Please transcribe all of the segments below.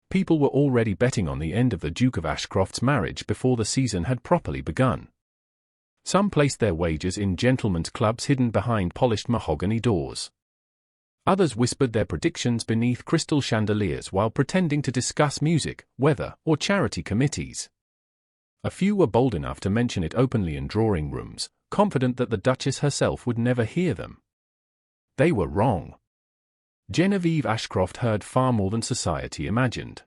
People were already betting on the end of the Duke of Ashcroft's marriage before the season had properly begun. Some placed their wagers in gentlemen's clubs hidden behind polished mahogany doors. Others whispered their predictions beneath crystal chandeliers while pretending to discuss music, weather, or charity committees. A few were bold enough to mention it openly in drawing rooms, confident that the Duchess herself would never hear them. They were wrong. Genevieve Ashcroft heard far more than society imagined.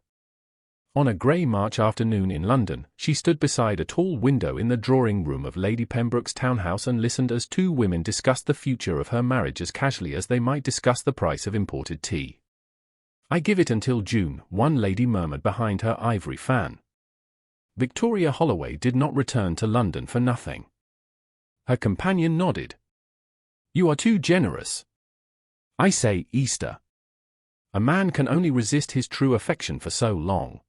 On a grey March afternoon in London, she stood beside a tall window in the drawing room of Lady Pembroke's townhouse and listened as two women discussed the future of her marriage as casually as they might discuss the price of imported tea. "I give it until June," one lady murmured behind her ivory fan. Victoria Holloway did not return to London for nothing. Her companion nodded. "You are too generous." "I say Easter. A man can only resist his true affection for so long."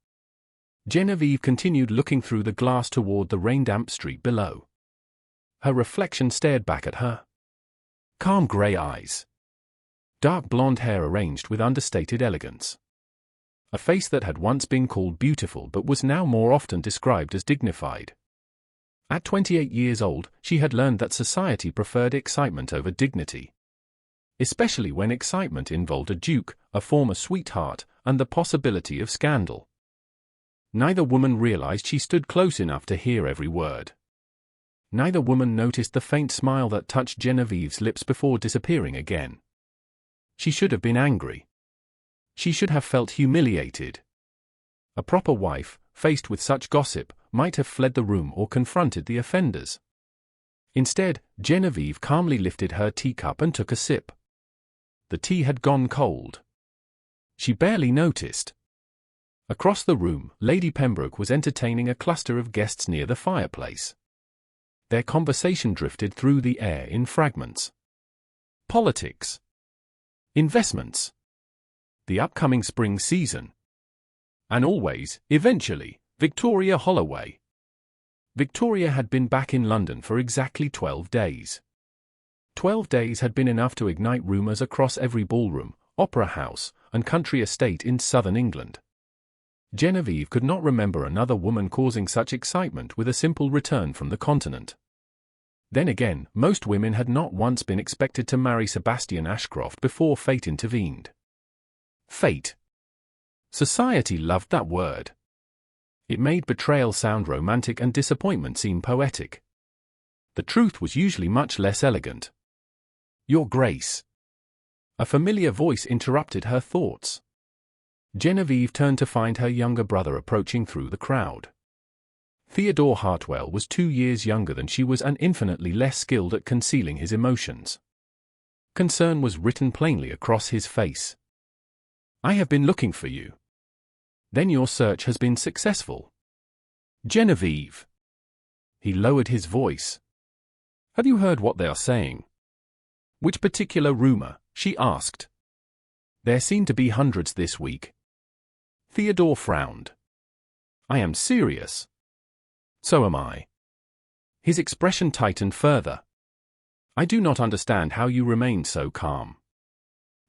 Genevieve continued looking through the glass toward the rain-damp street below. Her reflection stared back at her. Calm grey eyes. Dark blonde hair arranged with understated elegance. A face that had once been called beautiful but was now more often described as dignified. At 28 years old, she had learned that society preferred excitement over dignity. Especially when excitement involved a duke, a former sweetheart, and the possibility of scandal. Neither woman realized she stood close enough to hear every word. Neither woman noticed the faint smile that touched Genevieve's lips before disappearing again. She should have been angry. She should have felt humiliated. A proper wife, faced with such gossip, might have fled the room or confronted the offenders. Instead, Genevieve calmly lifted her teacup and took a sip. The tea had gone cold. She barely noticed. Across the room, Lady Pembroke was entertaining a cluster of guests near the fireplace. Their conversation drifted through the air in fragments. Politics. Investments. The upcoming spring season. And always, eventually, Victoria Holloway. Victoria had been back in London for exactly 12 days. 12 days had been enough to ignite rumours across every ballroom, opera house, and country estate in southern England. Genevieve could not remember another woman causing such excitement with a simple return from the continent. Then again, most women had not once been expected to marry Sebastian Ashcroft before fate intervened. Fate. Society loved that word. It made betrayal sound romantic and disappointment seem poetic. The truth was usually much less elegant. "Your Grace." A familiar voice interrupted her thoughts. Genevieve turned to find her younger brother approaching through the crowd. Theodore Hartwell was 2 years younger than she was and infinitely less skilled at concealing his emotions. Concern was written plainly across his face. "I have been looking for you." "Then your search has been successful." "Genevieve." He lowered his voice. "Have you heard what they are saying?" "Which particular rumor?" she asked. "There seem to be hundreds this week." Theodore frowned. "I am serious." "So am I." His expression tightened further. "I do not understand how you remained so calm."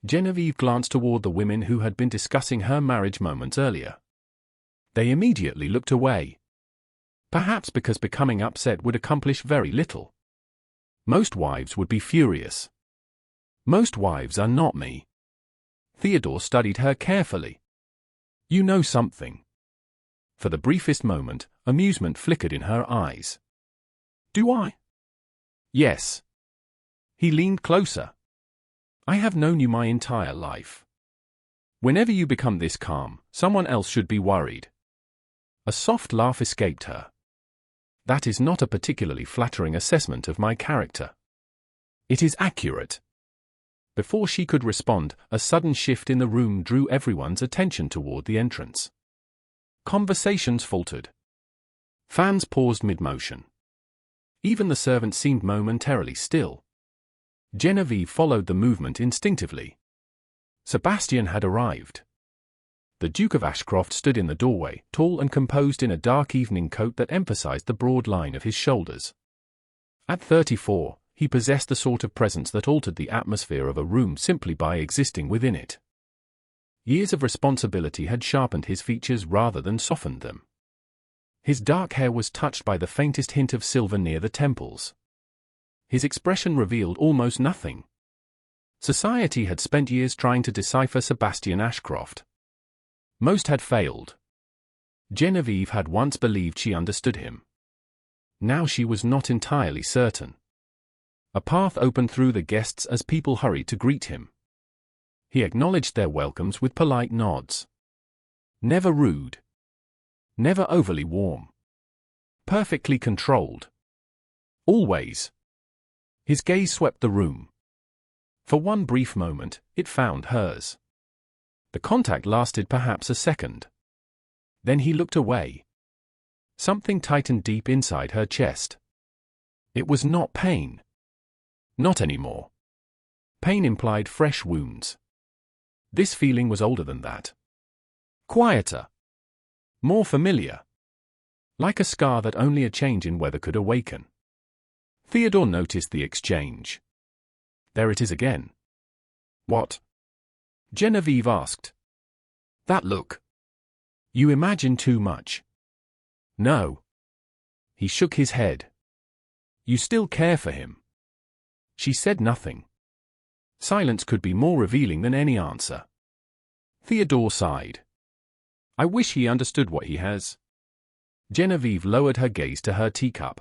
Genevieve glanced toward the women who had been discussing her marriage moments earlier. They immediately looked away. Perhaps because becoming upset would accomplish very little. Most wives would be furious. Most wives are not me. Theodore studied her carefully. "You know something." For the briefest moment, amusement flickered in her eyes. "Do I?" "Yes." He leaned closer. "I have known you my entire life. Whenever you become this calm, someone else should be worried." A soft laugh escaped her. "That is not a particularly flattering assessment of my character." "It is accurate." Before she could respond, a sudden shift in the room drew everyone's attention toward the entrance. Conversations faltered. Fans paused mid-motion. Even the servants seemed momentarily still. Genevieve followed the movement instinctively. Sebastian had arrived. The Duke of Ashcroft stood in the doorway, tall and composed in a dark evening coat that emphasized the broad line of his shoulders. At 34, he possessed the sort of presence that altered the atmosphere of a room simply by existing within it. Years of responsibility had sharpened his features rather than softened them. His dark hair was touched by the faintest hint of silver near the temples. His expression revealed almost nothing. Society had spent years trying to decipher Sebastian Ashcroft. Most had failed. Genevieve had once believed she understood him. Now she was not entirely certain. A path opened through the guests as people hurried to greet him. He acknowledged their welcomes with polite nods. Never rude. Never overly warm. Perfectly controlled. Always. His gaze swept the room. For one brief moment, it found hers. The contact lasted perhaps a second. Then he looked away. Something tightened deep inside her chest. It was not pain. Not anymore. Pain implied fresh wounds. This feeling was older than that. Quieter. More familiar. Like a scar that only a change in weather could awaken. Theodore noticed the exchange. There it is again. What? Genevieve asked. That look. You imagine too much. No. He shook his head. You still care for him. She said nothing. Silence could be more revealing than any answer. Theodore sighed. I wish he understood what he has. Genevieve lowered her gaze to her teacup.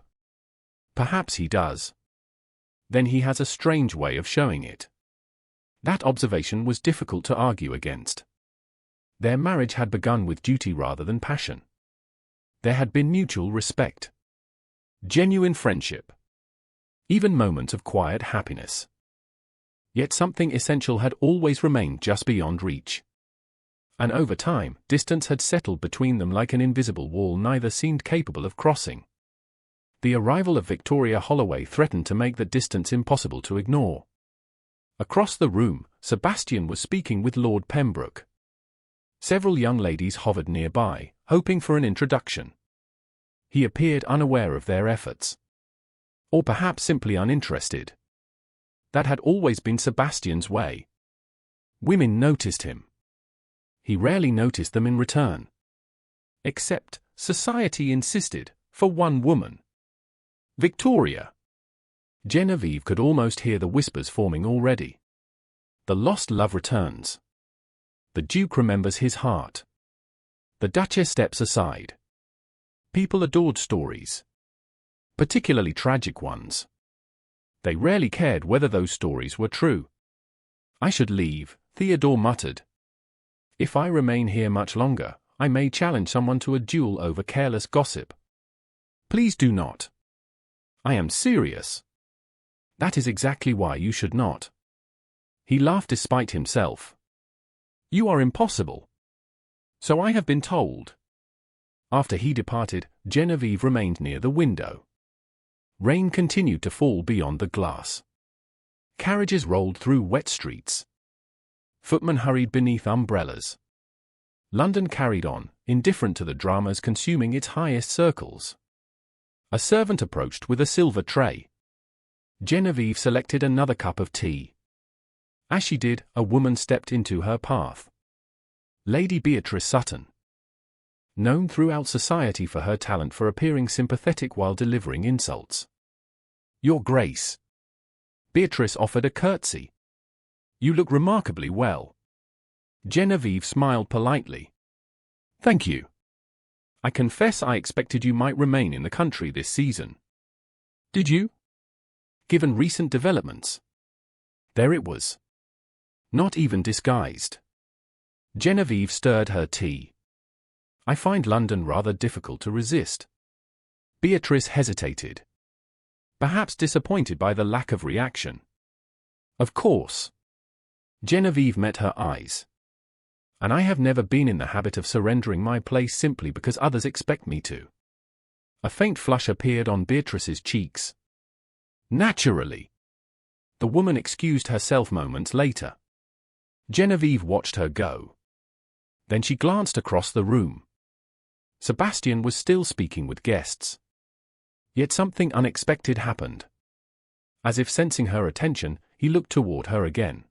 Perhaps he does. Then he has a strange way of showing it. That observation was difficult to argue against. Their marriage had begun with duty rather than passion. There had been mutual respect. Genuine friendship. Even moments of quiet happiness. Yet something essential had always remained just beyond reach. And over time, distance had settled between them like an invisible wall neither seemed capable of crossing. The arrival of Victoria Holloway threatened to make that distance impossible to ignore. Across the room, Sebastian was speaking with Lord Pembroke. Several young ladies hovered nearby, hoping for an introduction. He appeared unaware of their efforts. Or perhaps simply uninterested. That had always been Sebastian's way. Women noticed him. He rarely noticed them in return. Except, society insisted, for one woman. Victoria. Genevieve could almost hear the whispers forming already. The lost love returns. The Duke remembers his heart. The Duchess steps aside. People adored stories. Particularly tragic ones. They rarely cared whether those stories were true. I should leave, Theodore muttered. If I remain here much longer, I may challenge someone to a duel over careless gossip. Please do not. I am serious. That is exactly why you should not. He laughed despite himself. You are impossible. So I have been told. After he departed, Genevieve remained near the window. Rain continued to fall beyond the glass. Carriages rolled through wet streets. Footmen hurried beneath umbrellas. London carried on, indifferent to the dramas consuming its highest circles. A servant approached with a silver tray. Genevieve selected another cup of tea. As she did, a woman stepped into her path. Lady Beatrice Sutton. Known throughout society for her talent for appearing sympathetic while delivering insults. Your Grace. Beatrice offered a curtsy. You look remarkably well. Genevieve smiled politely. Thank you. I confess I expected you might remain in the country this season. Did you? Given recent developments. There it was. Not even disguised. Genevieve stirred her tea. I find London rather difficult to resist. Beatrice hesitated. Perhaps disappointed by the lack of reaction. Of course. Genevieve met her eyes. And I have never been in the habit of surrendering my place simply because others expect me to. A faint flush appeared on Beatrice's cheeks. Naturally. The woman excused herself moments later. Genevieve watched her go. Then she glanced across the room. Sebastian was still speaking with guests. Yet something unexpected happened. As if sensing her attention, he looked toward her again.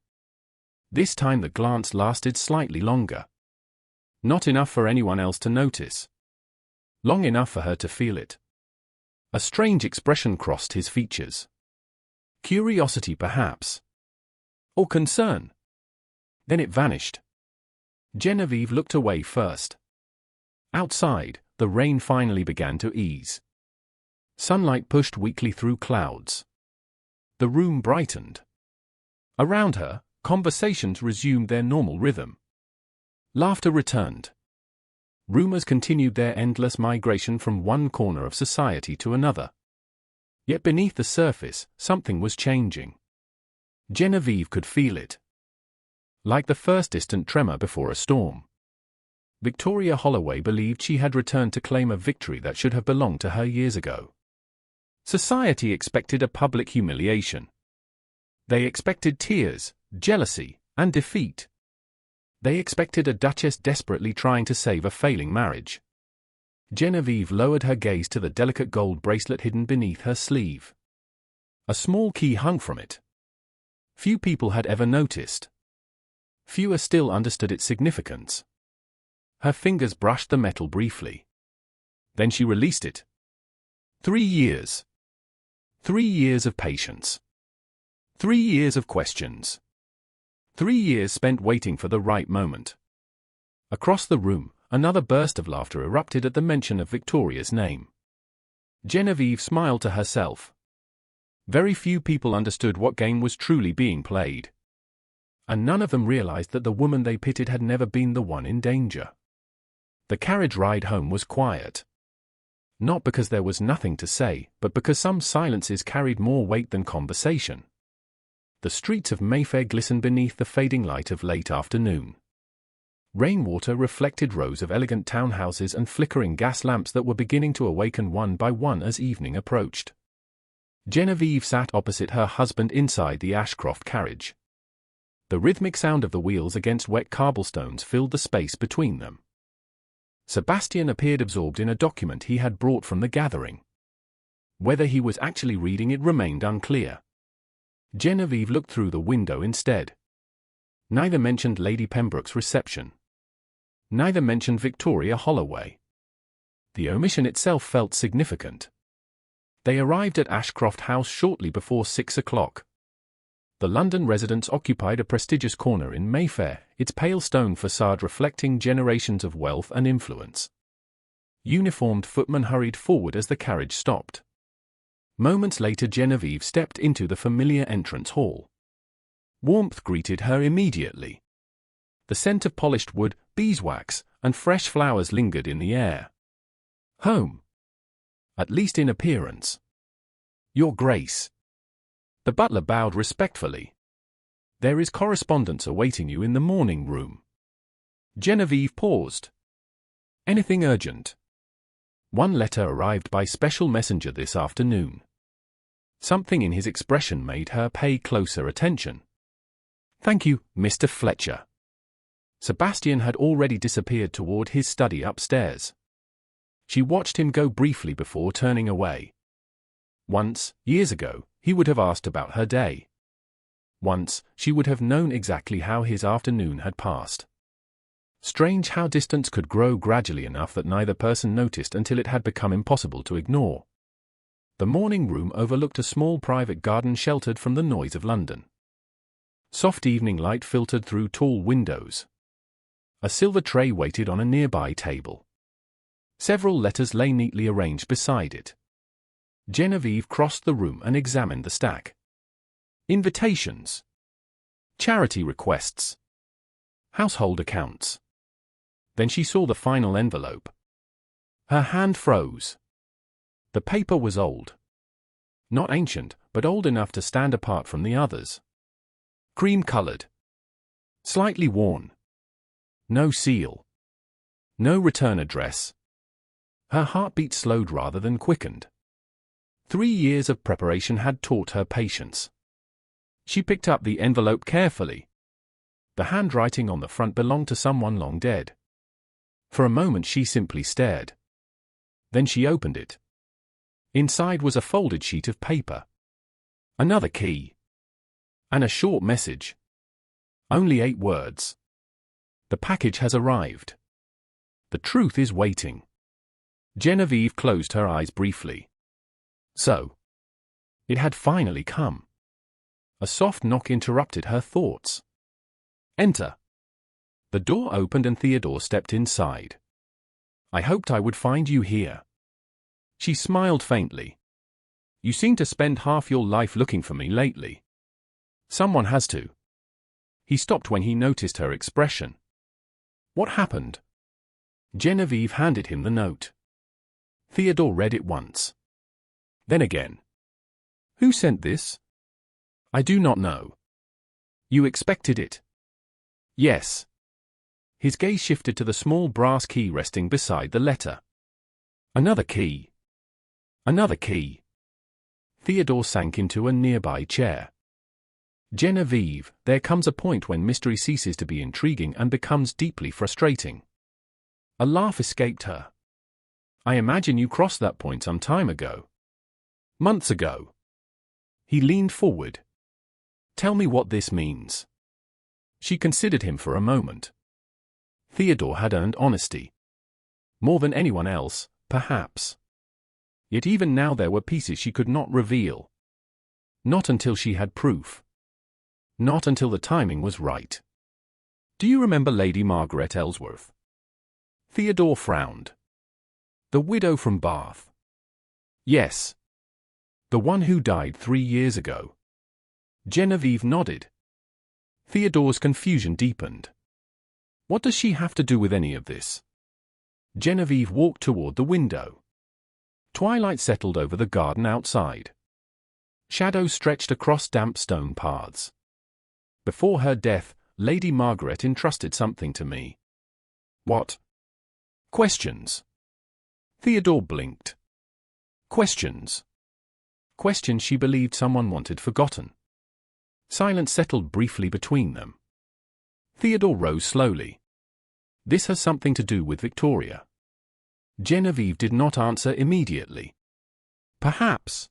This time the glance lasted slightly longer. Not enough for anyone else to notice. Long enough for her to feel it. A strange expression crossed his features. Curiosity, perhaps. Or concern. Then it vanished. Genevieve looked away first. Outside, the rain finally began to ease. Sunlight pushed weakly through clouds. The room brightened. Around her, conversations resumed their normal rhythm. Laughter returned. Rumors continued their endless migration from one corner of society to another. Yet beneath the surface, something was changing. Genevieve could feel it. Like the first distant tremor before a storm. Victoria Holloway believed she had returned to claim a victory that should have belonged to her years ago. Society expected a public humiliation. They expected tears, jealousy, and defeat. They expected a Duchess desperately trying to save a failing marriage. Genevieve lowered her gaze to the delicate gold bracelet hidden beneath her sleeve. A small key hung from it. Few people had ever noticed. Fewer still understood its significance. Her fingers brushed the metal briefly. Then she released it. 3 years. 3 years of patience. 3 years of questions. 3 years spent waiting for the right moment. Across the room, another burst of laughter erupted at the mention of Victoria's name. Genevieve smiled to herself. Very few people understood what game was truly being played. And none of them realized that the woman they pitied had never been the one in danger. The carriage ride home was quiet. Not because there was nothing to say, but because some silences carried more weight than conversation. The streets of Mayfair glistened beneath the fading light of late afternoon. Rainwater reflected rows of elegant townhouses and flickering gas lamps that were beginning to awaken one by one as evening approached. Genevieve sat opposite her husband inside the Ashcroft carriage. The rhythmic sound of the wheels against wet cobblestones filled the space between them. Sebastian appeared absorbed in a document he had brought from the gathering. Whether he was actually reading it remained unclear. Genevieve looked through the window instead. Neither mentioned Lady Pembroke's reception. Neither mentioned Victoria Holloway. The omission itself felt significant. They arrived at Ashcroft House shortly before 6 o'clock. The London residence occupied a prestigious corner in Mayfair, its pale stone facade reflecting generations of wealth and influence. Uniformed footmen hurried forward as the carriage stopped. Moments later Genevieve stepped into the familiar entrance hall. Warmth greeted her immediately. The scent of polished wood, beeswax, and fresh flowers lingered in the air. Home. At least in appearance. Your Grace. The butler bowed respectfully. There is correspondence awaiting you in the morning room. Genevieve paused. Anything urgent? One letter arrived by special messenger this afternoon. Something in his expression made her pay closer attention. Thank you, Mr. Fletcher. Sebastian had already disappeared toward his study upstairs. She watched him go briefly before turning away. Once, years ago, he would have asked about her day. Once, she would have known exactly how his afternoon had passed. Strange how distance could grow gradually enough that neither person noticed until it had become impossible to ignore. The morning room overlooked a small private garden sheltered from the noise of London. Soft evening light filtered through tall windows. A silver tray waited on a nearby table. Several letters lay neatly arranged beside it. Genevieve crossed the room and examined the stack. Invitations. Charity requests. Household accounts. Then she saw the final envelope. Her hand froze. The paper was old. Not ancient, but old enough to stand apart from the others. Cream-colored. Slightly worn. No seal. No return address. Her heartbeat slowed rather than quickened. 3 years of preparation had taught her patience. She picked up the envelope carefully. The handwriting on the front belonged to someone long dead. For a moment she simply stared. Then she opened it. Inside was a folded sheet of paper. Another key. And a short message. Only 8 words. The package has arrived. The truth is waiting. Genevieve closed her eyes briefly. So, it had finally come. A soft knock interrupted her thoughts. Enter. The door opened and Theodore stepped inside. I hoped I would find you here. She smiled faintly. You seem to spend half your life looking for me lately. Someone has to. He stopped when he noticed her expression. What happened? Genevieve handed him the note. Theodore read it once. Then again. Who sent this? I do not know. You expected it? Yes. His gaze shifted to the small brass key resting beside the letter. Another key. Another key. Theodore sank into a nearby chair. Genevieve, there comes a point when mystery ceases to be intriguing and becomes deeply frustrating. A laugh escaped her. I imagine you crossed that point some time ago. Months ago. He leaned forward. Tell me what this means. She considered him for a moment. Theodore had earned honesty. More than anyone else, perhaps. Yet even now there were pieces she could not reveal. Not until she had proof. Not until the timing was right. Do you remember Lady Margaret Ellsworth? Theodore frowned. The widow from Bath. Yes. The one who died 3 years ago. Genevieve nodded. Theodore's confusion deepened. What does she have to do with any of this? Genevieve walked toward the window. Twilight settled over the garden outside. Shadows stretched across damp stone paths. Before her death, Lady Margaret entrusted something to me. What? Questions. Theodore blinked. Questions. Questions she believed someone wanted forgotten. Silence settled briefly between them. Theodore rose slowly. This has something to do with Victoria. Genevieve did not answer immediately. Perhaps.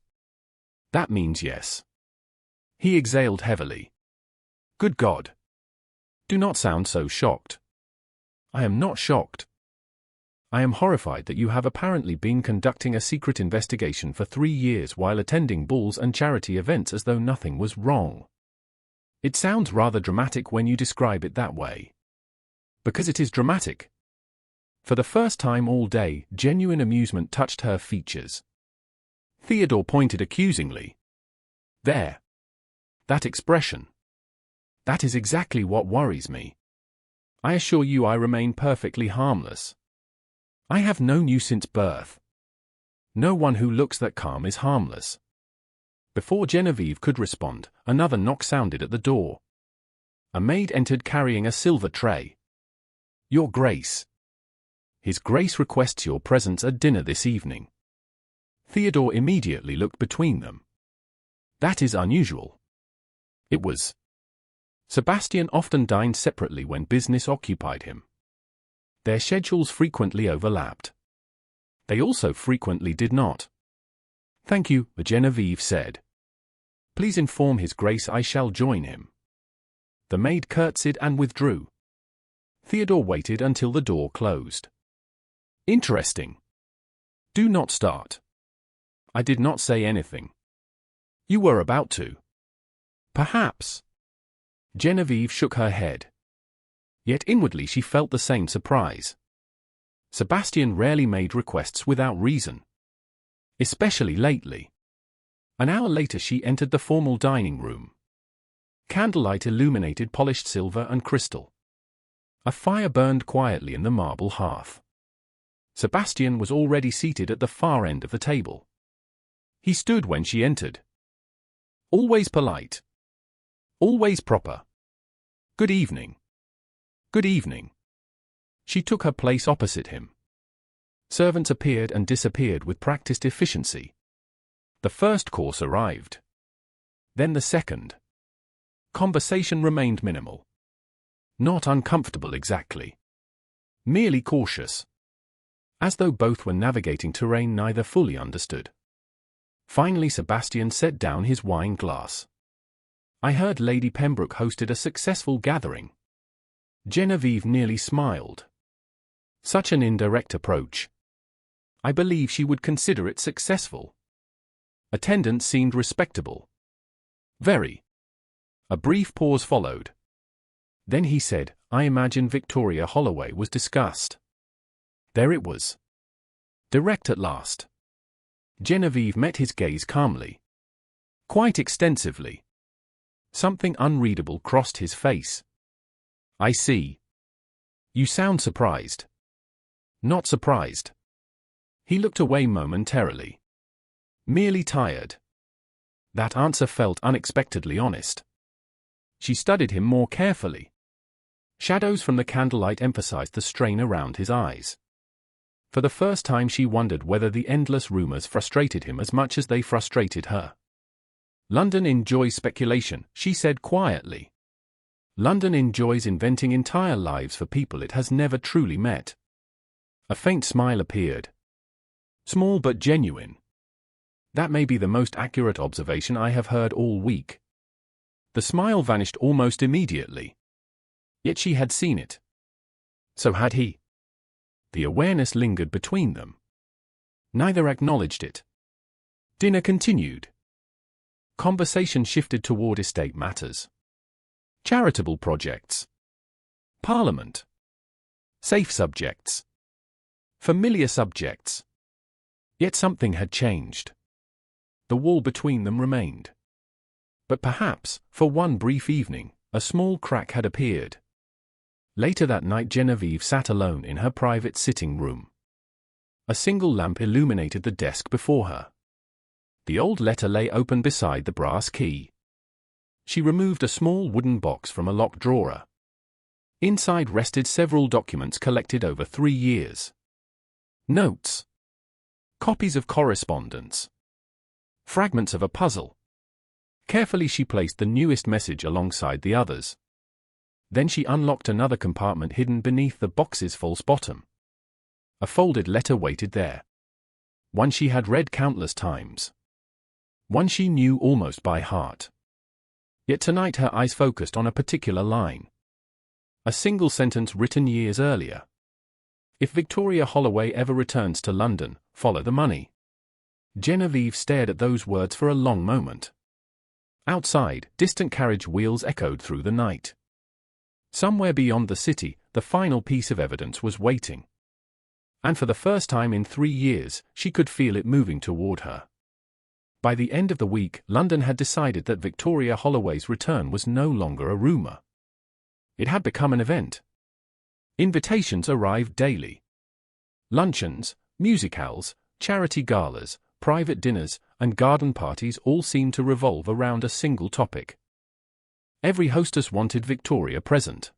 That means yes. He exhaled heavily. Good God. Do not sound so shocked. I am not shocked. I am horrified that you have apparently been conducting a secret investigation for 3 years while attending balls and charity events as though nothing was wrong. It sounds rather dramatic when you describe it that way. Because it is dramatic. For the first time all day, genuine amusement touched her features. Theodore pointed accusingly. There. That expression. That is exactly what worries me. I assure you I remain perfectly harmless. I have known you since birth. No one who looks that calm is harmless. Before Genevieve could respond, another knock sounded at the door. A maid entered carrying a silver tray. Your Grace. His Grace requests your presence at dinner this evening. Theodore immediately looked between them. That is unusual. It was. Sebastian often dined separately when business occupied him. Their schedules frequently overlapped. They also frequently did not. Thank you, Genevieve said. Please inform His Grace I shall join him. The maid curtsied and withdrew. Theodore waited until the door closed. Interesting. Do not start. I did not say anything. You were about to. Perhaps. Genevieve shook her head. Yet inwardly she felt the same surprise. Sebastian rarely made requests without reason. Especially lately. An hour later she entered the formal dining room. Candlelight illuminated polished silver and crystal. A fire burned quietly in the marble hearth. Sebastian was already seated at the far end of the table. He stood when she entered. Always polite. Always proper. Good evening. Good evening. She took her place opposite him. Servants appeared and disappeared with practiced efficiency. The first course arrived. Then the second. Conversation remained minimal. Not uncomfortable exactly. Merely cautious. As though both were navigating terrain neither fully understood. Finally Sebastian set down his wine glass. I heard Lady Pembroke hosted a successful gathering. Genevieve nearly smiled. Such an indirect approach. I believe she would consider it successful. Attendance seemed respectable. Very. A brief pause followed. Then he said, I imagine Victoria Holloway was discussed. There it was. Direct at last. Genevieve met his gaze calmly. Quite extensively. Something unreadable crossed his face. I see. You sound surprised. Not surprised. He looked away momentarily. Merely tired. That answer felt unexpectedly honest. She studied him more carefully. Shadows from the candlelight emphasized the strain around his eyes. For the first time she wondered whether the endless rumors frustrated him as much as they frustrated her. London enjoys speculation, she said quietly. London enjoys inventing entire lives for people it has never truly met. A faint smile appeared. Small but genuine. That may be the most accurate observation I have heard all week. The smile vanished almost immediately. Yet she had seen it. So had he. The awareness lingered between them. Neither acknowledged it. Dinner continued. Conversation shifted toward estate matters. Charitable projects. Parliament. Safe subjects. Familiar subjects. Yet something had changed. The wall between them remained. But perhaps, for one brief evening, a small crack had appeared. Later that night Genevieve sat alone in her private sitting room. A single lamp illuminated the desk before her. The old letter lay open beside the brass key. She removed a small wooden box from a locked drawer. Inside rested several documents collected over 3 years. Notes. Copies of correspondence. Fragments of a puzzle. Carefully she placed the newest message alongside the others. Then she unlocked another compartment hidden beneath the box's false bottom. A folded letter waited there. One she had read countless times. One she knew almost by heart. Yet tonight her eyes focused on a particular line. A single sentence written years earlier. If Victoria Holloway ever returns to London, follow the money. Genevieve stared at those words for a long moment. Outside, distant carriage wheels echoed through the night. Somewhere beyond the city, the final piece of evidence was waiting. And for the first time in 3 years, she could feel it moving toward her. By the end of the week, London had decided that Victoria Holloway's return was no longer a rumor. It had become an event. Invitations arrived daily. Luncheons, musicales, charity galas, private dinners, and garden parties all seemed to revolve around a single topic. Every hostess wanted Victoria present.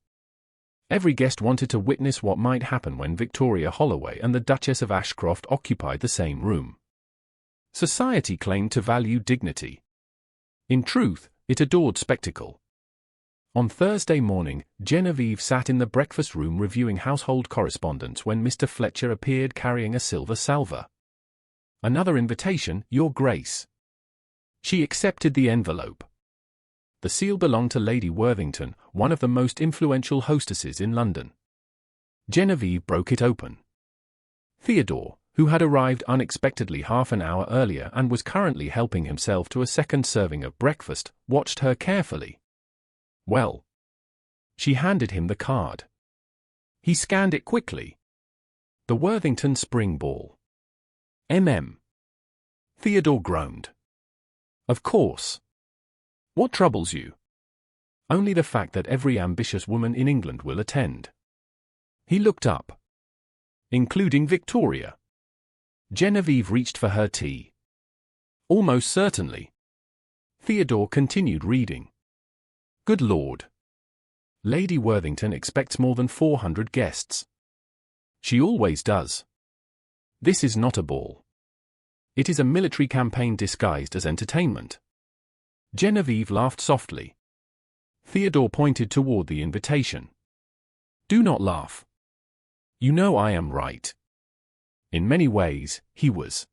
Every guest wanted to witness what might happen when Victoria Holloway and the Duchess of Ashcroft occupied the same room. Society claimed to value dignity. In truth, it adored spectacle. On Thursday morning, Genevieve sat in the breakfast room reviewing household correspondence when Mr. Fletcher appeared carrying a silver salver. Another invitation, Your Grace. She accepted the envelope. The seal belonged to Lady Worthington, one of the most influential hostesses in London. Genevieve broke it open. Theodore, who had arrived unexpectedly half an hour earlier and was currently helping himself to a second serving of breakfast, watched her carefully. Well. She handed him the card. He scanned it quickly. The Worthington Spring Ball. Theodore groaned. Of course. What troubles you? Only the fact that every ambitious woman in England will attend. He looked up. Including Victoria. Genevieve reached for her tea. Almost certainly. Theodore continued reading. Good Lord. Lady Worthington expects more than 400 guests. She always does. This is not a ball. It is a military campaign disguised as entertainment. Genevieve laughed softly. Theodore pointed toward the invitation. Do not laugh. You know I am right. In many ways, he was.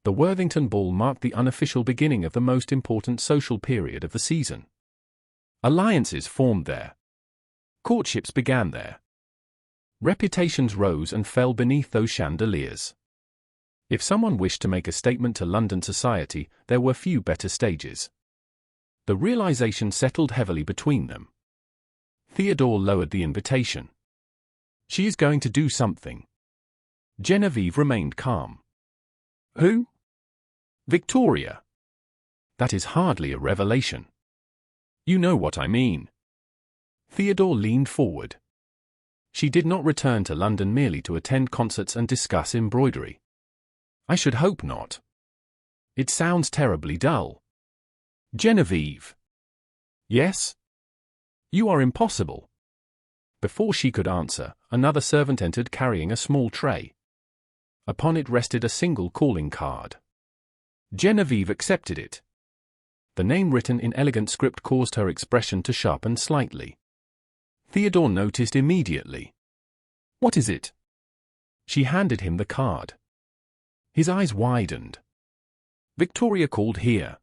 The Worthington Ball marked the unofficial beginning of the most important social period of the season. Alliances formed there. Courtships began there. Reputations rose and fell beneath those chandeliers. If someone wished to make a statement to London society, there were few better stages. The realization settled heavily between them. Theodore lowered the invitation. She is going to do something. Genevieve remained calm. Who? Victoria. That is hardly a revelation. You know what I mean. Theodore leaned forward. She did not return to London merely to attend concerts and discuss embroidery. I should hope not. It sounds terribly dull. Genevieve. Yes? You are impossible. Before she could answer, another servant entered carrying a small tray. Upon it rested a single calling card. Genevieve accepted it. The name written in elegant script caused her expression to sharpen slightly. Theodore noticed immediately. What is it? She handed him the card. His eyes widened. Victoria called here.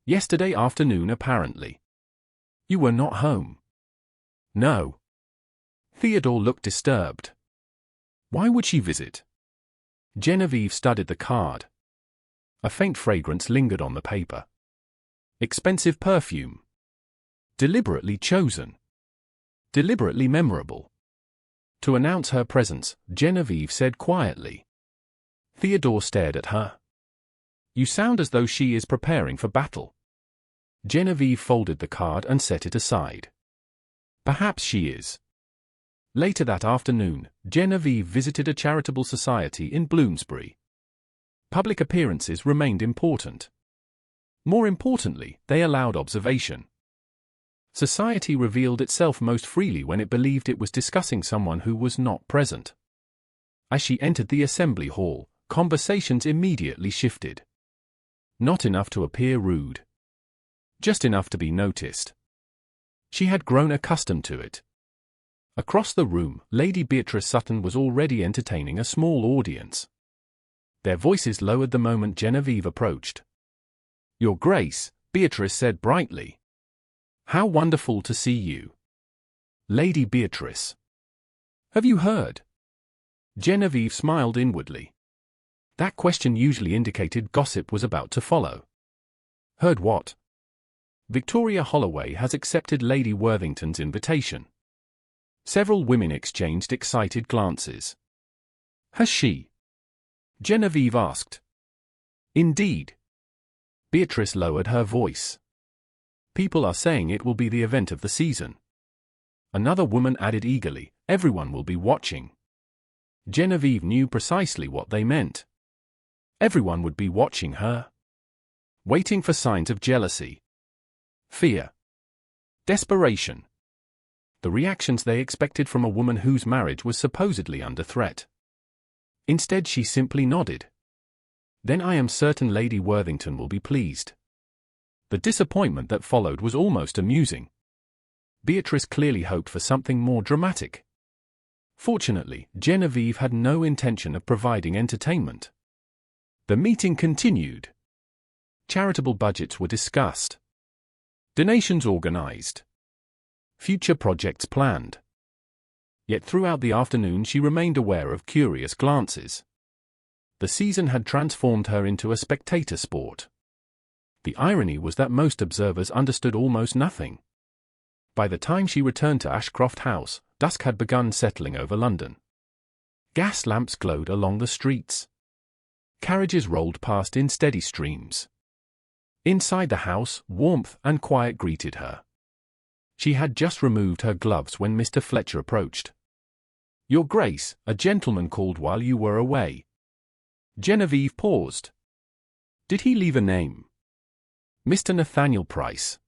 Yesterday afternoon, apparently. You were not home. No. Theodore looked disturbed. Why would she visit? Genevieve studied the card. A faint fragrance lingered on the paper. Expensive perfume. Deliberately chosen. Deliberately memorable. To announce her presence, Genevieve said quietly. Theodore stared at her. You sound as though she is preparing for battle. Genevieve folded the card and set it aside. Perhaps she is. Later that afternoon, Genevieve visited a charitable society in Bloomsbury. Public appearances remained important. More importantly, they allowed observation. Society revealed itself most freely when it believed it was discussing someone who was not present. As she entered the assembly hall, conversations immediately shifted. Not enough to appear rude. Just enough to be noticed. She had grown accustomed to it. Across the room, Lady Beatrice Sutton was already entertaining a small audience. Their voices lowered the moment Genevieve approached. Your Grace, Beatrice said brightly. How wonderful to see you. Lady Beatrice. Have you heard? Genevieve smiled inwardly. That question usually indicated gossip was about to follow. Heard what? Victoria Holloway has accepted Lady Worthington's invitation. Several women exchanged excited glances. Has she? Genevieve asked. Indeed. Beatrice lowered her voice. People are saying it will be the event of the season. Another woman added eagerly, everyone will be watching. Genevieve knew precisely what they meant. Everyone would be watching her. Waiting for signs of jealousy. Fear. Desperation. The reactions they expected from a woman whose marriage was supposedly under threat. Instead she simply nodded. Then I am certain Lady Worthington will be pleased. The disappointment that followed was almost amusing. Beatrice clearly hoped for something more dramatic. Fortunately, Genevieve had no intention of providing entertainment. The meeting continued. Charitable budgets were discussed. Donations organized. Future projects planned. Yet throughout the afternoon she remained aware of curious glances. The season had transformed her into a spectator sport. The irony was that most observers understood almost nothing. By the time she returned to Ashcroft House, dusk had begun settling over London. Gas lamps glowed along the streets. Carriages rolled past in steady streams. Inside the house, warmth and quiet greeted her. She had just removed her gloves when Mr. Fletcher approached. Your Grace, a gentleman called while you were away. Genevieve paused. Did he leave a name? Mr. Nathaniel Price.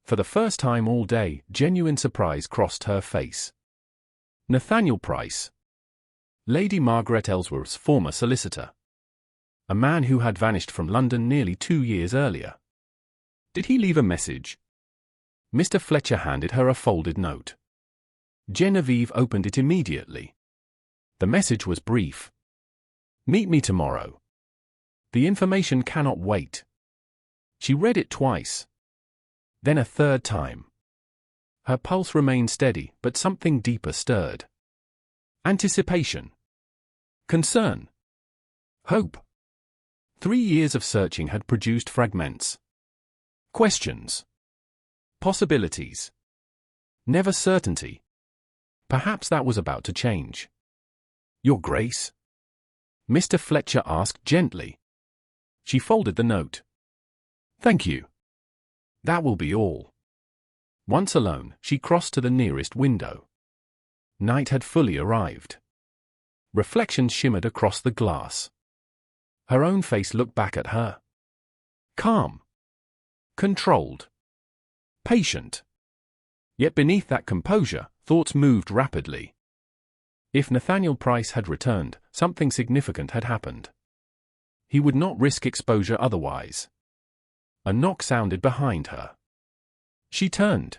For the first time all day, genuine surprise crossed her face. Nathaniel Price. Lady Margaret Ellsworth's former solicitor. A man who had vanished from London nearly 2 years earlier. Did he leave a message? Mr. Fletcher handed her a folded note. Genevieve opened it immediately. The message was brief. Meet me tomorrow. The information cannot wait. She read it twice. Then a third time. Her pulse remained steady, but something deeper stirred. Anticipation. Concern. Hope. 3 years of searching had produced fragments. Questions. Possibilities. Never certainty. Perhaps that was about to change. Your Grace? Mr. Fletcher asked gently. She folded the note. Thank you. That will be all. Once alone, she crossed to the nearest window. Night had fully arrived. Reflections shimmered across the glass. Her own face looked back at her. Calm. Controlled. Patient. Yet beneath that composure, thoughts moved rapidly. If Nathaniel Price had returned, something significant had happened. He would not risk exposure otherwise. A knock sounded behind her. She turned.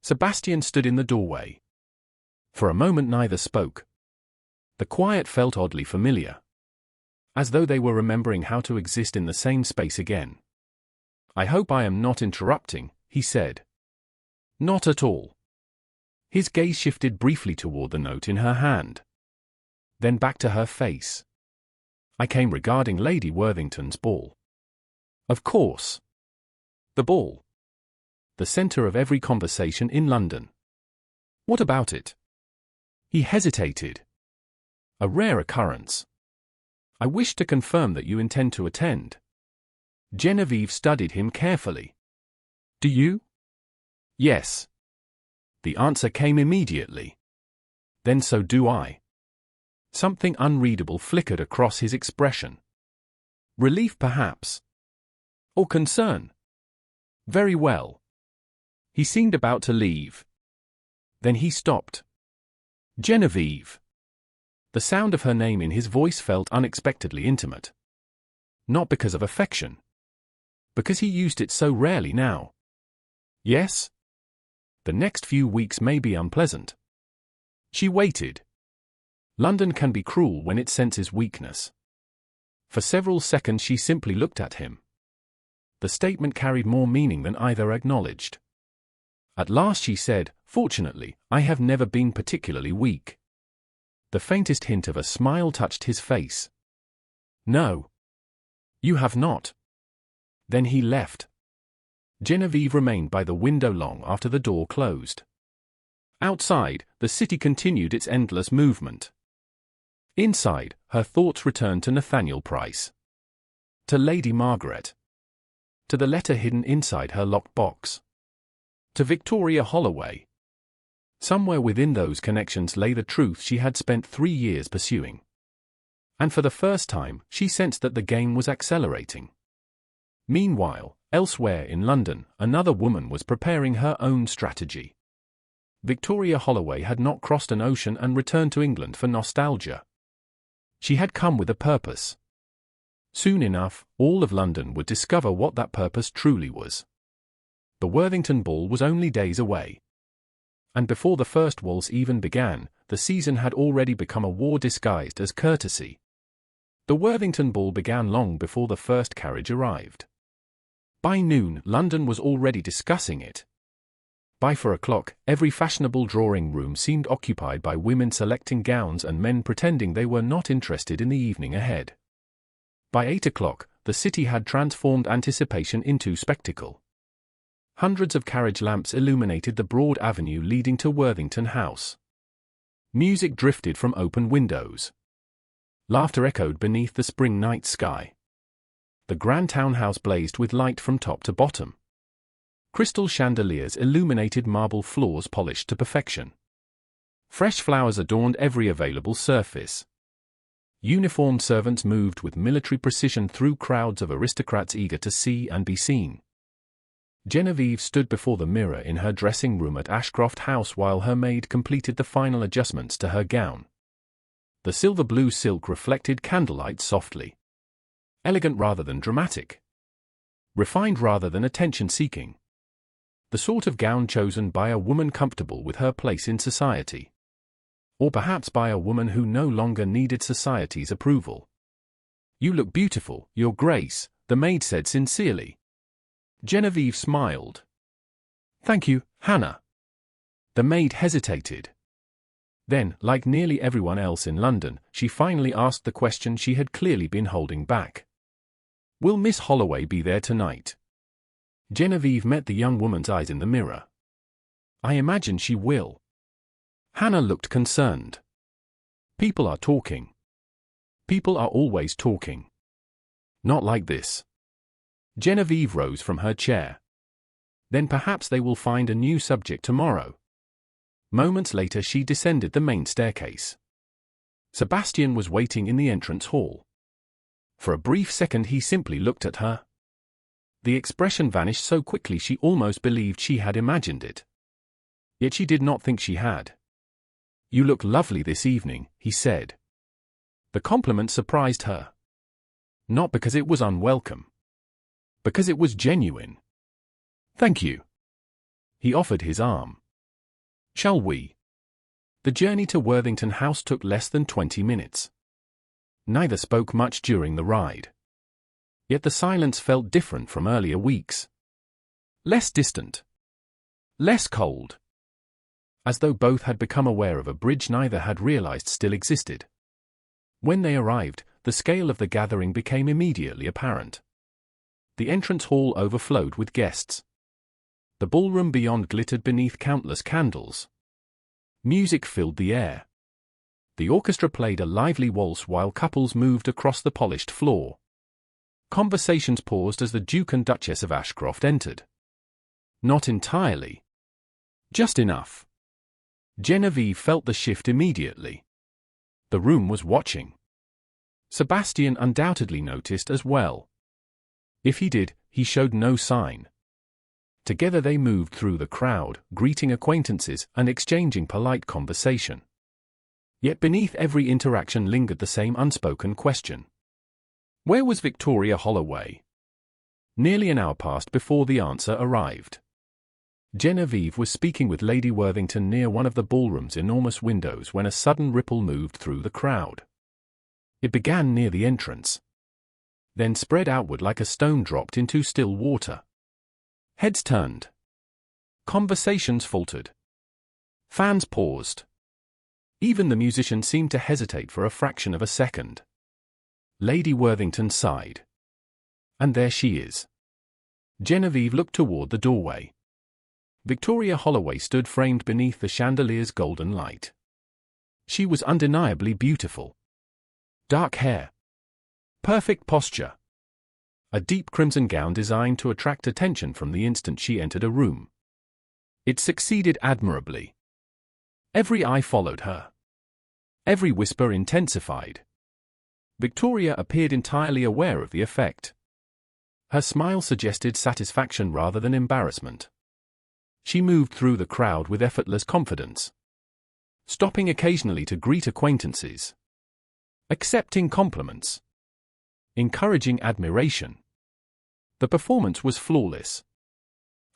Sebastian stood in the doorway. For a moment neither spoke. The quiet felt oddly familiar. As though they were remembering how to exist in the same space again. I hope I am not interrupting, he said. Not at all. His gaze shifted briefly toward the note in her hand. Then back to her face. I came regarding Lady Worthington's ball. Of course. The ball. The center of every conversation in London. What about it? He hesitated. A rare occurrence. I wish to confirm that you intend to attend. Genevieve studied him carefully. Do you? Yes. The answer came immediately. Then so do I. Something unreadable flickered across his expression. Relief perhaps. Or concern. Very well. He seemed about to leave. Then he stopped. Genevieve. The sound of her name in his voice felt unexpectedly intimate. Not because of affection. Because he used it so rarely now. Yes? The next few weeks may be unpleasant. She waited. London can be cruel when it senses weakness. For several seconds she simply looked at him. The statement carried more meaning than either acknowledged. At last she said, Fortunately, I have never been particularly weak. The faintest hint of a smile touched his face. No. You have not. Then he left. Genevieve remained by the window long after the door closed. Outside, the city continued its endless movement. Inside, her thoughts returned to Nathaniel Price. To Lady Margaret. To the letter hidden inside her locked box. To Victoria Holloway. Somewhere within those connections lay the truth she had spent 3 years pursuing. And for the first time, she sensed that the game was accelerating. Meanwhile, elsewhere in London, another woman was preparing her own strategy. Victoria Holloway had not crossed an ocean and returned to England for nostalgia. She had come with a purpose. Soon enough, all of London would discover what that purpose truly was. The Worthington Ball was only days away. And before the first waltz even began, the season had already become a war disguised as courtesy. The Worthington Ball began long before the first carriage arrived. By noon, London was already discussing it. By 4 o'clock, every fashionable drawing room seemed occupied by women selecting gowns and men pretending they were not interested in the evening ahead. By 8 o'clock, the city had transformed anticipation into spectacle. Hundreds of carriage lamps illuminated the broad avenue leading to Worthington House. Music drifted from open windows. Laughter echoed beneath the spring night sky. The grand townhouse blazed with light from top to bottom. Crystal chandeliers illuminated marble floors polished to perfection. Fresh flowers adorned every available surface. Uniformed servants moved with military precision through crowds of aristocrats eager to see and be seen. Genevieve stood before the mirror in her dressing room at Ashcroft House while her maid completed the final adjustments to her gown. The silver blue silk reflected candlelight softly. Elegant rather than dramatic. Refined rather than attention-seeking. The sort of gown chosen by a woman comfortable with her place in society. Or perhaps by a woman who no longer needed society's approval. "You look beautiful, Your Grace," the maid said sincerely. Genevieve smiled. Thank you, Hannah. The maid hesitated. Then, like nearly everyone else in London, she finally asked the question she had clearly been holding back. Will Miss Holloway be there tonight? Genevieve met the young woman's eyes in the mirror. I imagine she will. Hannah looked concerned. People are talking. People are always talking. Not like this. Genevieve rose from her chair. Then perhaps they will find a new subject tomorrow. Moments later she descended the main staircase. Sebastian was waiting in the entrance hall. For a brief second he simply looked at her. The expression vanished so quickly she almost believed she had imagined it. Yet she did not think she had. You look lovely this evening, he said. The compliment surprised her. Not because it was unwelcome. Because it was genuine. Thank you. He offered his arm. Shall we? The journey to Worthington House took less than 20 minutes. Neither spoke much during the ride. Yet the silence felt different from earlier weeks. Less distant. Less cold. As though both had become aware of a bridge neither had realized still existed. When they arrived, the scale of the gathering became immediately apparent. The entrance hall overflowed with guests. The ballroom beyond glittered beneath countless candles. Music filled the air. The orchestra played a lively waltz while couples moved across the polished floor. Conversations paused as the Duke and Duchess of Ashcroft entered. Not entirely. Just enough. Genevieve felt the shift immediately. The room was watching. Sebastian undoubtedly noticed as well. If he did, he showed no sign. Together they moved through the crowd, greeting acquaintances and exchanging polite conversation. Yet beneath every interaction lingered the same unspoken question. Where was Victoria Holloway? Nearly an hour passed before the answer arrived. Genevieve was speaking with Lady Worthington near one of the ballroom's enormous windows when a sudden ripple moved through the crowd. It began near the entrance. Then spread outward like a stone dropped into still water. Heads turned. Conversations faltered. Fans paused. Even the musician seemed to hesitate for a fraction of a second. Lady Worthington sighed. And there she is. Genevieve looked toward the doorway. Victoria Holloway stood framed beneath the chandelier's golden light. She was undeniably beautiful. Dark hair. Perfect posture. A deep crimson gown designed to attract attention from the instant she entered a room. It succeeded admirably. Every eye followed her. Every whisper intensified. Victoria appeared entirely aware of the effect. Her smile suggested satisfaction rather than embarrassment. She moved through the crowd with effortless confidence. Stopping occasionally to greet acquaintances. Accepting compliments. Encouraging admiration. The performance was flawless.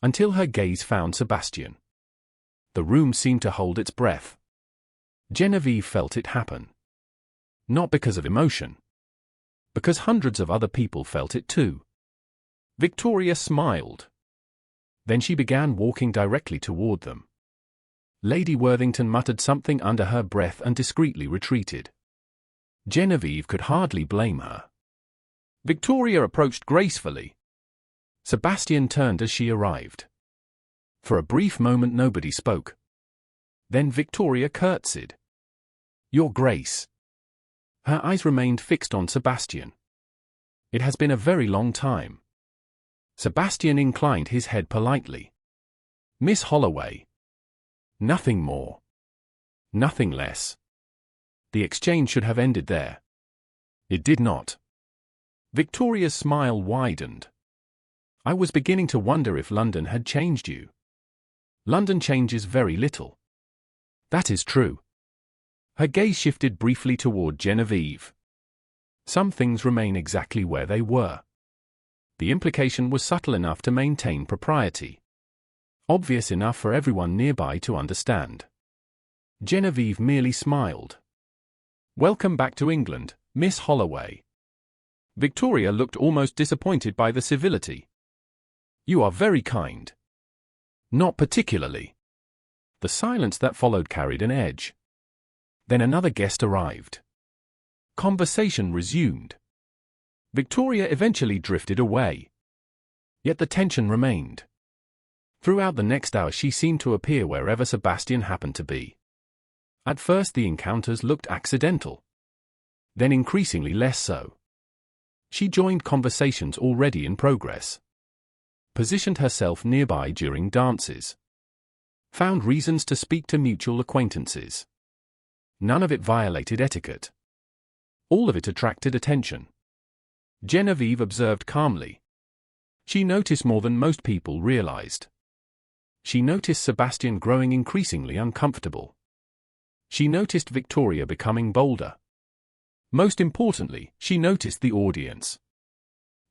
Until her gaze found Sebastian. The room seemed to hold its breath. Genevieve felt it happen. Not because of emotion. Because hundreds of other people felt it too. Victoria smiled. Then she began walking directly toward them. Lady Worthington muttered something under her breath and discreetly retreated. Genevieve could hardly blame her. Victoria approached gracefully. Sebastian turned as she arrived. For a brief moment nobody spoke. Then Victoria curtsied. Your Grace. Her eyes remained fixed on Sebastian. It has been a very long time. Sebastian inclined his head politely. Miss Holloway. Nothing more. Nothing less. The exchange should have ended there. It did not. Victoria's smile widened. I was beginning to wonder if London had changed you. London changes very little. That is true. Her gaze shifted briefly toward Genevieve. Some things remain exactly where they were. The implication was subtle enough to maintain propriety. Obvious enough for everyone nearby to understand. Genevieve merely smiled. Welcome back to England, Miss Holloway. Victoria looked almost disappointed by the civility. You are very kind. Not particularly. The silence that followed carried an edge. Then another guest arrived. Conversation resumed. Victoria eventually drifted away. Yet the tension remained. Throughout the next hour she seemed to appear wherever Sebastian happened to be. At first the encounters looked accidental. Then increasingly less so. She joined conversations already in progress. Positioned herself nearby during dances. Found reasons to speak to mutual acquaintances. None of it violated etiquette. All of it attracted attention. Genevieve observed calmly. She noticed more than most people realized. She noticed Sebastian growing increasingly uncomfortable. She noticed Victoria becoming bolder. Most importantly, she noticed the audience.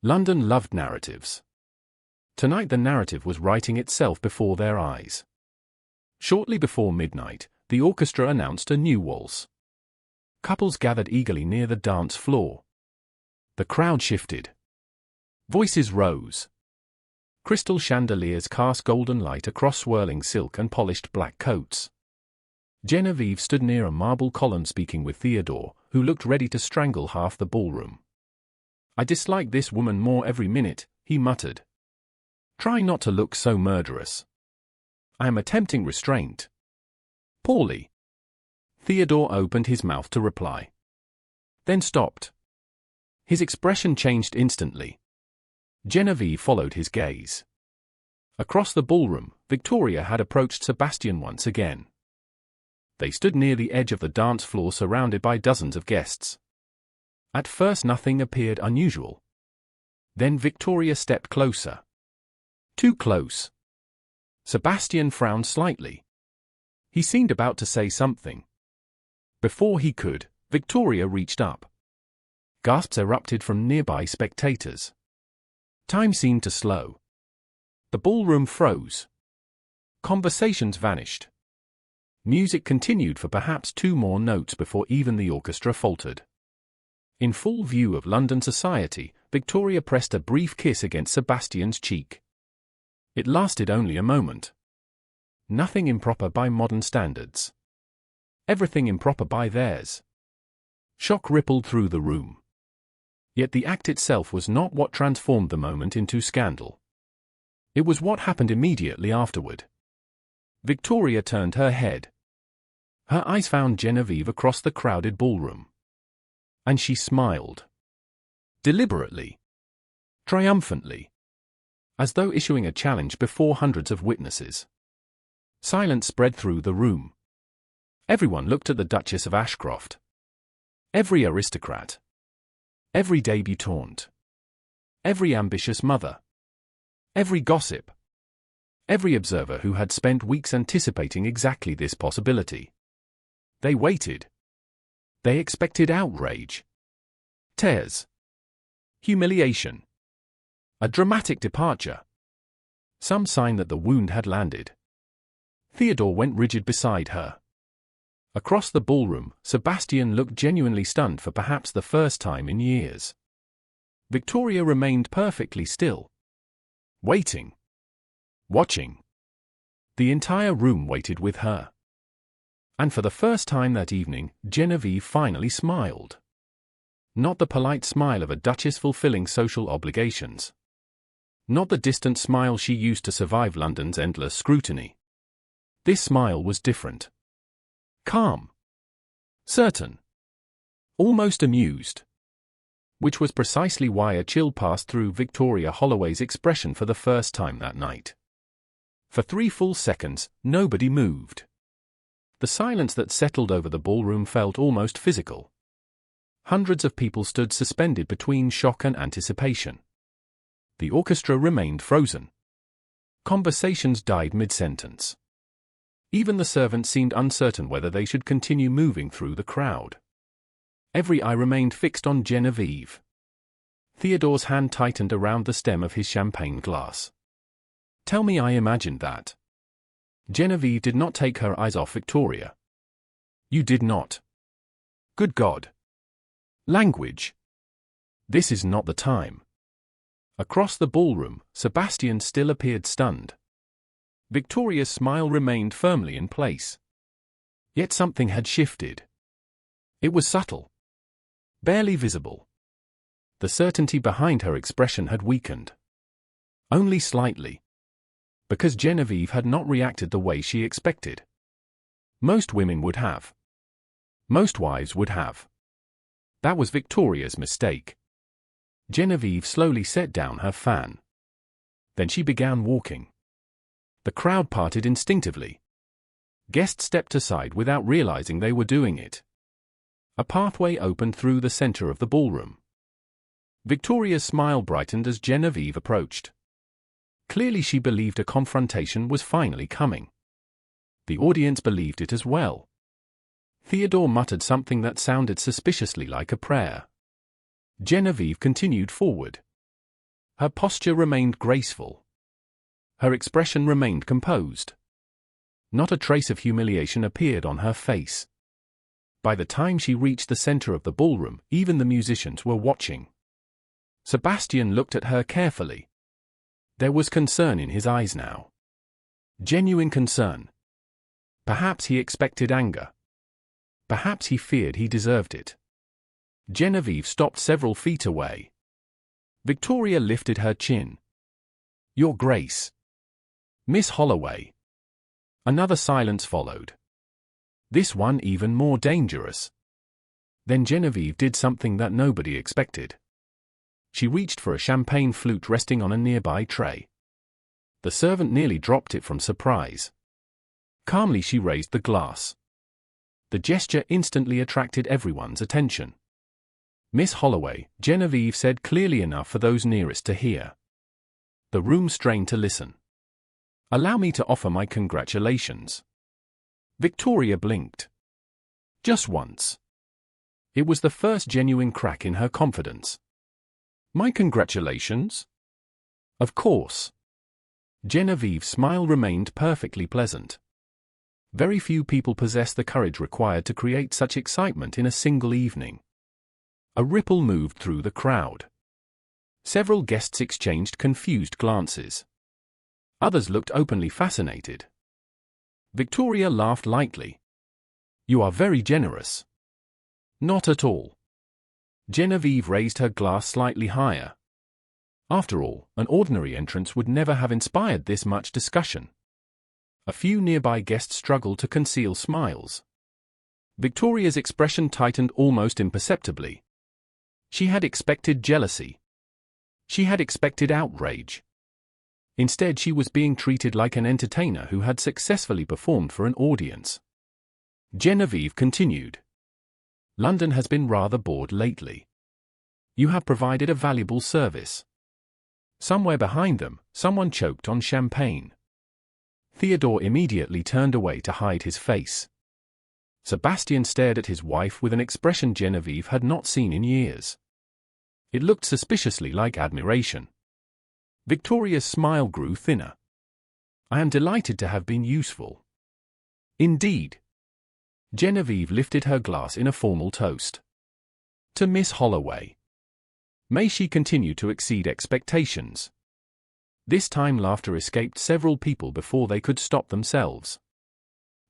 London loved narratives. Tonight the narrative was writing itself before their eyes. Shortly before midnight, the orchestra announced a new waltz. Couples gathered eagerly near the dance floor. The crowd shifted. Voices rose. Crystal chandeliers cast golden light across swirling silk and polished black coats. Genevieve stood near a marble column speaking with Theodore, who looked ready to strangle half the ballroom. "I dislike this woman more every minute," he muttered. "Try not to look so murderous." "I am attempting restraint." "Poorly." Theodore opened his mouth to reply. Then stopped. His expression changed instantly. Genevieve followed his gaze. Across the ballroom, Victoria had approached Sebastian once again. They stood near the edge of the dance floor surrounded by dozens of guests. At first nothing appeared unusual. Then Victoria stepped closer. Too close. Sebastian frowned slightly. He seemed about to say something. Before he could, Victoria reached up. Gasps erupted from nearby spectators. Time seemed to slow. The ballroom froze. Conversations vanished. Music continued for perhaps 2 more notes before even the orchestra faltered. In full view of London society, Victoria pressed a brief kiss against Sebastian's cheek. It lasted only a moment. Nothing improper by modern standards. Everything improper by theirs. Shock rippled through the room. Yet the act itself was not what transformed the moment into scandal. It was what happened immediately afterward. Victoria turned her head. Her eyes found Genevieve across the crowded ballroom. And she smiled. Deliberately. Triumphantly. As though issuing a challenge before hundreds of witnesses. Silence spread through the room. Everyone looked at the Duchess of Ashcroft. Every aristocrat. Every debutante. Every ambitious mother. Every gossip. Every observer who had spent weeks anticipating exactly this possibility. They waited. They expected outrage. Tears. Humiliation. A dramatic departure. Some sign that the wound had landed. Theodore went rigid beside her. Across the ballroom, Sebastian looked genuinely stunned for perhaps the first time in years. Victoria remained perfectly still. Waiting. Watching. The entire room waited with her. And for the first time that evening, Genevieve finally smiled. Not the polite smile of a duchess fulfilling social obligations. Not the distant smile she used to survive London's endless scrutiny. This smile was different. Calm. Certain. Almost amused. Which was precisely why a chill passed through Victoria Holloway's expression for the first time that night. For 3 full seconds, nobody moved. The silence that settled over the ballroom felt almost physical. Hundreds of people stood suspended between shock and anticipation. The orchestra remained frozen. Conversations died mid-sentence. Even the servants seemed uncertain whether they should continue moving through the crowd. Every eye remained fixed on Genevieve. Theodore's hand tightened around the stem of his champagne glass. "Tell me I imagined that." Genevieve did not take her eyes off Victoria. "You did not." "Good God." "Language." "This is not the time." Across the ballroom, Sebastian still appeared stunned. Victoria's smile remained firmly in place. Yet something had shifted. It was subtle, barely visible. The certainty behind her expression had weakened. Only slightly. Because Genevieve had not reacted the way she expected. Most women would have. Most wives would have. That was Victoria's mistake. Genevieve slowly set down her fan. Then she began walking. The crowd parted instinctively. Guests stepped aside without realizing they were doing it. A pathway opened through the center of the ballroom. Victoria's smile brightened as Genevieve approached. Clearly she believed a confrontation was finally coming. The audience believed it as well. Theodore muttered something that sounded suspiciously like a prayer. Genevieve continued forward. Her posture remained graceful. Her expression remained composed. Not a trace of humiliation appeared on her face. By the time she reached the center of the ballroom, even the musicians were watching. Sebastian looked at her carefully. There was concern in his eyes now. Genuine concern. Perhaps he expected anger. Perhaps he feared he deserved it. Genevieve stopped several feet away. Victoria lifted her chin. "Your Grace." "Miss Holloway." Another silence followed. This one even more dangerous. Then Genevieve did something that nobody expected. She reached for a champagne flute resting on a nearby tray. The servant nearly dropped it from surprise. Calmly she raised the glass. The gesture instantly attracted everyone's attention. "Miss Holloway," Genevieve said clearly enough for those nearest to hear. The room strained to listen. "Allow me to offer my congratulations." Victoria blinked. Just once. It was the first genuine crack in her confidence. "My congratulations?" "Of course." Genevieve's smile remained perfectly pleasant. Very few people possess the courage required to create such excitement in a single evening. A ripple moved through the crowd. Several guests exchanged confused glances. Others looked openly fascinated. Victoria laughed lightly. "You are very generous." "Not at all." Genevieve raised her glass slightly higher. After all, an ordinary entrance would never have inspired this much discussion. A few nearby guests struggled to conceal smiles. Victoria's expression tightened almost imperceptibly. She had expected jealousy. She had expected outrage. Instead, she was being treated like an entertainer who had successfully performed for an audience. Genevieve continued. "London has been rather bored lately. You have provided a valuable service." Somewhere behind them, someone choked on champagne. Theodore immediately turned away to hide his face. Sebastian stared at his wife with an expression Genevieve had not seen in years. It looked suspiciously like admiration. Victoria's smile grew thinner. "I am delighted to have been useful." "Indeed." Genevieve lifted her glass in a formal toast. "To Miss Holloway. May she continue to exceed expectations." This time laughter escaped several people before they could stop themselves.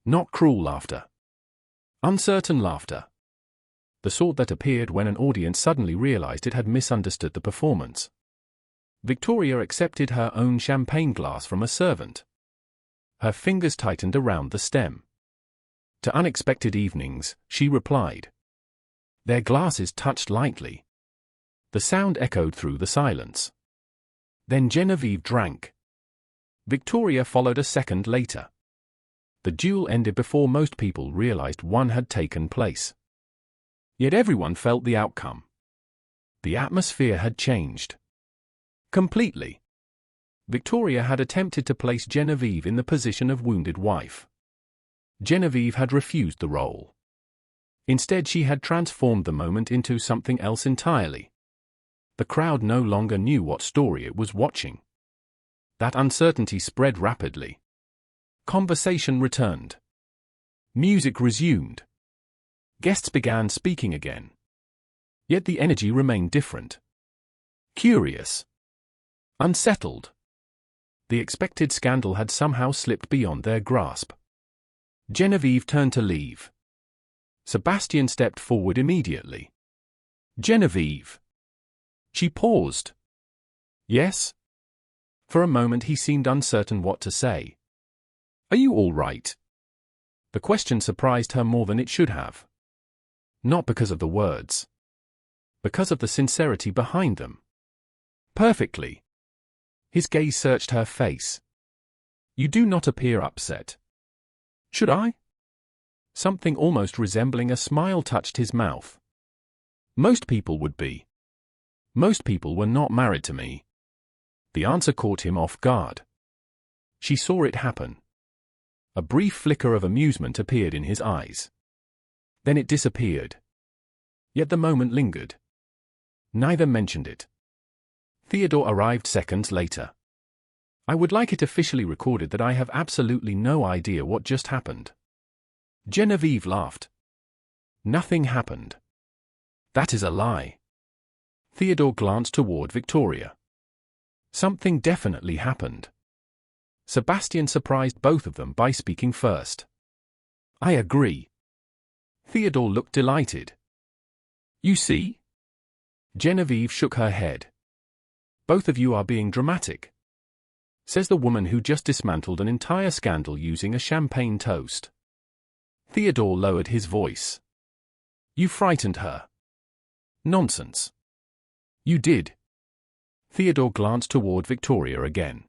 Not cruel laughter. Uncertain laughter. The sort that appeared when an audience suddenly realized it had misunderstood the performance. Victoria accepted her own champagne glass from a servant. Her fingers tightened around the stem. To unexpected evenings, she replied. Their glasses touched lightly. The sound echoed through the silence. Then Genevieve drank. Victoria followed a second later. The duel ended before most people realized one had taken place. Yet everyone felt the outcome. The atmosphere had changed. Completely. Victoria had attempted to place Genevieve in the position of wounded wife. Genevieve had refused the role. Instead, she had transformed the moment into something else entirely. The crowd no longer knew what story it was watching. That uncertainty spread rapidly. Conversation returned. Music resumed. Guests began speaking again. Yet the energy remained different. Curious. Unsettled. The expected scandal had somehow slipped beyond their grasp. Genevieve turned to leave. Sebastian stepped forward immediately. Genevieve. She paused. Yes? For a moment he seemed uncertain what to say. Are you all right? The question surprised her more than it should have. Not because of the words. Because of the sincerity behind them. Perfectly. His gaze searched her face. You do not appear upset. Should I? Something almost resembling a smile touched his mouth. Most people would be. Most people were not married to me. The answer caught him off guard. She saw it happen. A brief flicker of amusement appeared in his eyes. Then it disappeared. Yet the moment lingered. Neither mentioned it. Theodore arrived seconds later. I would like it officially recorded that I have absolutely no idea what just happened. Genevieve laughed. Nothing happened. That is a lie. Theodore glanced toward Victoria. Something definitely happened. Sebastian surprised both of them by speaking first. I agree. Theodore looked delighted. You see? Genevieve shook her head. Both of you are being dramatic. Says the woman who just dismantled an entire scandal using a champagne toast. Theodore lowered his voice. You frightened her. Nonsense. You did. Theodore glanced toward Victoria again.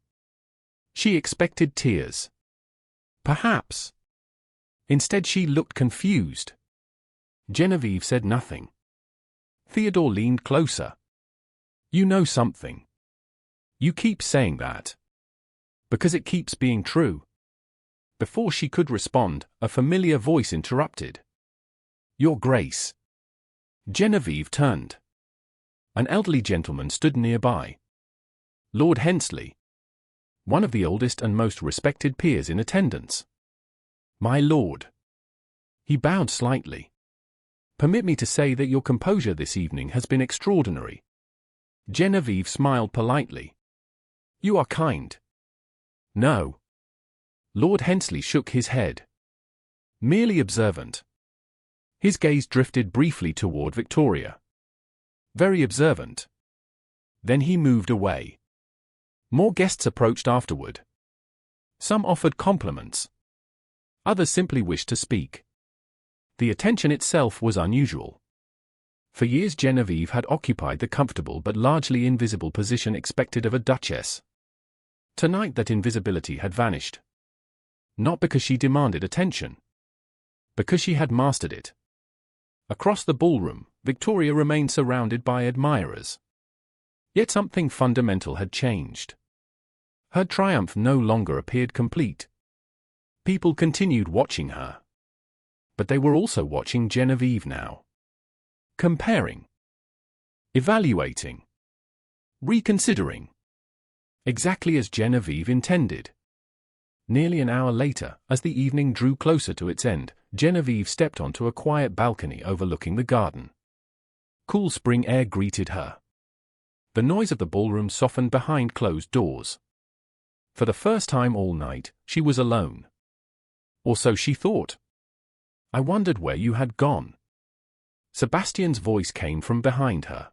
She expected tears. Perhaps. Instead she looked confused. Genevieve said nothing. Theodore leaned closer. You know something. You keep saying that. Because it keeps being true. Before she could respond, a familiar voice interrupted. Your Grace. Genevieve turned. An elderly gentleman stood nearby. Lord Hensley. One of the oldest and most respected peers in attendance. My lord. He bowed slightly. Permit me to say that your composure this evening has been extraordinary. Genevieve smiled politely. You are kind. No. Lord Hensley shook his head. Merely observant. His gaze drifted briefly toward Victoria. Very observant. Then he moved away. More guests approached afterward. Some offered compliments. Others simply wished to speak. The attention itself was unusual. For years Genevieve had occupied the comfortable but largely invisible position expected of a duchess. Tonight that invisibility had vanished. Not because she demanded attention. Because she had mastered it. Across the ballroom, Victoria remained surrounded by admirers. Yet something fundamental had changed. Her triumph no longer appeared complete. People continued watching her. But they were also watching Genevieve now. Comparing. Evaluating. Reconsidering. Exactly as Genevieve intended. Nearly an hour later, as the evening drew closer to its end, Genevieve stepped onto a quiet balcony overlooking the garden. Cool spring air greeted her. The noise of the ballroom softened behind closed doors. For the first time all night, she was alone. Or so she thought. I wondered where you had gone. Sebastian's voice came from behind her.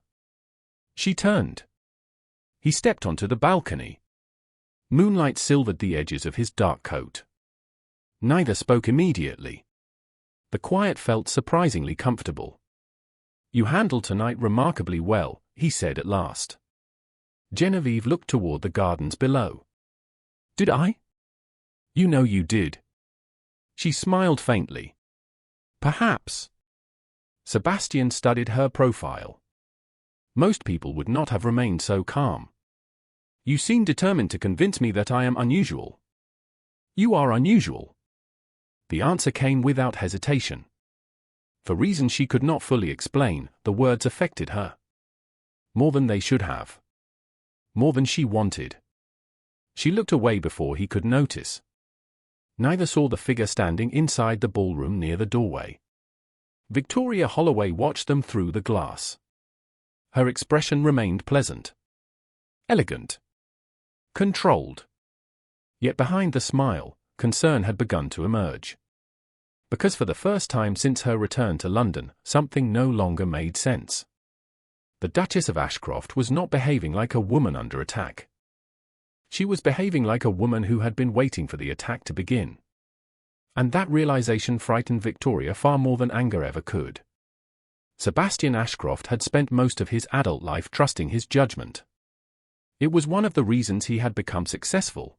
She turned. He stepped onto the balcony. Moonlight silvered the edges of his dark coat. Neither spoke immediately. The quiet felt surprisingly comfortable. You handled tonight remarkably well, he said at last. Genevieve looked toward the gardens below. Did I? You know you did. She smiled faintly. Perhaps. Sebastian studied her profile. Most people would not have remained so calm. You seem determined to convince me that I am unusual. You are unusual. The answer came without hesitation. For reasons she could not fully explain, the words affected her. More than they should have. More than she wanted. She looked away before he could notice. Neither saw the figure standing inside the ballroom near the doorway. Victoria Holloway watched them through the glass. Her expression remained pleasant. Elegant. Controlled. Yet behind the smile, concern had begun to emerge. Because for the first time since her return to London, something no longer made sense. The Duchess of Ashcroft was not behaving like a woman under attack. She was behaving like a woman who had been waiting for the attack to begin. And that realization frightened Victoria far more than anger ever could. Sebastian Ashcroft had spent most of his adult life trusting his judgment. It was one of the reasons he had become successful.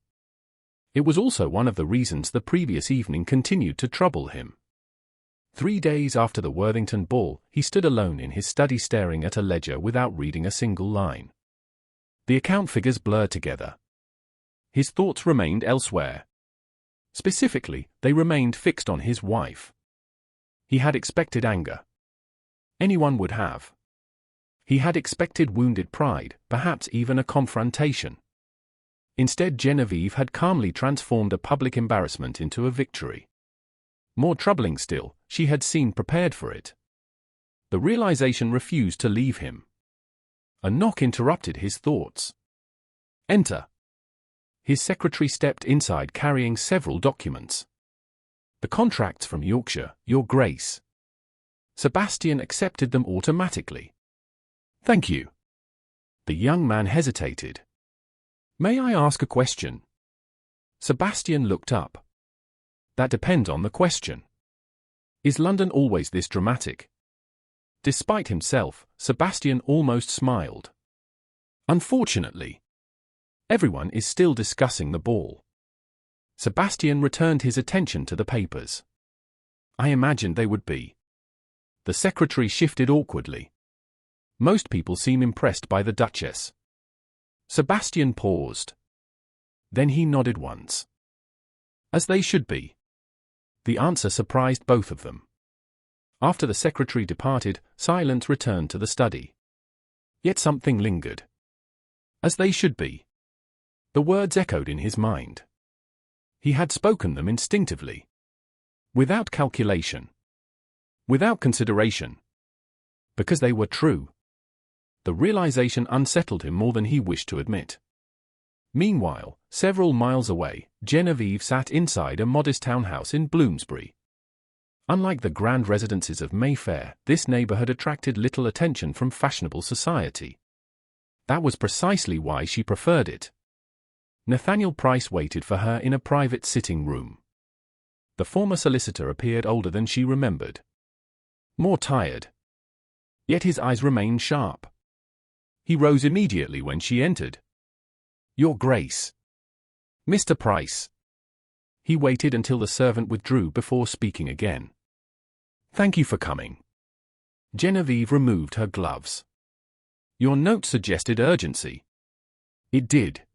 It was also one of the reasons the previous evening continued to trouble him. 3 days after the Worthington ball, he stood alone in his study staring at a ledger without reading a single line. The account figures blurred together. His thoughts remained elsewhere. Specifically, they remained fixed on his wife. He had expected anger. Anyone would have. He had expected wounded pride, perhaps even a confrontation. Instead, Genevieve had calmly transformed a public embarrassment into a victory. More troubling still, she had seemed prepared for it. The realization refused to leave him. A knock interrupted his thoughts. "Enter." His secretary stepped inside carrying several documents. "The contracts from Yorkshire, Your Grace." Sebastian accepted them automatically. "Thank you." The young man hesitated. "May I ask a question?" Sebastian looked up. "That depends on the question. Is London always this dramatic?" Despite himself, Sebastian almost smiled. "Unfortunately. Everyone is still discussing the ball." Sebastian returned his attention to the papers. "I imagined they would be." The secretary shifted awkwardly. "Most people seem impressed by the Duchess." Sebastian paused. Then he nodded once. "As they should be." The answer surprised both of them. After the secretary departed, silence returned to the study. Yet something lingered. "As they should be." The words echoed in his mind. He had spoken them instinctively. Without calculation. Without consideration. Because they were true. The realization unsettled him more than he wished to admit. Meanwhile, several miles away, Genevieve sat inside a modest townhouse in Bloomsbury. Unlike the grand residences of Mayfair, this neighborhood attracted little attention from fashionable society. That was precisely why she preferred it. Nathaniel Price waited for her in a private sitting room. The former solicitor appeared older than she remembered. More tired. Yet his eyes remained sharp. He rose immediately when she entered. "Your Grace." "Mr. Price." He waited until the servant withdrew before speaking again. "Thank you for coming." Genevieve removed her gloves. "Your note suggested urgency." "It did."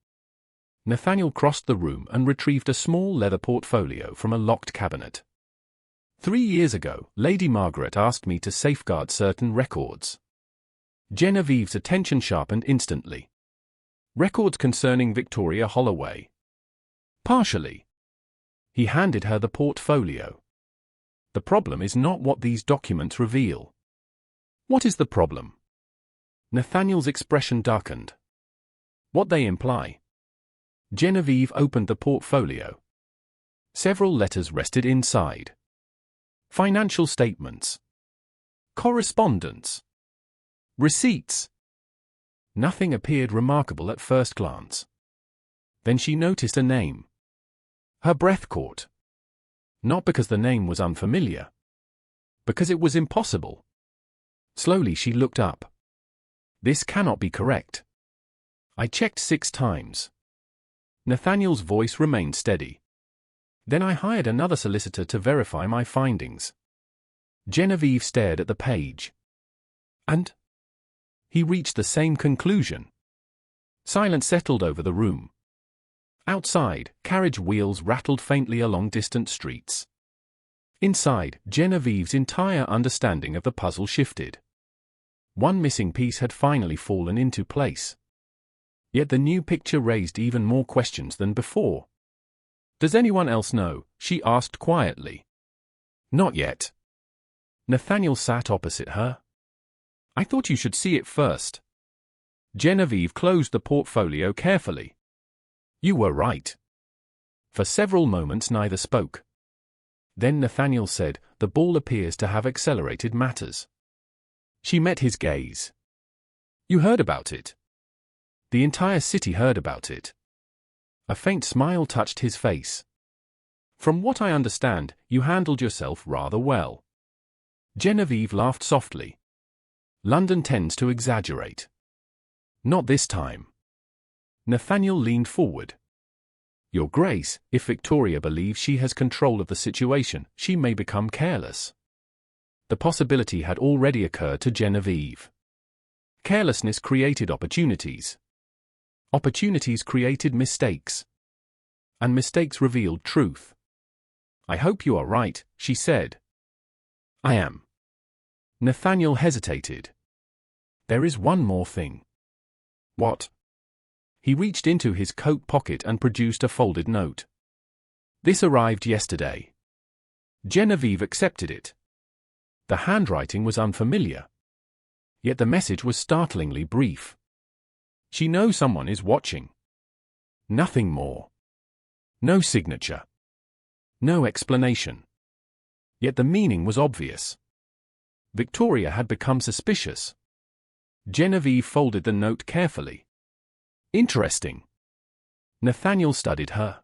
Nathaniel crossed the room and retrieved a small leather portfolio from a locked cabinet. 3 years ago, Lady Margaret asked me to safeguard certain records. Genevieve's attention sharpened instantly. "Records concerning Victoria Holloway." "Partially." He handed her the portfolio. "The problem is not what these documents reveal." "What is the problem?" Nathaniel's expression darkened. "What they imply." Genevieve opened the portfolio. Several letters rested inside. Financial statements. Correspondence. Receipts. Nothing appeared remarkable at first glance. Then she noticed a name. Her breath caught. Not because the name was unfamiliar. Because it was impossible. Slowly she looked up. "This cannot be correct. I checked 6 times. Nathaniel's voice remained steady. "Then I hired another solicitor to verify my findings." Genevieve stared at the page. "And?" He reached the same conclusion. Silence settled over the room. Outside, carriage wheels rattled faintly along distant streets. Inside, Genevieve's entire understanding of the puzzle shifted. One missing piece had finally fallen into place. Yet the new picture raised even more questions than before. "Does anyone else know?" she asked quietly. "Not yet." Nathaniel sat opposite her. "I thought you should see it first." Genevieve closed the portfolio carefully. "You were right." For several moments neither spoke. Then Nathaniel said, "The ball appears to have accelerated matters." She met his gaze. "You heard about it?" "The entire city heard about it." A faint smile touched his face. "From what I understand, you handled yourself rather well." Genevieve laughed softly. "London tends to exaggerate." "Not this time." Nathaniel leaned forward. "Your Grace, if Victoria believes she has control of the situation, she may become careless." The possibility had already occurred to Genevieve. Carelessness created opportunities. Opportunities created mistakes. And mistakes revealed truth. "I hope you are right," she said. "I am." Nathaniel hesitated. "There is one more thing." "What?" He reached into his coat pocket and produced a folded note. "This arrived yesterday." Genevieve accepted it. The handwriting was unfamiliar. Yet the message was startlingly brief. "She knows someone is watching." Nothing more. No signature. No explanation. Yet the meaning was obvious. Victoria had become suspicious. Genevieve folded the note carefully. "Interesting." Nathaniel studied her.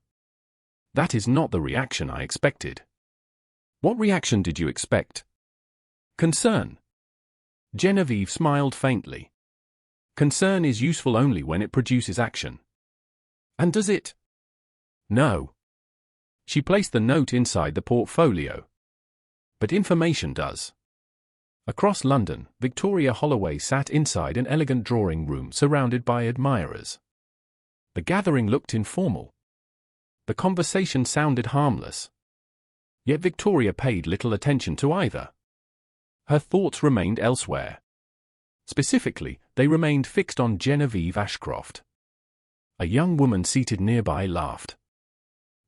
"That is not the reaction I expected." "What reaction did you expect?" "Concern." Genevieve smiled faintly. "Concern is useful only when it produces action." "And does it?" "No." She placed the note inside the portfolio. "But information does." Across London, Victoria Holloway sat inside an elegant drawing room surrounded by admirers. The gathering looked informal. The conversation sounded harmless. Yet Victoria paid little attention to either. Her thoughts remained elsewhere. Specifically, they remained fixed on Genevieve Ashcroft. A young woman seated nearby laughed.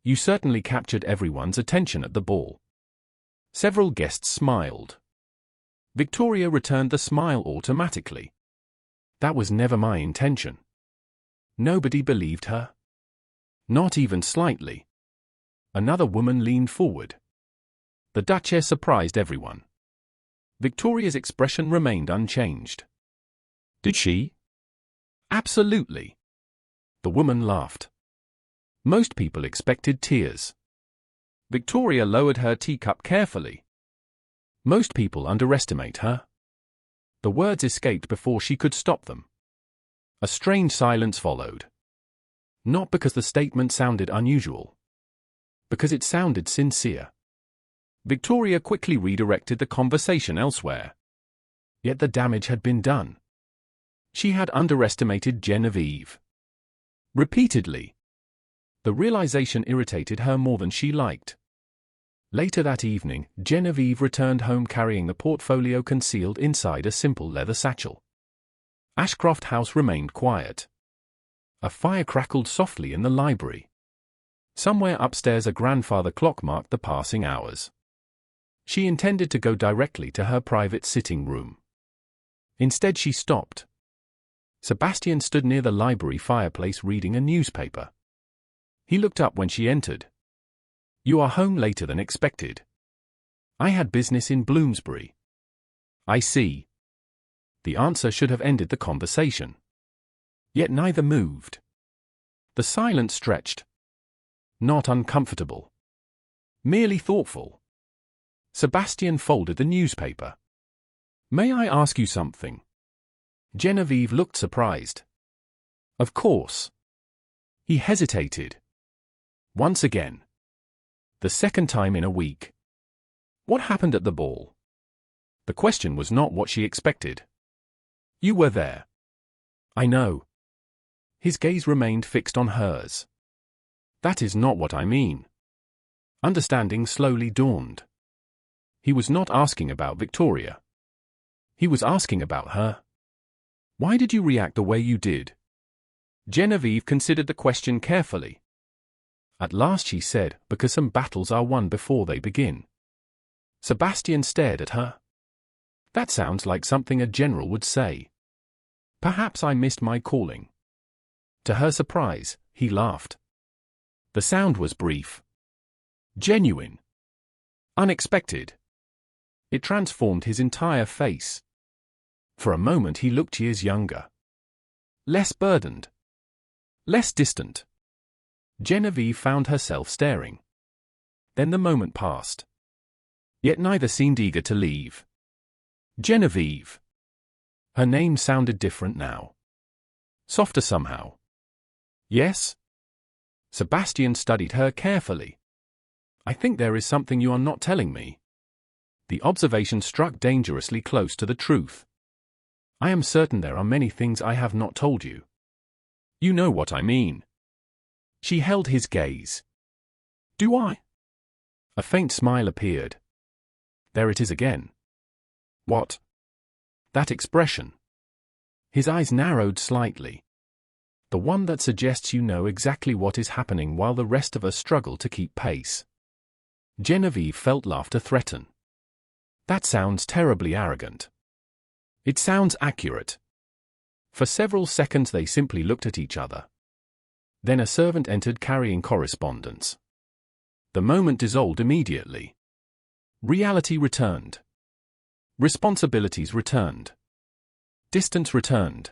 "You certainly captured everyone's attention at the ball." Several guests smiled. Victoria returned the smile automatically. "That was never my intention." Nobody believed her. Not even slightly. Another woman leaned forward. The Duchess surprised everyone. Victoria's expression remained unchanged. "Did she?" "Absolutely." The woman laughed. Most people expected tears. Victoria lowered her teacup carefully. Most people underestimate her. The words escaped before she could stop them. A strange silence followed. Not because the statement sounded unusual. Because it sounded sincere. Victoria quickly redirected the conversation elsewhere. Yet the damage had been done. She had underestimated Genevieve. Repeatedly. The realization irritated her more than she liked. Later that evening, Genevieve returned home carrying the portfolio concealed inside a simple leather satchel. Ashcroft House remained quiet. A fire crackled softly in the library. Somewhere upstairs a grandfather clock marked the passing hours. She intended to go directly to her private sitting room. Instead she stopped. Sebastian stood near the library fireplace reading a newspaper. He looked up when she entered. "You are home later than expected." "I had business in Bloomsbury." "I see." The answer should have ended the conversation. Yet neither moved. The silence stretched. Not uncomfortable. Merely thoughtful. Sebastian folded the newspaper. "May I ask you something?" Genevieve looked surprised. "Of course." He hesitated. Once again. The second time in a week. "What happened at the ball?" The question was not what she expected. "You were there." "I know." His gaze remained fixed on hers. "That is not what I mean." Understanding slowly dawned. He was not asking about Victoria. He was asking about her. "Why did you react the way you did?" Genevieve considered the question carefully. At last she said, "Because some battles are won before they begin." Sebastian stared at her. "That sounds like something a general would say." "Perhaps I missed my calling." To her surprise, he laughed. The sound was brief. Genuine. Unexpected. It transformed his entire face. For a moment he looked years younger. Less burdened. Less distant. Genevieve found herself staring. Then the moment passed. Yet neither seemed eager to leave. Genevieve. Her name sounded different now. Softer somehow. Yes? Sebastian studied her carefully. I think there is something you are not telling me. The observation struck dangerously close to the truth. I am certain there are many things I have not told you. You know what I mean. She held his gaze. Do I? A faint smile appeared. There it is again. What? That expression. His eyes narrowed slightly. The one that suggests you know exactly what is happening while the rest of us struggle to keep pace. Genevieve felt laughter threaten. That sounds terribly arrogant. It sounds accurate. For several seconds they simply looked at each other. Then a servant entered carrying correspondence. The moment dissolved immediately. Reality returned. Responsibilities returned. Distance returned.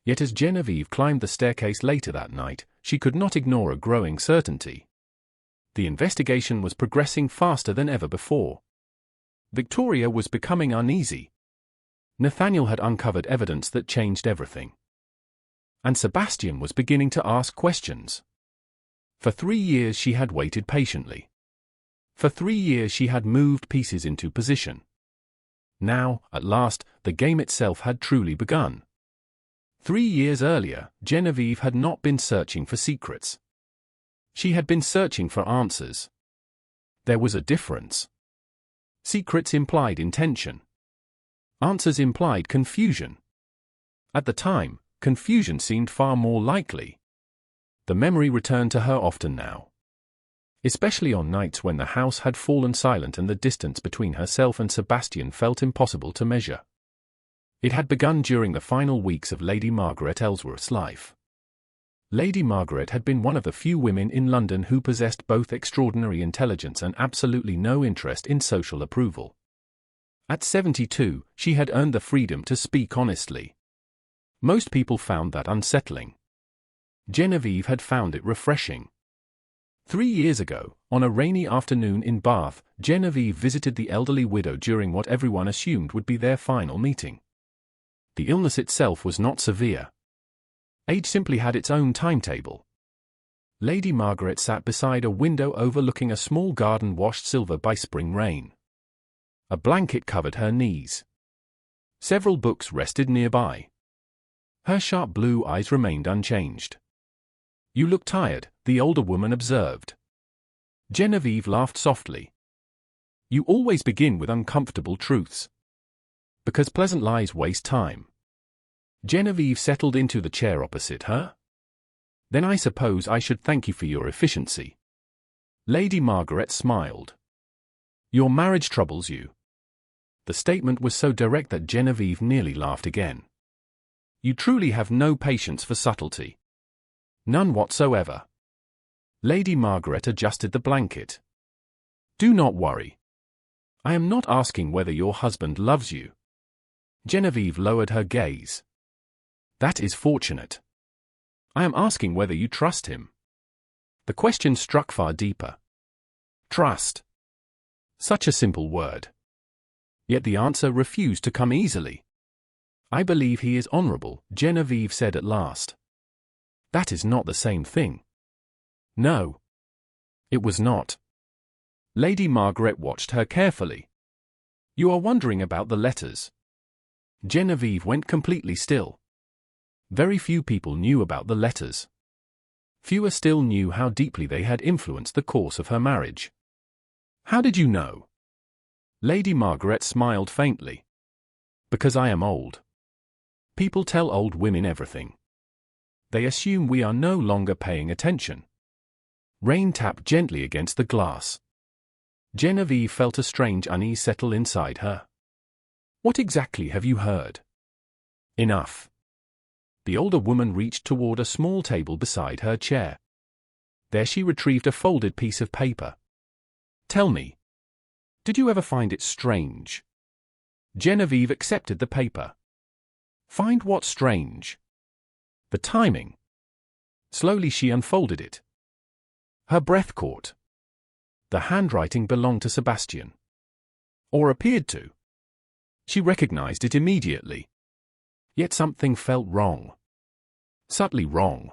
Yet as Genevieve climbed the staircase later that night, she could not ignore a growing certainty. The investigation was progressing faster than ever before. Victoria was becoming uneasy. Nathaniel had uncovered evidence that changed everything. And Sebastian was beginning to ask questions. For 3 years she had waited patiently. For 3 years she had moved pieces into position. Now, at last, the game itself had truly begun. 3 years earlier, Genevieve had not been searching for secrets. She had been searching for answers. There was a difference. Secrets implied intention. Answers implied confusion. At the time, confusion seemed far more likely. The memory returned to her often now. Especially on nights when the house had fallen silent and the distance between herself and Sebastian felt impossible to measure. It had begun during the final weeks of Lady Margaret Ellsworth's life. Lady Margaret had been one of the few women in London who possessed both extraordinary intelligence and absolutely no interest in social approval. At 72, she had earned the freedom to speak honestly. Most people found that unsettling. Genevieve had found it refreshing. 3 years ago, on a rainy afternoon in Bath, Genevieve visited the elderly widow during what everyone assumed would be their final meeting. The illness itself was not severe. Age simply had its own timetable. Lady Margaret sat beside a window overlooking a small garden washed silver by spring rain. A blanket covered her knees. Several books rested nearby. Her sharp blue eyes remained unchanged. You look tired, the older woman observed. Genevieve laughed softly. You always begin with uncomfortable truths. Because pleasant lies waste time. Genevieve settled into the chair opposite her. Then I suppose I should thank you for your efficiency. Lady Margaret smiled. Your marriage troubles you. The statement was so direct that Genevieve nearly laughed again. You truly have no patience for subtlety. None whatsoever. Lady Margaret adjusted the blanket. Do not worry. I am not asking whether your husband loves you. Genevieve lowered her gaze. That is fortunate. I am asking whether you trust him. The question struck far deeper. Trust. Such a simple word. Yet the answer refused to come easily. I believe he is honorable, Genevieve said at last. That is not the same thing. No. It was not. Lady Margaret watched her carefully. You are wondering about the letters. Genevieve went completely still. Very few people knew about the letters. Fewer still knew how deeply they had influenced the course of her marriage. How did you know? Lady Margaret smiled faintly. Because I am old. People tell old women everything. They assume we are no longer paying attention. Rain tapped gently against the glass. Genevieve felt a strange unease settle inside her. What exactly have you heard? Enough. The older woman reached toward a small table beside her chair. There she retrieved a folded piece of paper. Tell me, did you ever find it strange? Genevieve accepted the paper. Find what strange? The timing. Slowly she unfolded it. Her breath caught. The handwriting belonged to Sebastian. Or appeared to. She recognized it immediately. Yet something felt wrong. Subtly wrong.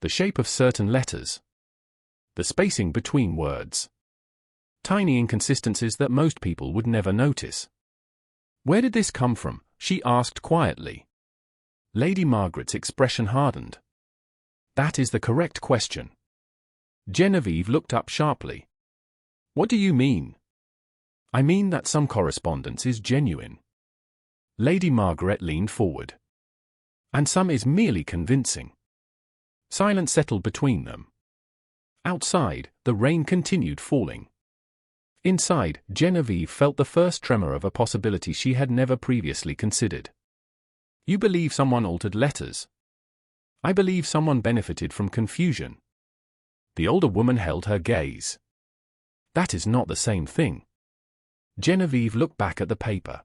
The shape of certain letters. The spacing between words. Tiny inconsistencies that most people would never notice. Where did this come from? She asked quietly. Lady Margaret's expression hardened. That is the correct question. Genevieve looked up sharply. What do you mean? I mean that some correspondence is genuine. Lady Margaret leaned forward. And some is merely convincing. Silence settled between them. Outside, the rain continued falling. Inside, Genevieve felt the first tremor of a possibility she had never previously considered. You believe someone altered letters? I believe someone benefited from confusion. The older woman held her gaze. That is not the same thing. Genevieve looked back at the paper.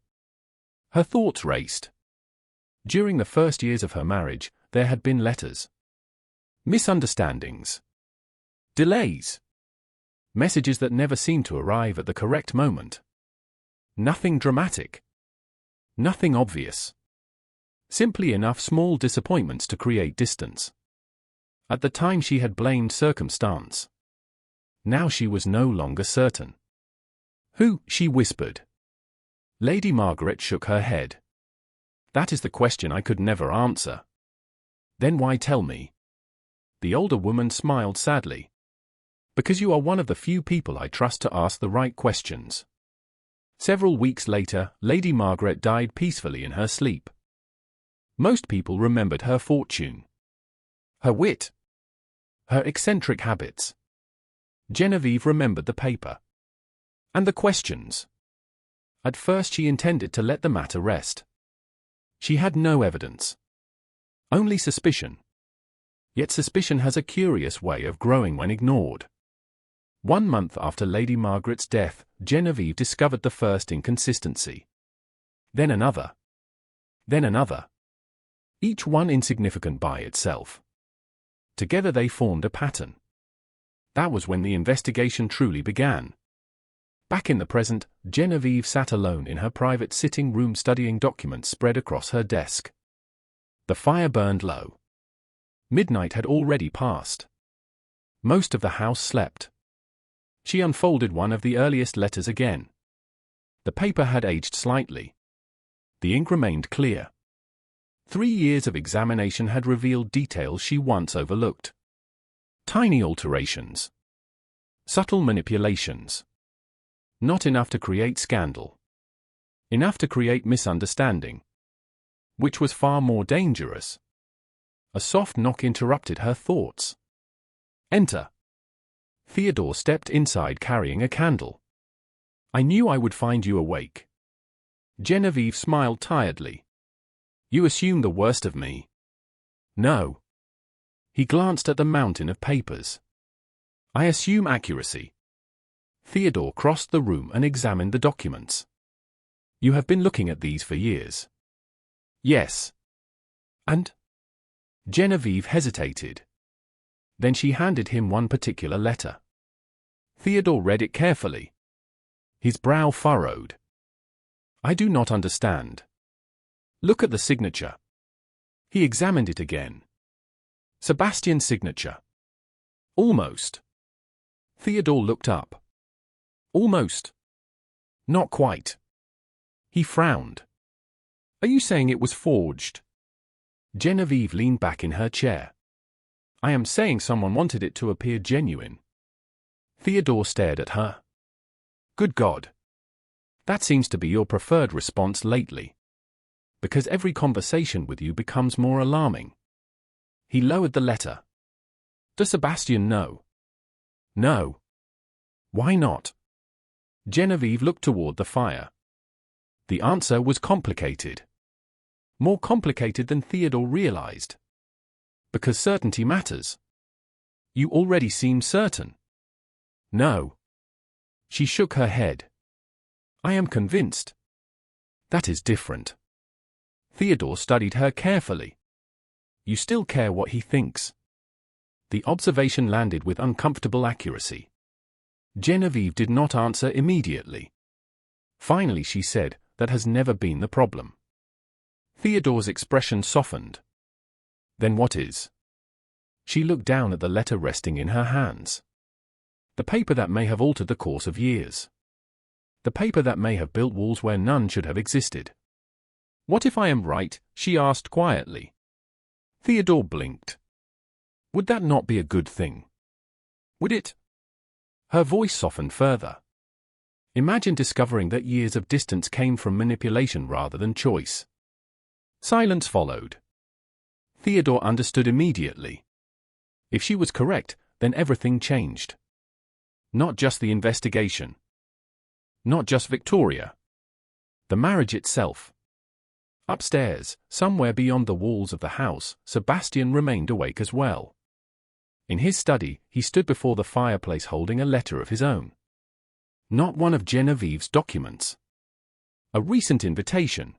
Her thoughts raced. During the first years of her marriage, there had been letters. Misunderstandings. Delays. Messages that never seemed to arrive at the correct moment. Nothing dramatic. Nothing obvious. Simply enough small disappointments to create distance. At the time she had blamed circumstance. Now she was no longer certain. Who? She whispered. Lady Margaret shook her head. That is the question I could never answer. Then why tell me? The older woman smiled sadly. Because you are one of the few people I trust to ask the right questions. Several weeks later, Lady Margaret died peacefully in her sleep. Most people remembered her fortune. Her wit. Her eccentric habits. Genevieve remembered the paper. And the questions. At first she intended to let the matter rest. She had no evidence. Only suspicion. Yet suspicion has a curious way of growing when ignored. 1 month after Lady Margaret's death, Genevieve discovered the first inconsistency. Then another. Then another. Each one insignificant by itself. Together they formed a pattern. That was when the investigation truly began. Back in the present, Genevieve sat alone in her private sitting room studying documents spread across her desk. The fire burned low. Midnight had already passed. Most of the house slept. She unfolded one of the earliest letters again. The paper had aged slightly. The ink remained clear. 3 years of examination had revealed details she once overlooked. Tiny alterations. Subtle manipulations. Not enough to create scandal. Enough to create misunderstanding. Which was far more dangerous. A soft knock interrupted her thoughts. Enter. Theodore stepped inside carrying a candle. I knew I would find you awake. Genevieve smiled tiredly. You assume the worst of me. No. He glanced at the mountain of papers. I assume accuracy. Theodore crossed the room and examined the documents. You have been looking at these for years. Yes. And? Genevieve hesitated. Then she handed him one particular letter. Theodore read it carefully. His brow furrowed. I do not understand. Look at the signature. He examined it again. Sebastian's signature. Almost. Theodore looked up. Almost. Not quite. He frowned. Are you saying it was forged? Genevieve leaned back in her chair. I am saying someone wanted it to appear genuine. Theodore stared at her. Good God. That seems to be your preferred response lately. Because every conversation with you becomes more alarming. He lowered the letter. Does Sebastian know? No. Why not? Genevieve looked toward the fire. The answer was complicated. More complicated than Theodore realized. Because certainty matters. You already seem certain. No. She shook her head. I am convinced. That is different. Theodore studied her carefully. You still care what he thinks. The observation landed with uncomfortable accuracy. Genevieve did not answer immediately. Finally she said, that has never been the problem. Theodore's expression softened. Then what is? She looked down at the letter resting in her hands. The paper that may have altered the course of years. The paper that may have built walls where none should have existed. What if I am right? She asked quietly. Theodore blinked. Would that not be a good thing? Would it? Her voice softened further. Imagine discovering that years of distance came from manipulation rather than choice. Silence followed. Theodore understood immediately. If she was correct, then everything changed. Not just the investigation. Not just Victoria. The marriage itself. Upstairs, somewhere beyond the walls of the house, Sebastian remained awake as well. In his study, he stood before the fireplace holding a letter of his own. Not one of Genevieve's documents. A recent invitation.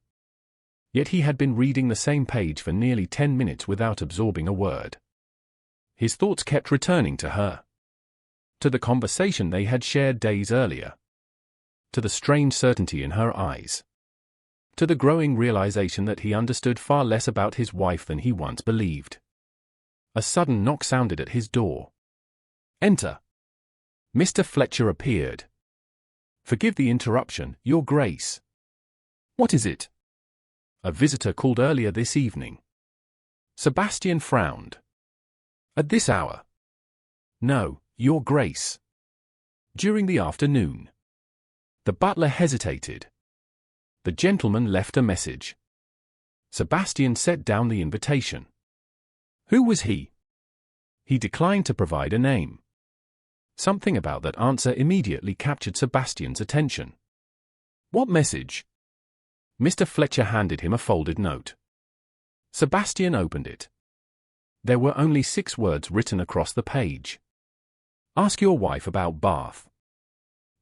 Yet he had been reading the same page for nearly 10 minutes without absorbing a word. His thoughts kept returning to her. To the conversation they had shared days earlier. To the strange certainty in her eyes. To the growing realization that he understood far less about his wife than he once believed. A sudden knock sounded at his door. Enter. Mr. Fletcher appeared. Forgive the interruption, Your Grace. What is it? A visitor called earlier this evening. Sebastian frowned. At this hour? No, Your Grace. During the afternoon. The butler hesitated. The gentleman left a message. Sebastian set down the invitation. Who was he? He declined to provide a name. Something about that answer immediately captured Sebastian's attention. What message? Mr. Fletcher handed him a folded note. Sebastian opened it. There were only 6 words written across the page. Ask your wife about Bath.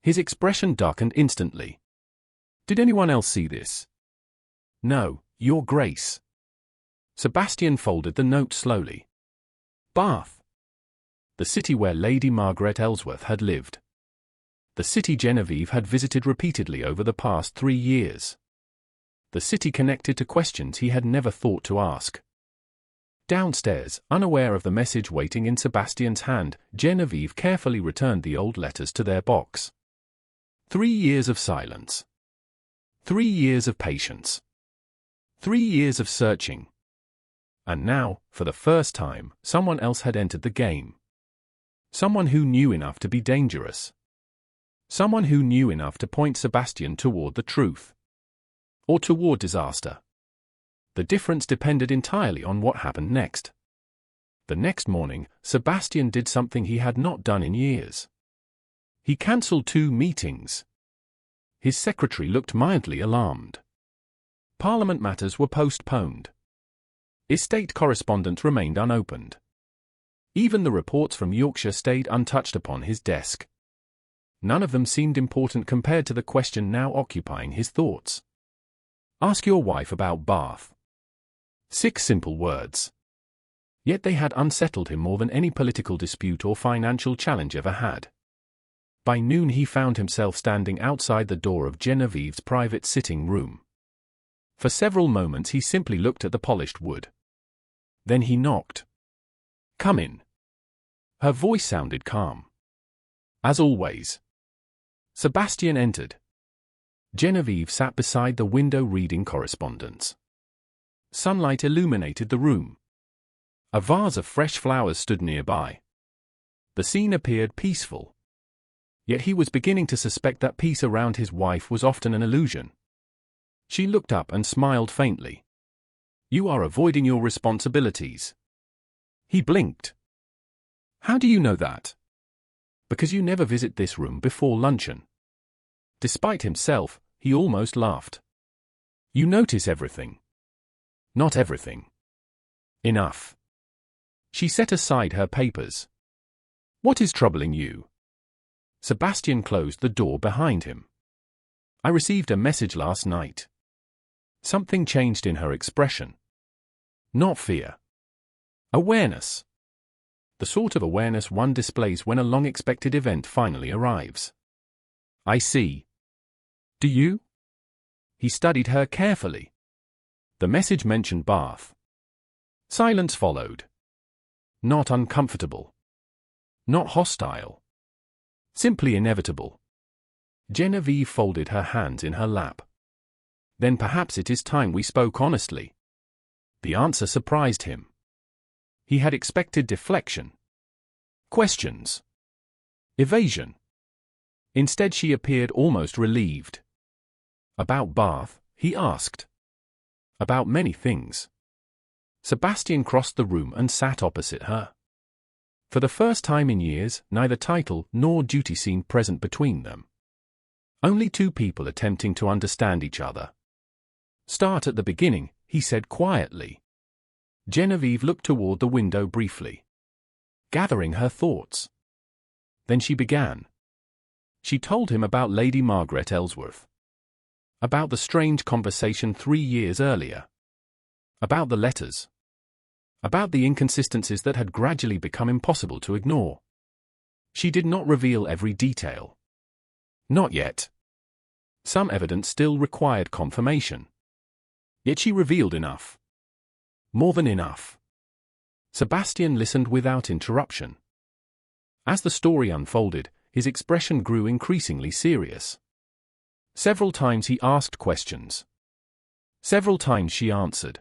His expression darkened instantly. Did anyone else see this? No, Your Grace. Sebastian folded the note slowly. Bath. The city where Lady Margaret Ellsworth had lived. The city Genevieve had visited repeatedly over the past 3 years. The city connected to questions he had never thought to ask. Downstairs, unaware of the message waiting in Sebastian's hand, Genevieve carefully returned the old letters to their box. 3 years of silence. 3 years of patience. 3 years of searching. And now, for the first time, someone else had entered the game. Someone who knew enough to be dangerous. Someone who knew enough to point Sebastian toward the truth. Or toward disaster. The difference depended entirely on what happened next. The next morning, Sebastian did something he had not done in years. He cancelled 2 meetings. His secretary looked mildly alarmed. Parliament matters were postponed. Estate correspondence remained unopened. Even the reports from Yorkshire stayed untouched upon his desk. None of them seemed important compared to the question now occupying his thoughts. Ask your wife about Bath. 6 simple words. Yet they had unsettled him more than any political dispute or financial challenge ever had. By noon he found himself standing outside the door of Genevieve's private sitting room. For several moments he simply looked at the polished wood. Then he knocked. Come in. Her voice sounded calm. As always. Sebastian entered. Genevieve sat beside the window reading correspondence. Sunlight illuminated the room. A vase of fresh flowers stood nearby. The scene appeared peaceful. Yet he was beginning to suspect that peace around his wife was often an illusion. She looked up and smiled faintly. You are avoiding your responsibilities. He blinked. How do you know that? Because you never visit this room before luncheon. Despite himself, he almost laughed. You notice everything. Not everything. Enough. She set aside her papers. What is troubling you? Sebastian closed the door behind him. I received a message last night. Something changed in her expression. Not fear. Awareness. The sort of awareness one displays when a long-expected event finally arrives. I see. Do you? He studied her carefully. The message mentioned Bath. Silence followed. Not uncomfortable. Not hostile. Simply inevitable. Genevieve folded her hands in her lap. Then perhaps it is time we spoke honestly. The answer surprised him. He had expected deflection. Questions. Evasion. Instead she appeared almost relieved. About Bath, he asked. About many things. Sebastian crossed the room and sat opposite her. For the first time in years, neither title nor duty seemed present between them. Only two people attempting to understand each other. Start at the beginning, he said quietly. Genevieve looked toward the window briefly, gathering her thoughts. Then she began. She told him about Lady Margaret Ellsworth. About the strange conversation 3 years earlier. About the letters. About the inconsistencies that had gradually become impossible to ignore. She did not reveal every detail. Not yet. Some evidence still required confirmation. Yet she revealed enough. More than enough. Sebastian listened without interruption. As the story unfolded, his expression grew increasingly serious. Several times he asked questions. Several times she answered.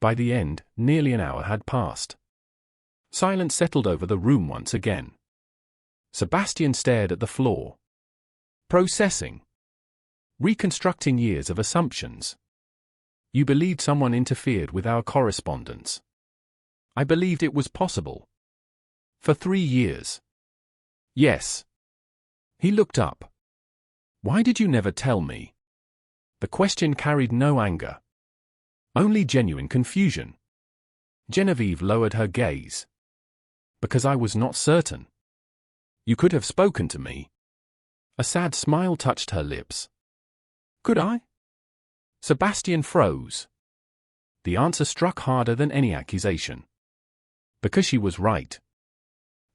By the end, nearly an hour had passed. Silence settled over the room once again. Sebastian stared at the floor. Processing. Reconstructing years of assumptions. You believed someone interfered with our correspondence. I believed it was possible. For 3 years. Yes. He looked up. Why did you never tell me? The question carried no anger. Only genuine confusion. Genevieve lowered her gaze. Because I was not certain. You could have spoken to me. A sad smile touched her lips. Could I? Sebastian froze. The answer struck harder than any accusation. Because she was right.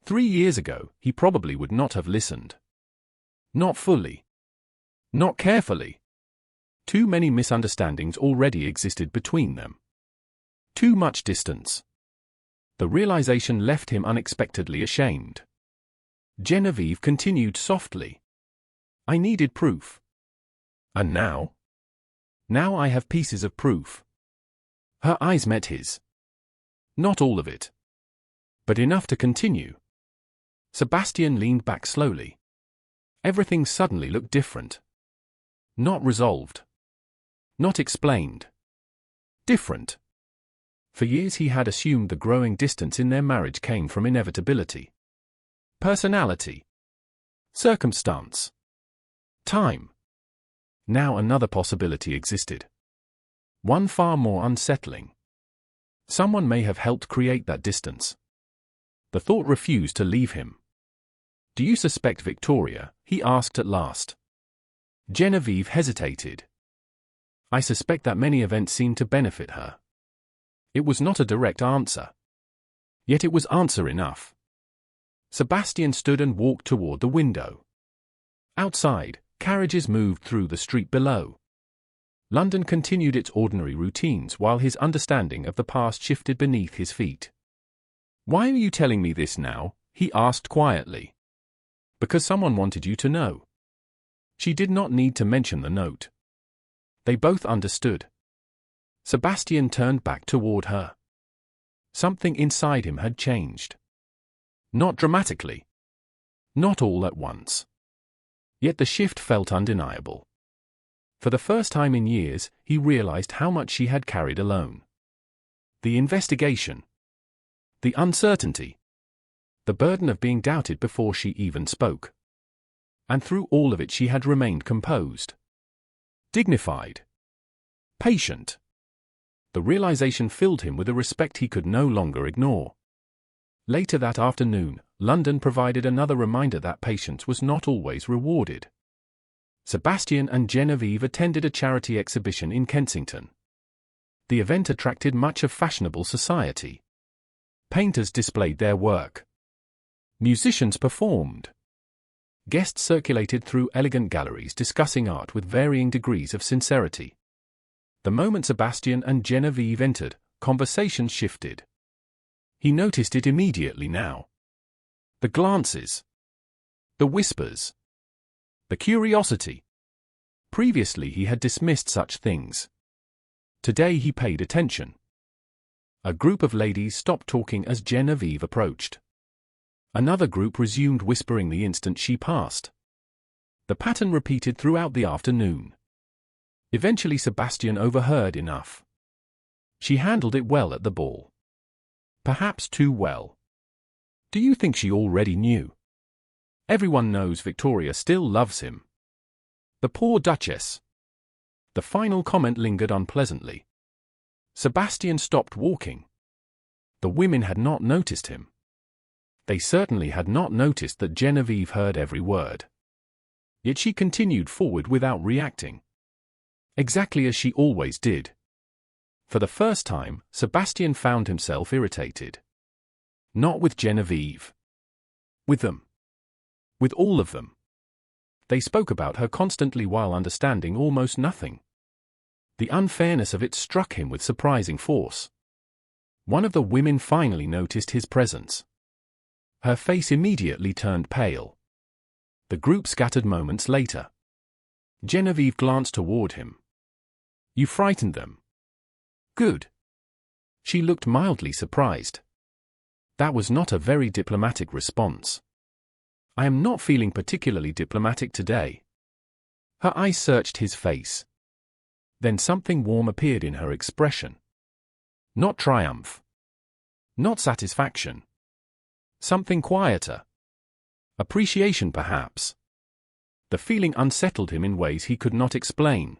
3 years ago, he probably would not have listened. Not fully. Not carefully. Too many misunderstandings already existed between them. Too much distance. The realization left him unexpectedly ashamed. Genevieve continued softly. I needed proof. And now? Now I have pieces of proof. Her eyes met his. Not all of it. But enough to continue. Sebastian leaned back slowly. Everything suddenly looked different. Not resolved. Not explained. Different. For years he had assumed the growing distance in their marriage came from inevitability. Personality. Circumstance. Time. Now another possibility existed. One far more unsettling. Someone may have helped create that distance. The thought refused to leave him. Do you suspect Victoria? He asked at last. Genevieve hesitated. I suspect that many events seemed to benefit her. It was not a direct answer. Yet it was answer enough. Sebastian stood and walked toward the window. Outside, carriages moved through the street below. London continued its ordinary routines while his understanding of the past shifted beneath his feet. Why are you telling me this now? He asked quietly. Because someone wanted you to know. She did not need to mention the note. They both understood. Sebastian turned back toward her. Something inside him had changed. Not dramatically. Not all at once. Yet the shift felt undeniable. For the first time in years, he realized how much she had carried alone. The investigation. The uncertainty. The burden of being doubted before she even spoke. And through all of it she had remained composed. Dignified. Patient. The realization filled him with a respect he could no longer ignore. Later that afternoon, London provided another reminder that patience was not always rewarded. Sebastian and Genevieve attended a charity exhibition in Kensington. The event attracted much of fashionable society. Painters displayed their work. Musicians performed. Guests circulated through elegant galleries discussing art with varying degrees of sincerity. The moment Sebastian and Genevieve entered, conversations shifted. He noticed it immediately now. The glances. The whispers. The curiosity. Previously he had dismissed such things. Today he paid attention. A group of ladies stopped talking as Genevieve approached. Another group resumed whispering the instant she passed. The pattern repeated throughout the afternoon. Eventually Sebastian overheard enough. She handled it well at the ball. Perhaps too well. Do you think she already knew? Everyone knows Victoria still loves him. The poor Duchess. The final comment lingered unpleasantly. Sebastian stopped walking. The women had not noticed him. They certainly had not noticed that Genevieve heard every word. Yet she continued forward without reacting. Exactly as she always did. For the first time, Sebastian found himself irritated. Not with Genevieve. With them. With all of them. They spoke about her constantly while understanding almost nothing. The unfairness of it struck him with surprising force. One of the women finally noticed his presence. Her face immediately turned pale. The group scattered moments later. Genevieve glanced toward him. You frightened them. Good. She looked mildly surprised. That was not a very diplomatic response. I am not feeling particularly diplomatic today. Her eyes searched his face. Then something warm appeared in her expression. Not triumph. Not satisfaction. Something quieter. Appreciation, perhaps. The feeling unsettled him in ways he could not explain.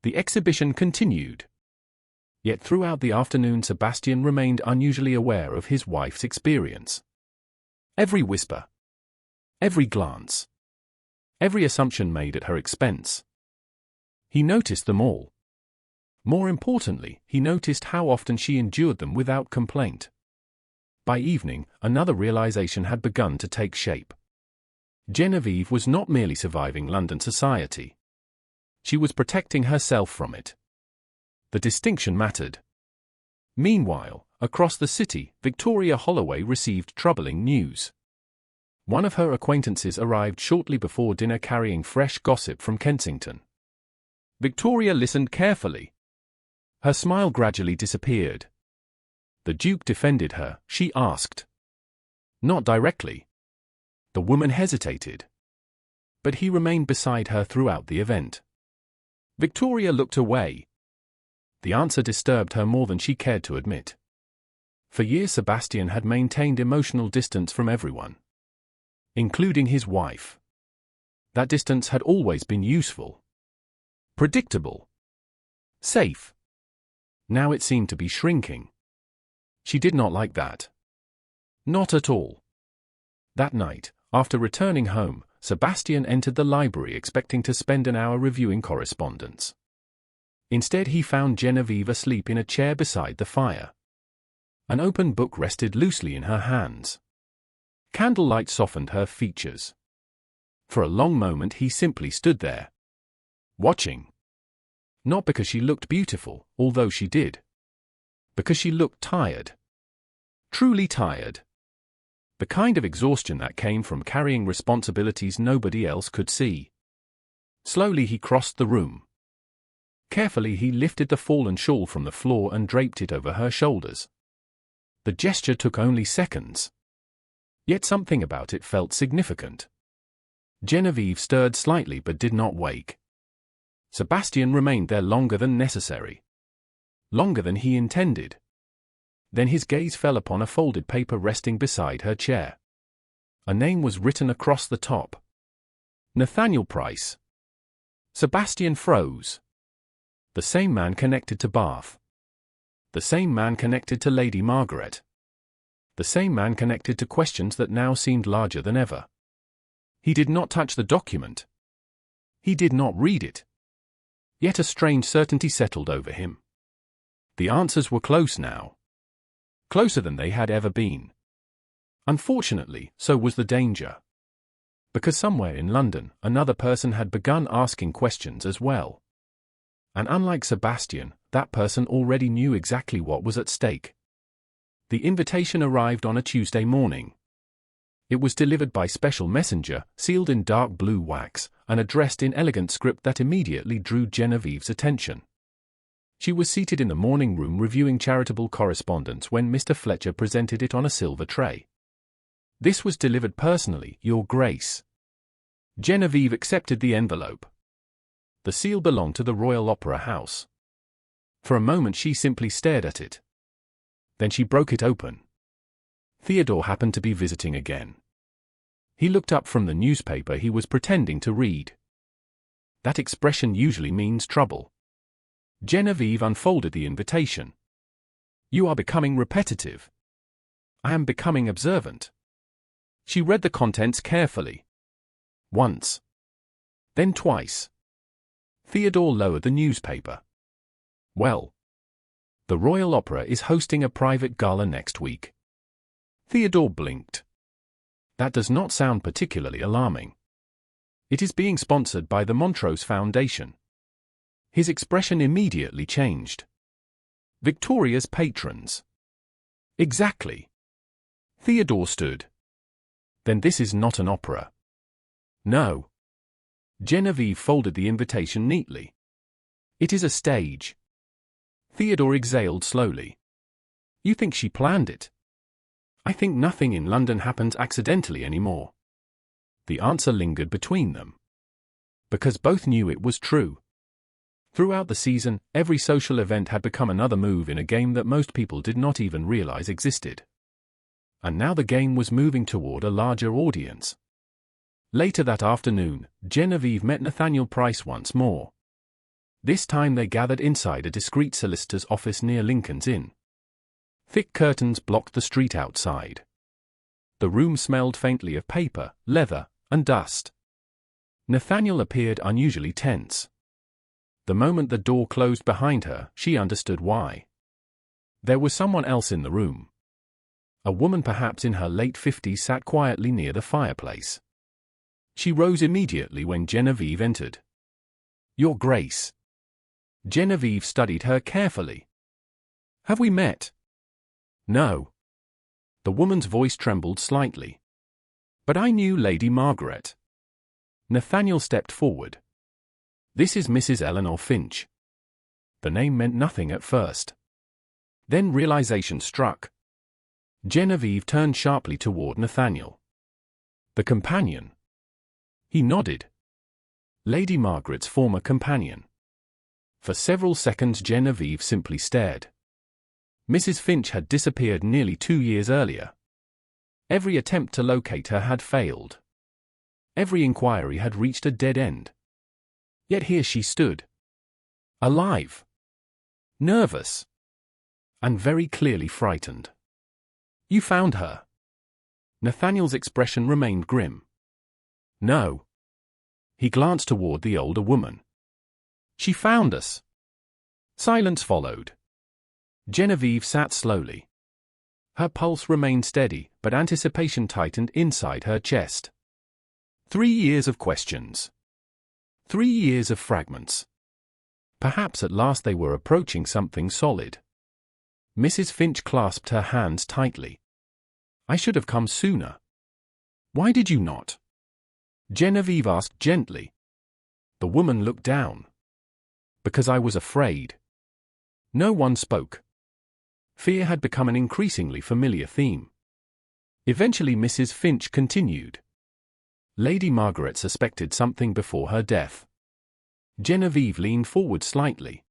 The exhibition continued. Yet throughout the afternoon Sebastian remained unusually aware of his wife's experience. Every whisper. Every glance. Every assumption made at her expense. He noticed them all. More importantly, he noticed how often she endured them without complaint. By evening, another realization had begun to take shape. Genevieve was not merely surviving London society. She was protecting herself from it. The distinction mattered. Meanwhile, across the city, Victoria Holloway received troubling news. One of her acquaintances arrived shortly before dinner carrying fresh gossip from Kensington. Victoria listened carefully. Her smile gradually disappeared. The Duke defended her, she asked. Not directly. The woman hesitated. But he remained beside her throughout the event. Victoria looked away. The answer disturbed her more than she cared to admit. For years Sebastian had maintained emotional distance from everyone. Including his wife. That distance had always been useful. Predictable. Safe. Now it seemed to be shrinking. She did not like that. Not at all. That night, after returning home, Sebastian entered the library expecting to spend an hour reviewing correspondence. Instead he found Genevieve asleep in a chair beside the fire. An open book rested loosely in her hands. Candlelight softened her features. For a long moment he simply stood there. Watching. Not because she looked beautiful, although she did. Because she looked tired. Truly tired. The kind of exhaustion that came from carrying responsibilities nobody else could see. Slowly he crossed the room. Carefully he lifted the fallen shawl from the floor and draped it over her shoulders. The gesture took only seconds. Yet something about it felt significant. Genevieve stirred slightly but did not wake. Sebastian remained there longer than necessary. Longer than he intended. Then his gaze fell upon a folded paper resting beside her chair. A name was written across the top. Nathaniel Price. Sebastian froze. The same man connected to Bath. The same man connected to Lady Margaret. The same man connected to questions that now seemed larger than ever. He did not touch the document. He did not read it. Yet a strange certainty settled over him. The answers were close now. Closer than they had ever been. Unfortunately, so was the danger. Because somewhere in London, another person had begun asking questions as well. And unlike Sebastian, that person already knew exactly what was at stake. The invitation arrived on a Tuesday morning. It was delivered by special messenger, sealed in dark blue wax, and addressed in elegant script that immediately drew Genevieve's attention. She was seated in the morning room reviewing charitable correspondence when Mr. Fletcher presented it on a silver tray. This was delivered personally, Your Grace. Genevieve accepted the envelope. The seal belonged to the Royal Opera House. For a moment she simply stared at it. Then she broke it open. Theodore happened to be visiting again. He looked up from the newspaper he was pretending to read. That expression usually means trouble. Genevieve unfolded the invitation. You are becoming repetitive. I am becoming observant. She read the contents carefully. Once. Then twice. Theodore lowered the newspaper. Well. The Royal Opera is hosting a private gala next week. Theodore blinked. That does not sound particularly alarming. It is being sponsored by the Montrose Foundation. His expression immediately changed. Victoria's patrons. Exactly. Theodore stood. Then this is not an opera. No. Genevieve folded the invitation neatly. It is a stage. Theodore exhaled slowly. You think she planned it? I think nothing in London happens accidentally anymore. The answer lingered between them. Because both knew it was true. Throughout the season, every social event had become another move in a game that most people did not even realize existed. And now the game was moving toward a larger audience. Later that afternoon, Genevieve met Nathaniel Price once more. This time they gathered inside a discreet solicitor's office near Lincoln's Inn. Thick curtains blocked the street outside. The room smelled faintly of paper, leather, and dust. Nathaniel appeared unusually tense. The moment the door closed behind her, she understood why. There was someone else in the room. A woman perhaps in her late 50s sat quietly near the fireplace. She rose immediately when Genevieve entered. Your Grace. Genevieve studied her carefully. Have we met? No. The woman's voice trembled slightly. But I knew Lady Margaret. Nathaniel stepped forward. This is Mrs. Eleanor Finch. The name meant nothing at first. Then realization struck. Genevieve turned sharply toward Nathaniel. The companion. He nodded. Lady Margaret's former companion. For several seconds Genevieve simply stared. Mrs. Finch had disappeared nearly 2 years earlier. Every attempt to locate her had failed. Every inquiry had reached a dead end. Yet here she stood. Alive. Nervous. And very clearly frightened. You found her. Nathaniel's expression remained grim. No. He glanced toward the older woman. She found us. Silence followed. Genevieve sat slowly. Her pulse remained steady, but anticipation tightened inside her chest. 3 years of questions. 3 years of fragments. Perhaps at last they were approaching something solid. Mrs. Finch clasped her hands tightly. I should have come sooner. Why did you not? Genevieve asked gently. The woman looked down. Because I was afraid. No one spoke. Fear had become an increasingly familiar theme. Eventually Mrs. Finch continued. Lady Margaret suspected something before her death. Genevieve leaned forward slightly.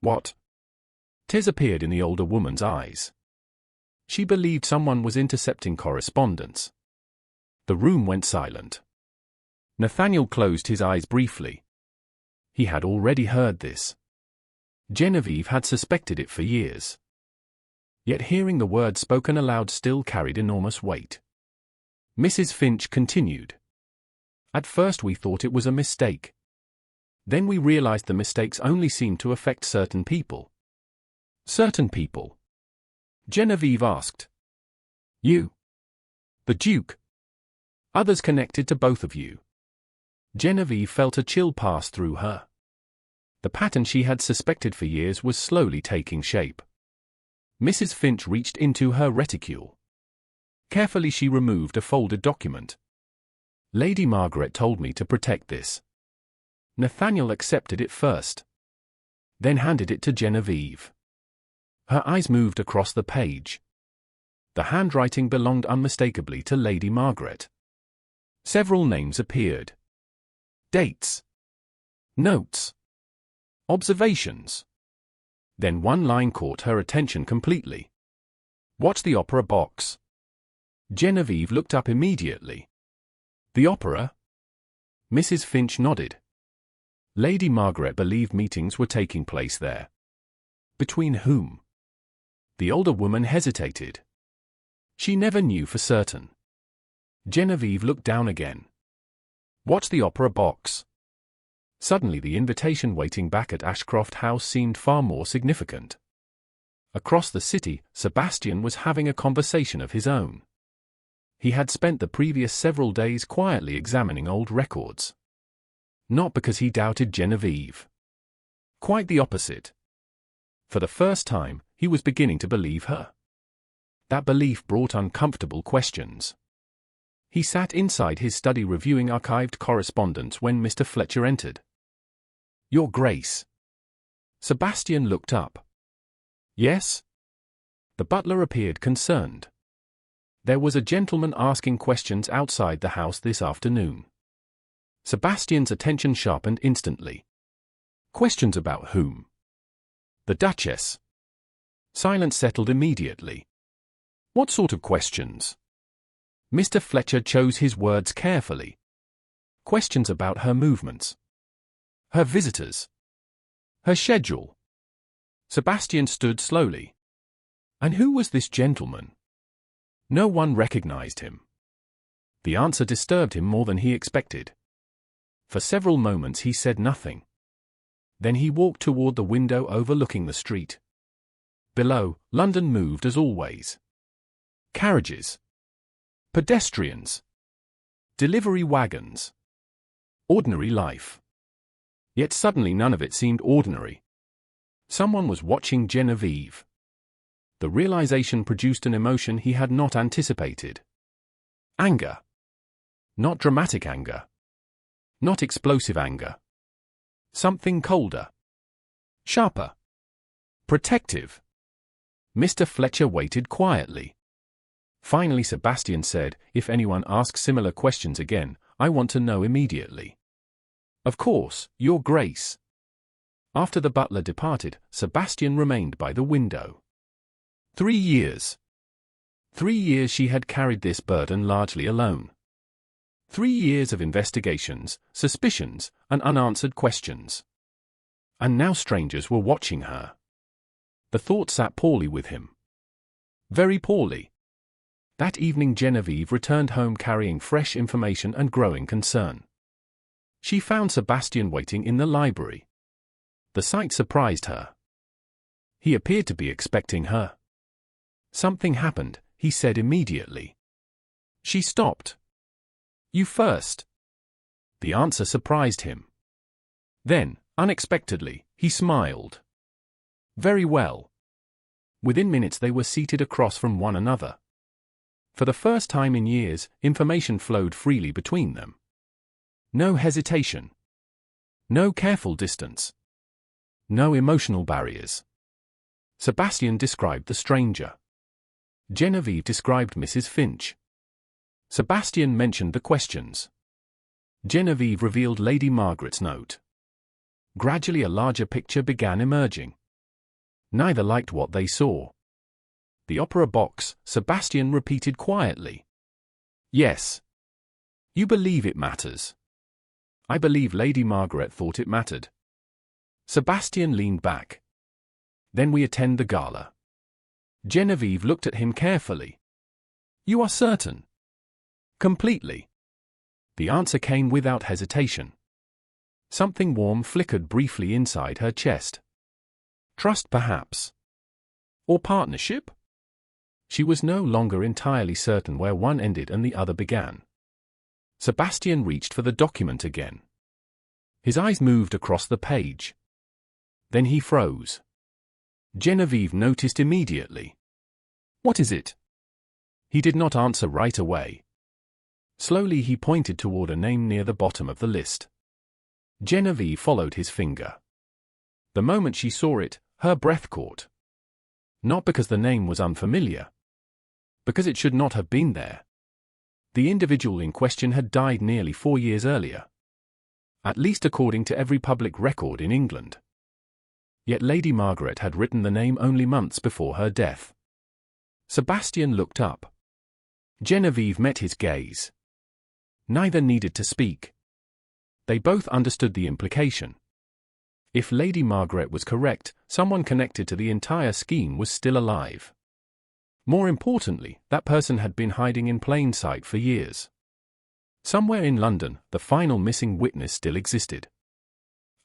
What? Tears appeared in the older woman's eyes. She believed someone was intercepting correspondence. The room went silent. Nathaniel closed his eyes briefly. He had already heard this. Genevieve had suspected it for years. Yet hearing the words spoken aloud still carried enormous weight. Mrs. Finch continued. At first we thought it was a mistake. Then we realized the mistakes only seemed to affect certain people. Certain people? Genevieve asked. You? The Duke? Others connected to both of you? Genevieve felt a chill pass through her. The pattern she had suspected for years was slowly taking shape. Mrs. Finch reached into her reticule. Carefully she removed a folded document. Lady Margaret told me to protect this. Nathaniel accepted it first. Then handed it to Genevieve. Her eyes moved across the page. The handwriting belonged unmistakably to Lady Margaret. Several names appeared. Dates. Notes. Observations. Then one line caught her attention completely. Watch the opera box. Genevieve looked up immediately. The opera? Mrs. Finch nodded. Lady Margaret believed meetings were taking place there. Between whom? The older woman hesitated. She never knew for certain. Genevieve looked down again. Watch the opera box. Suddenly the invitation waiting back at Ashcroft House seemed far more significant. Across the city, Sebastian was having a conversation of his own. He had spent the previous several days quietly examining old records. Not because he doubted Genevieve. Quite the opposite. For the first time, he was beginning to believe her. That belief brought uncomfortable questions. He sat inside his study reviewing archived correspondence when Mr. Fletcher entered. Your Grace. Sebastian looked up. Yes? The butler appeared concerned. There was a gentleman asking questions outside the house this afternoon. Sebastian's attention sharpened instantly. Questions about whom? The Duchess. Silence settled immediately. What sort of questions? Mr. Fletcher chose his words carefully. Questions about her movements. Her visitors. Her schedule. Sebastian stood slowly. And who was this gentleman? No one recognized him. The answer disturbed him more than he expected. For several moments he said nothing. Then he walked toward the window overlooking the street. Below, London moved as always. Carriages. Pedestrians. Delivery wagons. Ordinary life. Yet suddenly none of it seemed ordinary. Someone was watching Genevieve. The realization produced an emotion he had not anticipated. Anger. Not dramatic anger. Not explosive anger. Something colder. Sharper. Protective. Mr. Fletcher waited quietly. Finally Sebastian said, if anyone asks similar questions again, I want to know immediately. Of course, Your Grace. After the butler departed, Sebastian remained by the window. 3 years. 3 years she had carried this burden largely alone. 3 years of investigations, suspicions, and unanswered questions. And now strangers were watching her. The thought sat poorly with him. Very poorly. That evening Genevieve returned home carrying fresh information and growing concern. She found Sebastian waiting in the library. The sight surprised her. He appeared to be expecting her. Something happened, he said immediately. She stopped. You first. The answer surprised him. Then, unexpectedly, he smiled. Very well. Within minutes they were seated across from one another. For the first time in years, information flowed freely between them. No hesitation. No careful distance. No emotional barriers. Sebastian described the stranger. Genevieve described Mrs. Finch. Sebastian mentioned the questions. Genevieve revealed Lady Margaret's note. Gradually a larger picture began emerging. Neither liked what they saw. The opera box, Sebastian repeated quietly. Yes. You believe it matters. I believe Lady Margaret thought it mattered. Sebastian leaned back. Then we attend the gala. Genevieve looked at him carefully. "You are certain?" "Completely." The answer came without hesitation. Something warm flickered briefly inside her chest. Trust, perhaps? Or partnership? She was no longer entirely certain where one ended and the other began. Sebastian reached for the document again. His eyes moved across the page. Then he froze. Genevieve noticed immediately. "What is it?" He did not answer right away. Slowly he pointed toward a name near the bottom of the list. Genevieve followed his finger. The moment she saw it, her breath caught. Not because the name was unfamiliar. Because it should not have been there. The individual in question had died nearly 4 years earlier. At least according to every public record in England. Yet Lady Margaret had written the name only months before her death. Sebastian looked up. Genevieve met his gaze. Neither needed to speak. They both understood the implication. If Lady Margaret was correct, someone connected to the entire scheme was still alive. More importantly, that person had been hiding in plain sight for years. Somewhere in London, the final missing witness still existed.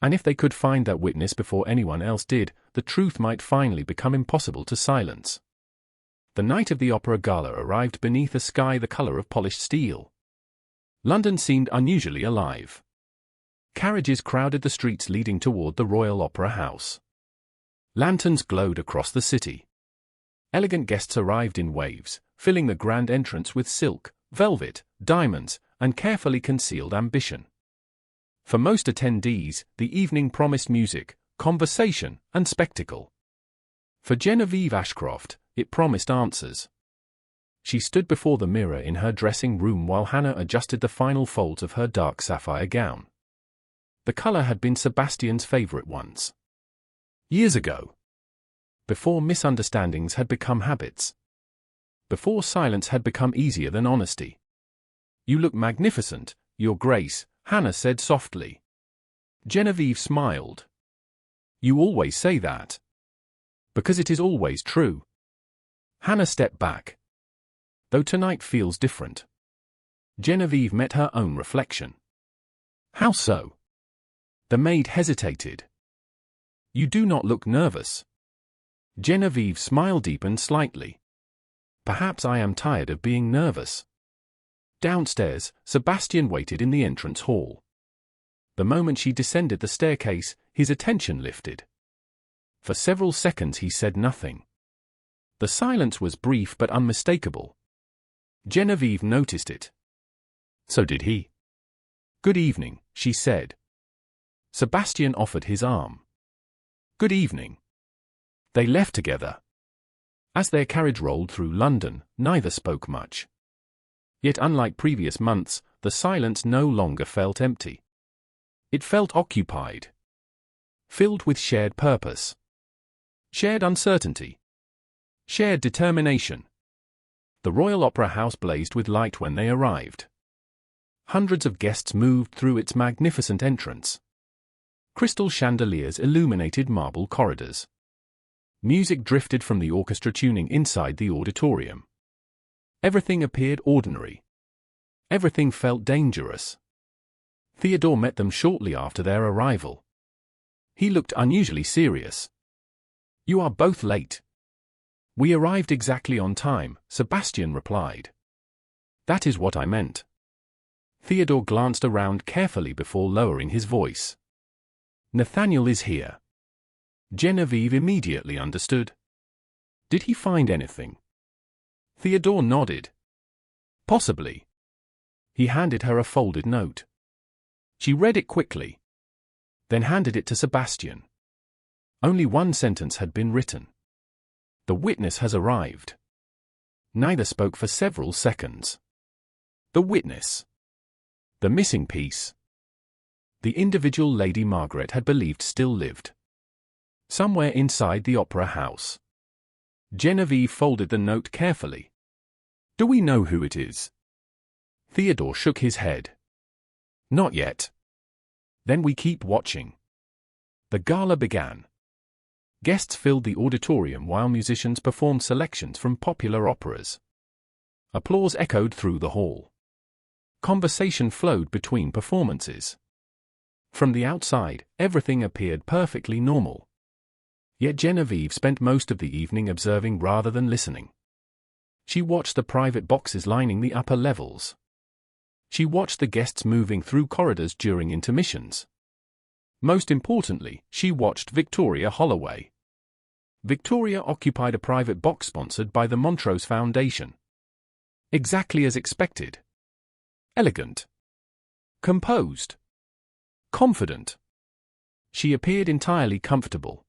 And if they could find that witness before anyone else did, the truth might finally become impossible to silence. The night of the opera gala arrived beneath a sky the color of polished steel. London seemed unusually alive. Carriages crowded the streets leading toward the Royal Opera House. Lanterns glowed across the city. Elegant guests arrived in waves, filling the grand entrance with silk, velvet, diamonds, and carefully concealed ambition. For most attendees, the evening promised music, conversation, and spectacle. For Genevieve Ashcroft, it promised answers. She stood before the mirror in her dressing room while Hannah adjusted the final folds of her dark sapphire gown. The color had been Sebastian's favorite once. Years ago. Before misunderstandings had become habits. Before silence had become easier than honesty. "You look magnificent, Your Grace," Hannah said softly. Genevieve smiled. "You always say that." "Because it is always true." Hannah stepped back. "Though tonight feels different." Genevieve met her own reflection. "How so?" The maid hesitated. "You do not look nervous." Genevieve's smile deepened slightly. "Perhaps I am tired of being nervous." Downstairs, Sebastian waited in the entrance hall. The moment she descended the staircase, his attention lifted. For several seconds he said nothing. The silence was brief but unmistakable. Genevieve noticed it. So did he. "Good evening," she said. Sebastian offered his arm. "Good evening." They left together. As their carriage rolled through London, neither spoke much. Yet unlike previous months, the silence no longer felt empty. It felt occupied. Filled with shared purpose. Shared uncertainty. Shared determination. The Royal Opera House blazed with light when they arrived. Hundreds of guests moved through its magnificent entrance. Crystal chandeliers illuminated marble corridors. Music drifted from the orchestra tuning inside the auditorium. Everything appeared ordinary. Everything felt dangerous. Theodore met them shortly after their arrival. He looked unusually serious. "You are both late." "We arrived exactly on time," Sebastian replied. "That is what I meant." Theodore glanced around carefully before lowering his voice. "Nathaniel is here." Genevieve immediately understood. "Did he find anything?" Theodore nodded. "Possibly." He handed her a folded note. She read it quickly. Then handed it to Sebastian. Only one sentence had been written. "The witness has arrived." Neither spoke for several seconds. The witness. The missing piece. The individual Lady Margaret had believed still lived. Somewhere inside the opera house. Genevieve folded the note carefully. "Do we know who it is?" Theodore shook his head. "Not yet." "Then we keep watching." The gala began. Guests filled the auditorium while musicians performed selections from popular operas. Applause echoed through the hall. Conversation flowed between performances. From the outside, everything appeared perfectly normal. Yet Genevieve spent most of the evening observing rather than listening. She watched the private boxes lining the upper levels. She watched the guests moving through corridors during intermissions. Most importantly, she watched Victoria Holloway. Victoria occupied a private box sponsored by the Montrose Foundation. Exactly as expected. Elegant. Composed. Confident. She appeared entirely comfortable.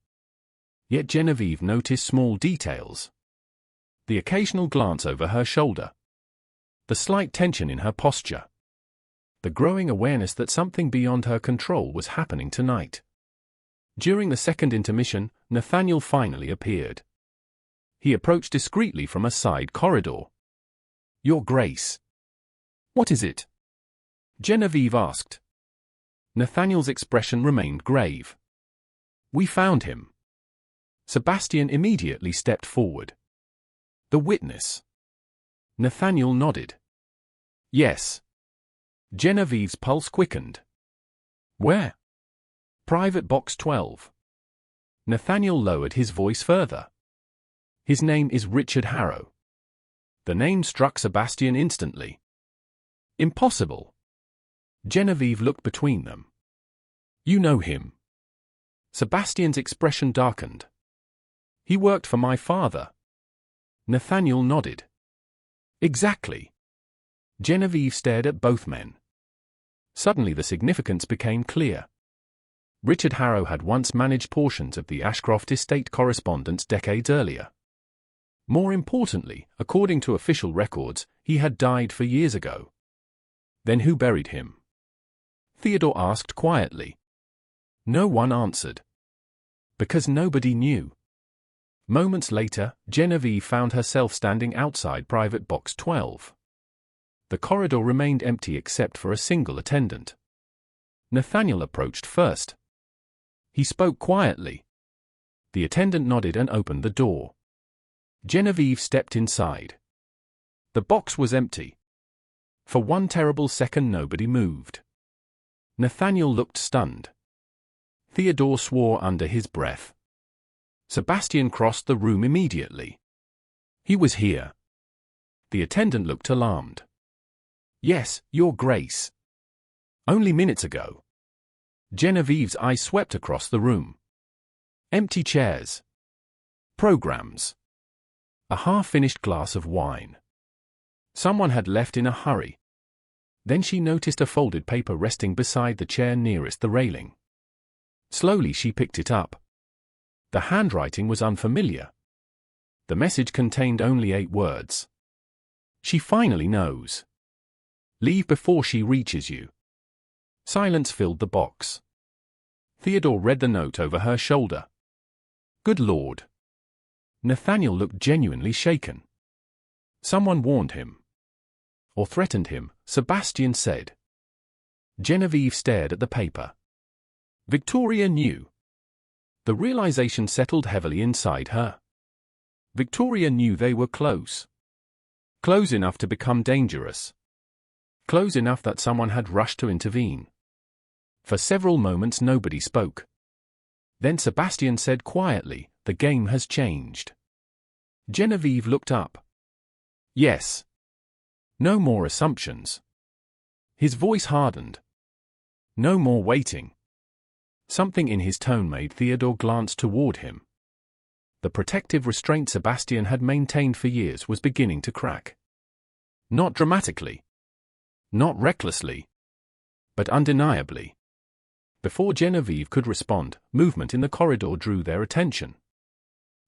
Yet Genevieve noticed small details. The occasional glance over her shoulder. The slight tension in her posture. The growing awareness that something beyond her control was happening tonight. During the second intermission, Nathaniel finally appeared. He approached discreetly from a side corridor. "Your Grace." "What is it?" Genevieve asked. Nathaniel's expression remained grave. "We found him." Sebastian immediately stepped forward. "The witness?" Nathaniel nodded. "Yes." Genevieve's pulse quickened. "Where?" "Private Box 12. Nathaniel lowered his voice further. "His name is Richard Harrow." The name struck Sebastian instantly. "Impossible." Genevieve looked between them. "You know him." Sebastian's expression darkened. "He worked for my father." Nathaniel nodded. "Exactly." Genevieve stared at both men. Suddenly the significance became clear. Richard Harrow had once managed portions of the Ashcroft estate correspondence decades earlier. More importantly, according to official records, he had died 4 years ago. "Then who buried him?" Theodore asked quietly. No one answered. Because nobody knew. Moments later, Genevieve found herself standing outside Private Box 12. The corridor remained empty except for a single attendant. Nathaniel approached first. He spoke quietly. The attendant nodded and opened the door. Genevieve stepped inside. The box was empty. For one terrible second nobody moved. Nathaniel looked stunned. Theodore swore under his breath. Sebastian crossed the room immediately. He was here. The attendant looked alarmed. "Yes, Your Grace." "Only minutes ago." Genevieve's eyes swept across the room. Empty chairs. Programs. A half-finished glass of wine. Someone had left in a hurry. Then she noticed a folded paper resting beside the chair nearest the railing. Slowly she picked it up. The handwriting was unfamiliar. The message contained only 8 words. "She finally knows. Leave before she reaches you." Silence filled the box. Theodore read the note over her shoulder. "Good Lord." Nathaniel looked genuinely shaken. Someone warned him. Or threatened him, Sebastian said. Genevieve stared at the paper. Victoria knew. The realization settled heavily inside her. Victoria knew they were close. Close enough to become dangerous. Close enough that someone had rushed to intervene. For several moments nobody spoke. Then Sebastian said quietly, "The game has changed." Genevieve looked up. "Yes." No more assumptions. His voice hardened. No more waiting. Something in his tone made Theodore glance toward him. The protective restraint Sebastian had maintained for years was beginning to crack. Not dramatically. Not recklessly. But undeniably. Before Genevieve could respond, movement in the corridor drew their attention.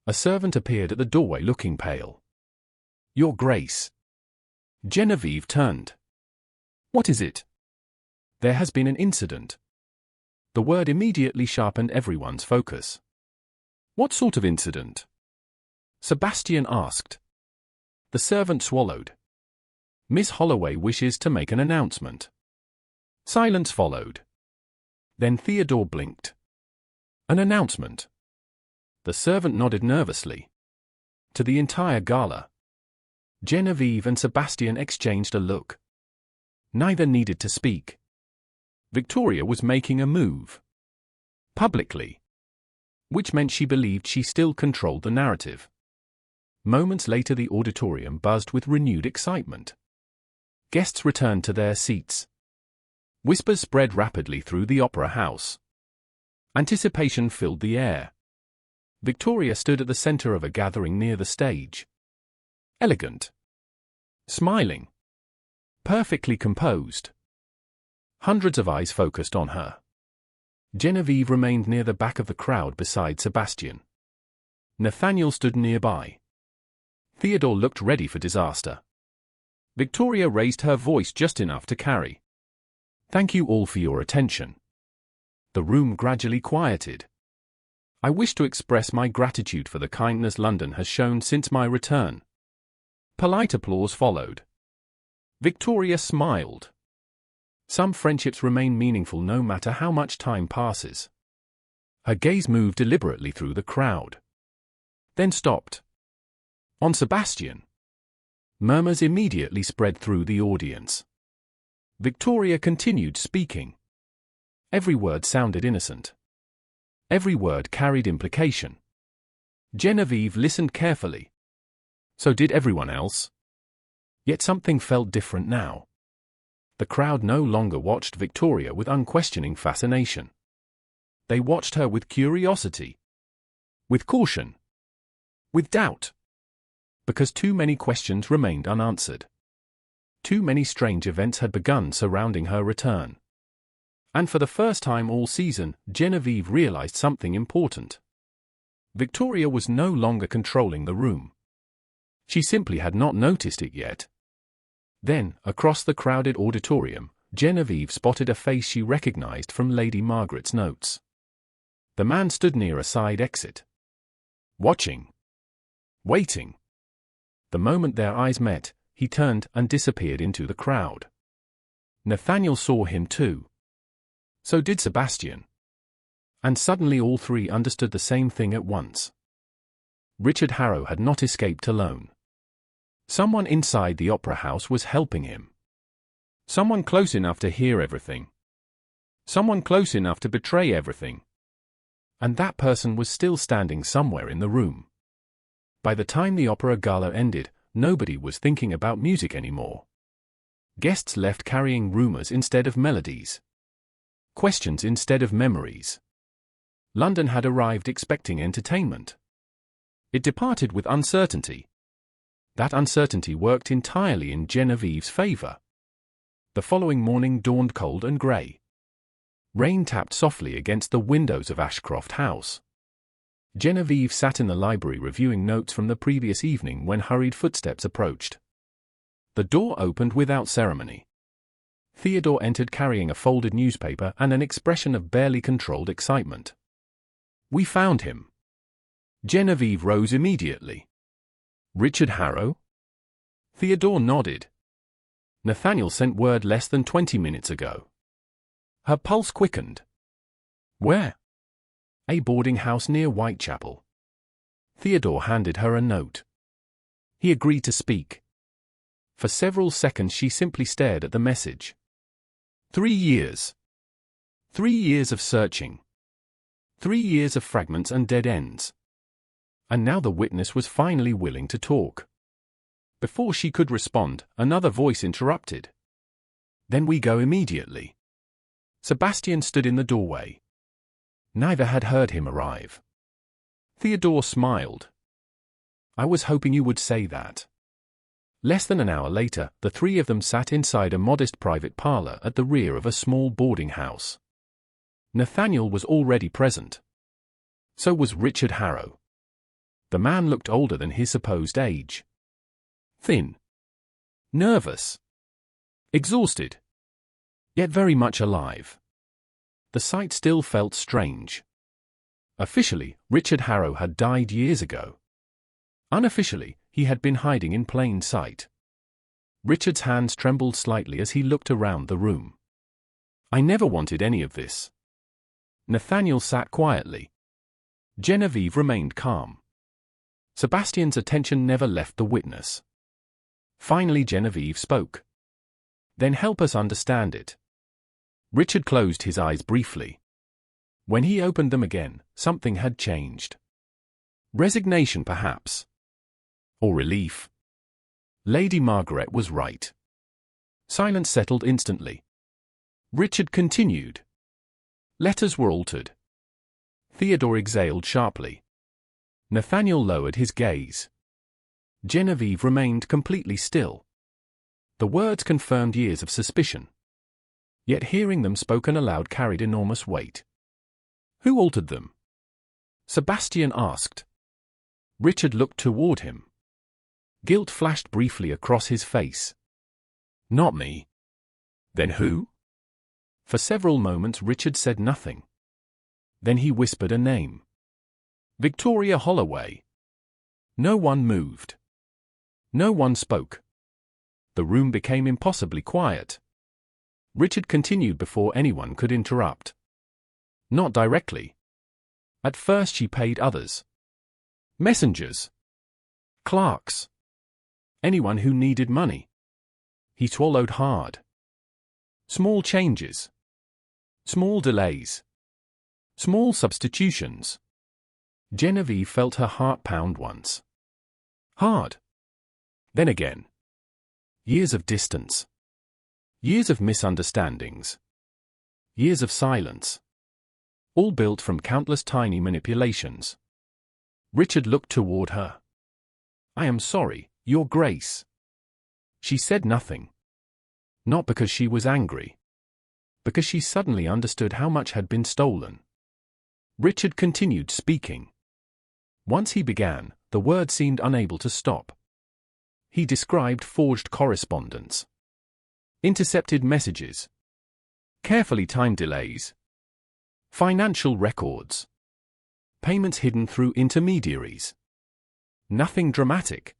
A servant appeared at the doorway looking pale. "Your Grace." Genevieve turned. "What is it?" "There has been an incident." The word immediately sharpened everyone's focus. "What sort of incident?" Sebastian asked. The servant swallowed. "Miss Holloway wishes to make an announcement." Silence followed. Then Theodore blinked. "An announcement?" The servant nodded nervously. To the entire gala. Genevieve and Sebastian exchanged a look. Neither needed to speak. Victoria was making a move. Publicly. Which meant she believed she still controlled the narrative. Moments later the auditorium buzzed with renewed excitement. Guests returned to their seats. Whispers spread rapidly through the opera house. Anticipation filled the air. Victoria stood at the center of a gathering near the stage. Elegant. Smiling. Perfectly composed. Hundreds of eyes focused on her. Genevieve remained near the back of the crowd beside Sebastian. Nathaniel stood nearby. Theodore looked ready for disaster. Victoria raised her voice just enough to carry. Thank you all for your attention. The room gradually quieted. I wish to express my gratitude for the kindness London has shown since my return. Polite applause followed. Victoria smiled. Some friendships remain meaningful no matter how much time passes. Her gaze moved deliberately through the crowd. Then stopped. On Sebastian. Murmurs immediately spread through the audience. Victoria continued speaking. Every word sounded innocent. Every word carried implication. Genevieve listened carefully. So did everyone else. Yet something felt different now. The crowd no longer watched Victoria with unquestioning fascination. They watched her with curiosity. With caution. With doubt. Because too many questions remained unanswered. Too many strange events had begun surrounding her return. And for the first time all season, Genevieve realized something important. Victoria was no longer controlling the room. She simply had not noticed it yet. Then, across the crowded auditorium, Genevieve spotted a face she recognized from Lady Margaret's notes. The man stood near a side exit. Watching. Waiting. The moment their eyes met, he turned and disappeared into the crowd. Nathaniel saw him too. So did Sebastian. And suddenly all three understood the same thing at once. Richard Harrow had not escaped alone. Someone inside the opera house was helping him. Someone close enough to hear everything. Someone close enough to betray everything. And that person was still standing somewhere in the room. By the time the opera gala ended, nobody was thinking about music anymore. Guests left carrying rumors instead of melodies. Questions instead of memories. London had arrived expecting entertainment. It departed with uncertainty. That uncertainty worked entirely in Genevieve's favor. The following morning dawned cold and grey. Rain tapped softly against the windows of Ashcroft House. Genevieve sat in the library reviewing notes from the previous evening when hurried footsteps approached. The door opened without ceremony. Theodore entered carrying a folded newspaper and an expression of barely controlled excitement. We found him. Genevieve rose immediately. Richard Harrow? Theodore nodded. Nathaniel sent word less than 20 minutes ago. Her pulse quickened. Where? A boarding house near Whitechapel. Theodore handed her a note. He agreed to speak. For several seconds she simply stared at the message. 3 years. 3 years of searching. 3 years of fragments and dead ends. And now the witness was finally willing to talk. Before she could respond, another voice interrupted. Then we go immediately. Sebastian stood in the doorway. Neither had heard him arrive. Theodore smiled. I was hoping you would say that. Less than an hour later, the three of them sat inside a modest private parlor at the rear of a small boarding house. Nathaniel was already present. So was Richard Harrow. The man looked older than his supposed age. Thin. Nervous. Exhausted. Yet very much alive. The sight still felt strange. Officially, Richard Harrow had died years ago. Unofficially, he had been hiding in plain sight. Richard's hands trembled slightly as he looked around the room. I never wanted any of this. Nathaniel sat quietly. Genevieve remained calm. Sebastian's attention never left the witness. Finally Genevieve spoke. Then help us understand it. Richard closed his eyes briefly. When he opened them again, something had changed. Resignation perhaps. Or relief. Lady Margaret was right. Silence settled instantly. Richard continued. Letters were altered. Theodore exhaled sharply. Nathaniel lowered his gaze. Genevieve remained completely still. The words confirmed years of suspicion. Yet hearing them spoken aloud carried enormous weight. Who altered them? Sebastian asked. Richard looked toward him. Guilt flashed briefly across his face. Not me. Then who? For several moments Richard said nothing. Then he whispered a name. Victoria Holloway. No one moved. No one spoke. The room became impossibly quiet. Richard continued before anyone could interrupt. Not directly. At first she paid others. Messengers. Clerks. Anyone who needed money. He swallowed hard. Small changes. Small delays. Small substitutions. Genevieve felt her heart pound once. Hard. Then again. Years of distance. Years of misunderstandings. Years of silence. All built from countless tiny manipulations. Richard looked toward her. I am sorry, Your Grace. She said nothing. Not because she was angry. Because she suddenly understood how much had been stolen. Richard continued speaking. Once he began, the word seemed unable to stop. He described forged correspondence. Intercepted messages. Carefully timed delays. Financial records. Payments hidden through intermediaries. Nothing dramatic.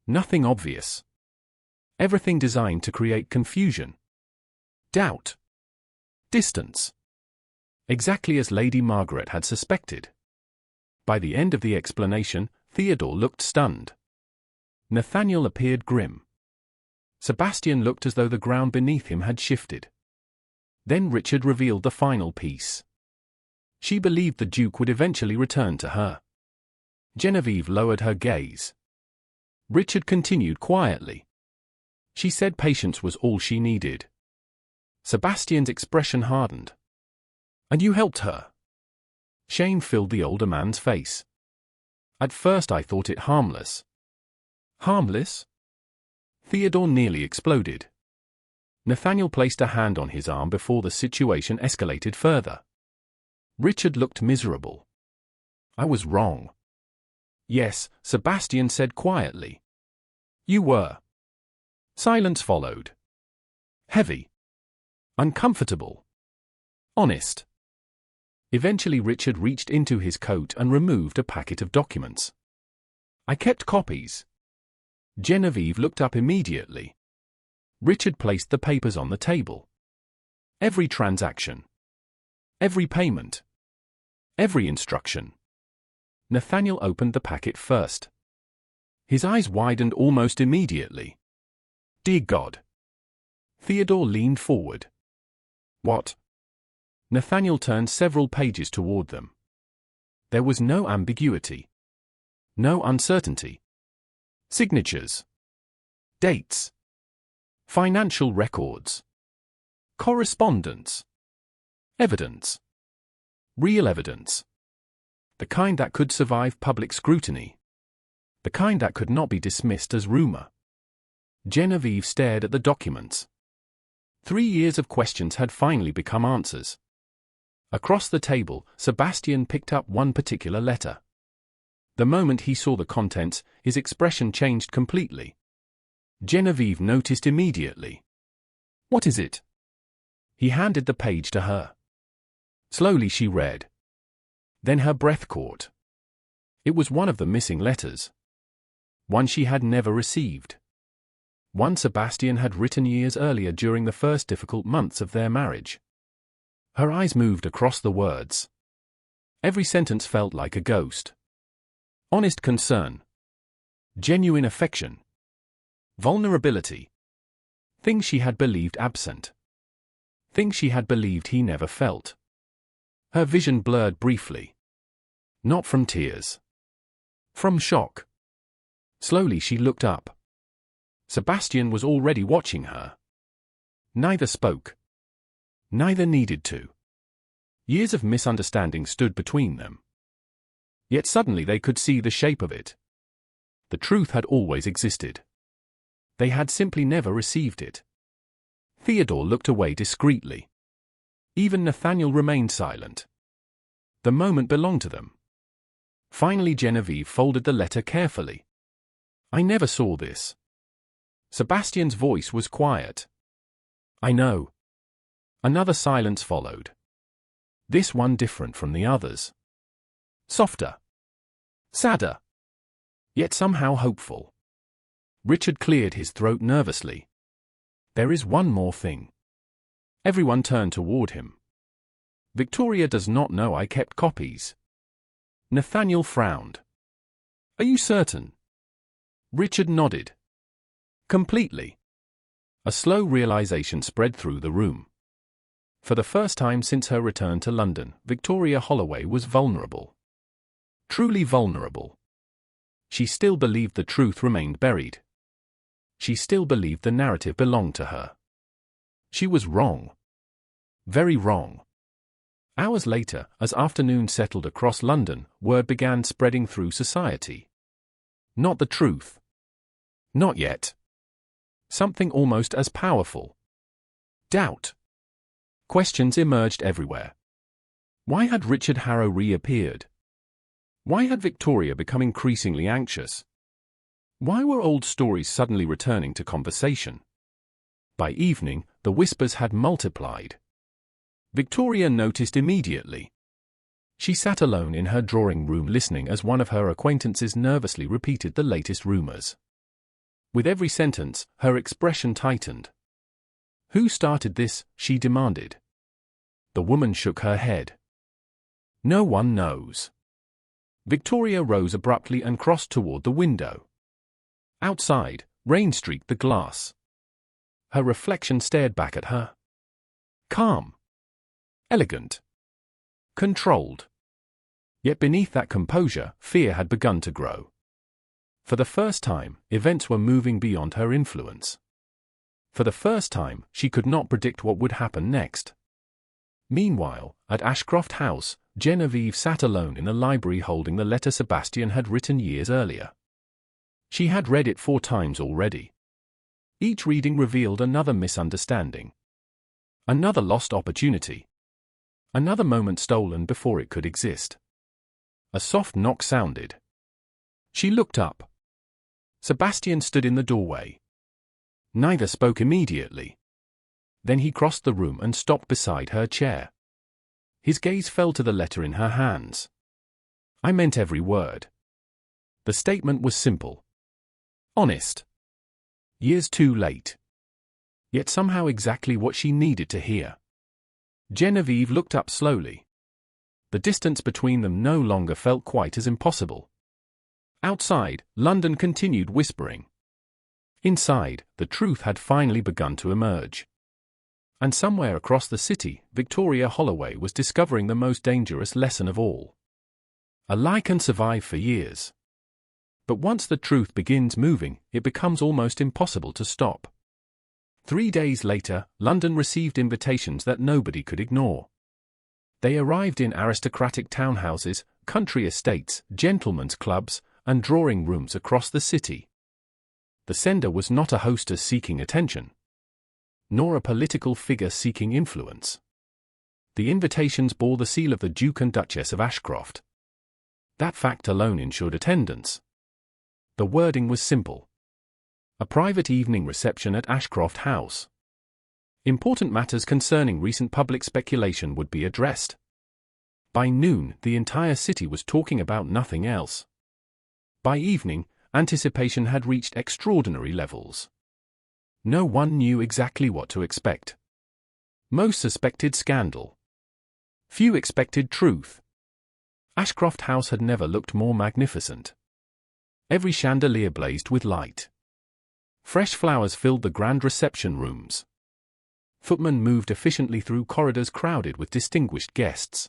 Nothing obvious. Everything designed to create confusion. Doubt. Distance. Exactly as Lady Margaret had suspected. By the end of the explanation, Theodore looked stunned. Nathaniel appeared grim. Sebastian looked as though the ground beneath him had shifted. Then Richard revealed the final piece. She believed the Duke would eventually return to her. Genevieve lowered her gaze. Richard continued quietly. She said patience was all she needed. Sebastian's expression hardened. And you helped her? Shame filled the older man's face. At first I thought it harmless. Harmless? Theodore nearly exploded. Nathaniel placed a hand on his arm before the situation escalated further. Richard looked miserable. I was wrong. Yes, Sebastian said quietly. You were. Silence followed. Heavy. Uncomfortable. Honest. Eventually Richard reached into his coat and removed a packet of documents. I kept copies. Genevieve looked up immediately. Richard placed the papers on the table. Every transaction. Every payment. Every instruction. Nathaniel opened the packet first. His eyes widened almost immediately. Dear God. Theodore leaned forward. What? Nathaniel turned several pages toward them. There was no ambiguity. No uncertainty. Signatures. Dates. Financial records. Correspondence. Evidence. Real evidence. The kind that could survive public scrutiny. The kind that could not be dismissed as rumor. Genevieve stared at the documents. 3 years of questions had finally become answers. Across the table, Sebastian picked up one particular letter. The moment he saw the contents, his expression changed completely. Genevieve noticed immediately. What is it? He handed the page to her. Slowly she read. Then her breath caught. It was one of the missing letters. One she had never received. One Sebastian had written years earlier during the first difficult months of their marriage. Her eyes moved across the words. Every sentence felt like a ghost. Honest concern. Genuine affection. Vulnerability. Things she had believed absent. Things she had believed he never felt. Her vision blurred briefly. Not from tears. From shock. Slowly she looked up. Sebastian was already watching her. Neither spoke. Neither needed to. Years of misunderstanding stood between them. Yet suddenly they could see the shape of it. The truth had always existed. They had simply never received it. Theodore looked away discreetly. Even Nathaniel remained silent. The moment belonged to them. Finally Genevieve folded the letter carefully. I never saw this. Sebastian's voice was quiet. I know. Another silence followed. This one different from the others. Softer. Sadder. Yet somehow hopeful. Richard cleared his throat nervously. There is one more thing. Everyone turned toward him. Victoria does not know I kept copies. Nathaniel frowned. Are you certain? Richard nodded. Completely. A slow realization spread through the room. For the first time since her return to London, Victoria Holloway was vulnerable. Truly vulnerable. She still believed the truth remained buried. She still believed the narrative belonged to her. She was wrong. Very wrong. Hours later, as afternoon settled across London, word began spreading through society. Not the truth. Not yet. Something almost as powerful. Doubt. Questions emerged everywhere. Why had Richard Harrow reappeared? Why had Victoria become increasingly anxious? Why were old stories suddenly returning to conversation? By evening, the whispers had multiplied. Victoria noticed immediately. She sat alone in her drawing room listening as one of her acquaintances nervously repeated the latest rumors. With every sentence, her expression tightened. Who started this? She demanded. The woman shook her head. No one knows. Victoria rose abruptly and crossed toward the window. Outside, rain streaked the glass. Her reflection stared back at her. Calm. Elegant. Controlled. Yet beneath that composure, fear had begun to grow. For the first time, events were moving beyond her influence. For the first time, she could not predict what would happen next. Meanwhile, at Ashcroft House, Genevieve sat alone in the library holding the letter Sebastian had written years earlier. She had read it 4 times already. Each reading revealed another misunderstanding. Another lost opportunity. Another moment stolen before it could exist. A soft knock sounded. She looked up. Sebastian stood in the doorway. Neither spoke immediately. Then he crossed the room and stopped beside her chair. His gaze fell to the letter in her hands. I meant every word. The statement was simple. Honest. Years too late. Yet somehow exactly what she needed to hear. Genevieve looked up slowly. The distance between them no longer felt quite as impossible. Outside, London continued whispering. Inside, the truth had finally begun to emerge. And somewhere across the city, Victoria Holloway was discovering the most dangerous lesson of all. A lie can survive for years. But once the truth begins moving, it becomes almost impossible to stop. 3 days later, London received invitations that nobody could ignore. They arrived in aristocratic townhouses, country estates, gentlemen's clubs, and drawing rooms across the city. The sender was not a hostess seeking attention, nor a political figure seeking influence. The invitations bore the seal of the Duke and Duchess of Ashcroft. That fact alone ensured attendance. The wording was simple. A private evening reception at Ashcroft House. Important matters concerning recent public speculation would be addressed. By noon, the entire city was talking about nothing else. By evening, anticipation had reached extraordinary levels. No one knew exactly what to expect. Most suspected scandal. Few expected truth. Ashcroft House had never looked more magnificent. Every chandelier blazed with light. Fresh flowers filled the grand reception rooms. Footmen moved efficiently through corridors crowded with distinguished guests.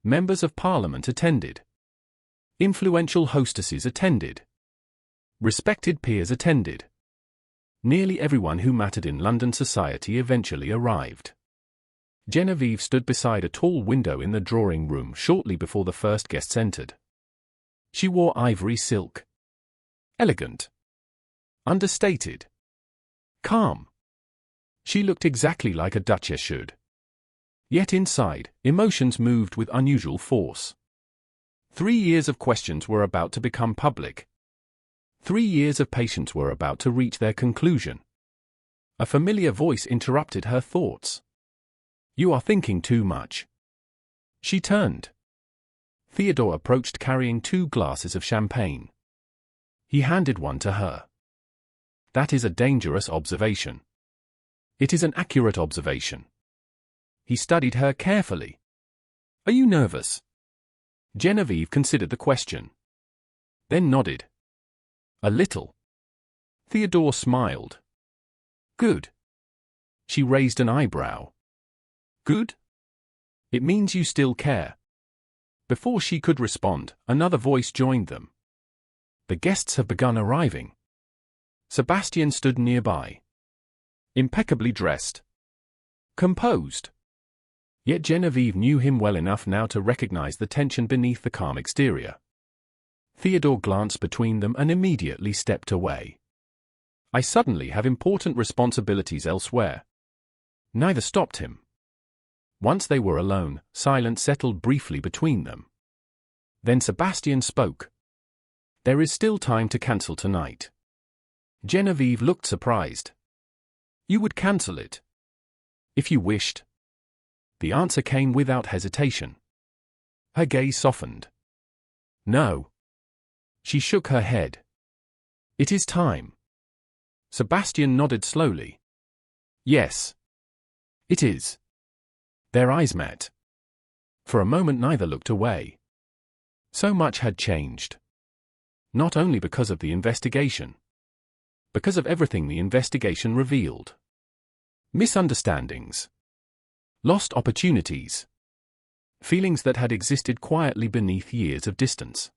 Members of Parliament attended. Influential hostesses attended. Respected peers attended. Nearly everyone who mattered in London society eventually arrived. Genevieve stood beside a tall window in the drawing room shortly before the first guests entered. She wore ivory silk. Elegant. Understated. Calm. She looked exactly like a duchess should. Yet inside, emotions moved with unusual force. 3 years of questions were about to become public. 3 years of patience were about to reach their conclusion. A familiar voice interrupted her thoughts. "You are thinking too much." She turned. Theodore approached carrying 2 glasses of champagne. He handed one to her. "That is a dangerous observation." "It is an accurate observation." He studied her carefully. "Are you nervous?" Genevieve considered the question. Then nodded. "A little." Theodore smiled. "Good." She raised an eyebrow. "Good? It means you still care." Before she could respond, another voice joined them. "The guests have begun arriving." Sebastian stood nearby. Impeccably dressed. Composed. Yet Genevieve knew him well enough now to recognize the tension beneath the calm exterior. Theodore glanced between them and immediately stepped away. "I suddenly have important responsibilities elsewhere." Neither stopped him. Once they were alone, silence settled briefly between them. Then Sebastian spoke. "There is still time to cancel tonight." Genevieve looked surprised. "You would cancel it?" "If you wished." The answer came without hesitation. Her gaze softened. "No." She shook her head. "It is time." Sebastian nodded slowly. "Yes. It is." Their eyes met. For a moment neither looked away. So much had changed. Not only because of the investigation. Because of everything the investigation revealed. Misunderstandings. Lost opportunities. Feelings that had existed quietly beneath years of distance.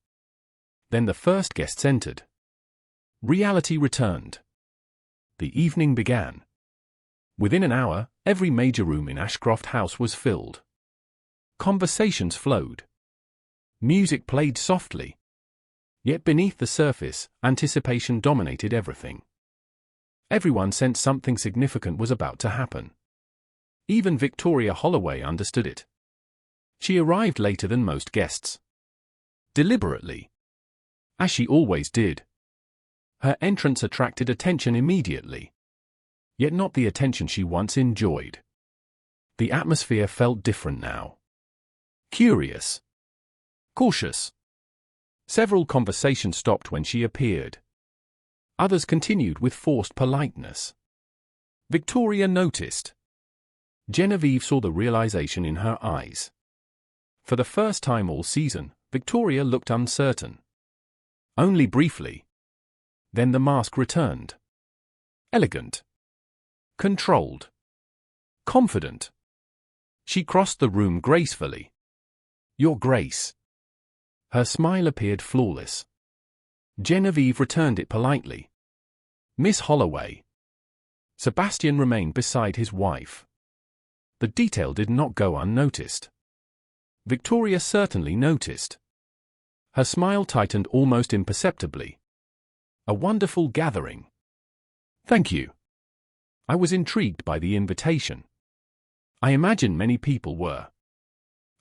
Then the first guests entered. Reality returned. The evening began. Within an hour, every major room in Ashcroft House was filled. Conversations flowed. Music played softly. Yet beneath the surface, anticipation dominated everything. Everyone sensed something significant was about to happen. Even Victoria Holloway understood it. She arrived later than most guests. Deliberately. As she always did. Her entrance attracted attention immediately. Yet not the attention she once enjoyed. The atmosphere felt different now. Curious. Cautious. Several conversations stopped when she appeared. Others continued with forced politeness. Victoria noticed. Genevieve saw the realization in her eyes. For the first time all season, Victoria looked uncertain. Only briefly. Then the mask returned. Elegant. Controlled. Confident. She crossed the room gracefully. "Your Grace." Her smile appeared flawless. Genevieve returned it politely. "Miss Holloway." Sebastian remained beside his wife. The detail did not go unnoticed. Victoria certainly noticed. Her smile tightened almost imperceptibly. "A wonderful gathering." "Thank you. I was intrigued by the invitation. I imagine many people were."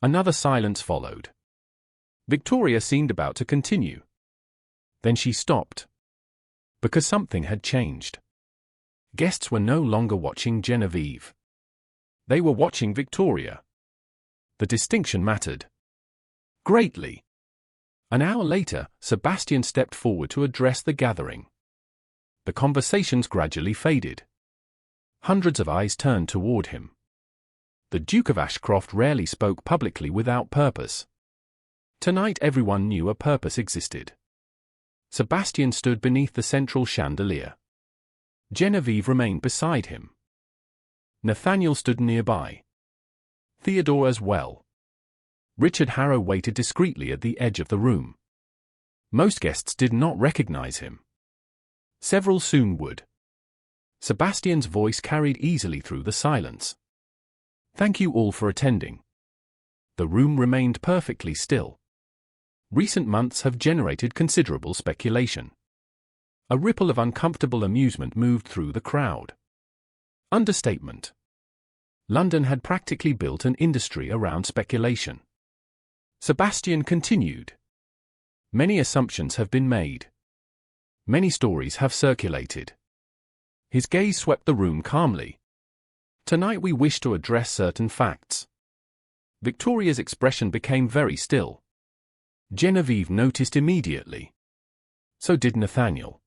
Another silence followed. Victoria seemed about to continue. Then she stopped. Because something had changed. Guests were no longer watching Genevieve. They were watching Victoria. The distinction mattered. Greatly. An hour later, Sebastian stepped forward to address the gathering. The conversations gradually faded. Hundreds of eyes turned toward him. The Duke of Ashcroft rarely spoke publicly without purpose. Tonight everyone knew a purpose existed. Sebastian stood beneath the central chandelier. Genevieve remained beside him. Nathaniel stood nearby. Theodore as well. Richard Harrow waited discreetly at the edge of the room. Most guests did not recognize him. Several soon would. Sebastian's voice carried easily through the silence. Thank you all for attending. The room remained perfectly still. Recent months have generated considerable speculation. A ripple of uncomfortable amusement moved through the crowd. Understatement. London had practically built an industry around speculation. Sebastian continued. Many assumptions have been made. Many stories have circulated. His gaze swept the room calmly. Tonight we wish to address certain facts. Victoria's expression became very still. Genevieve noticed immediately. So did Nathaniel.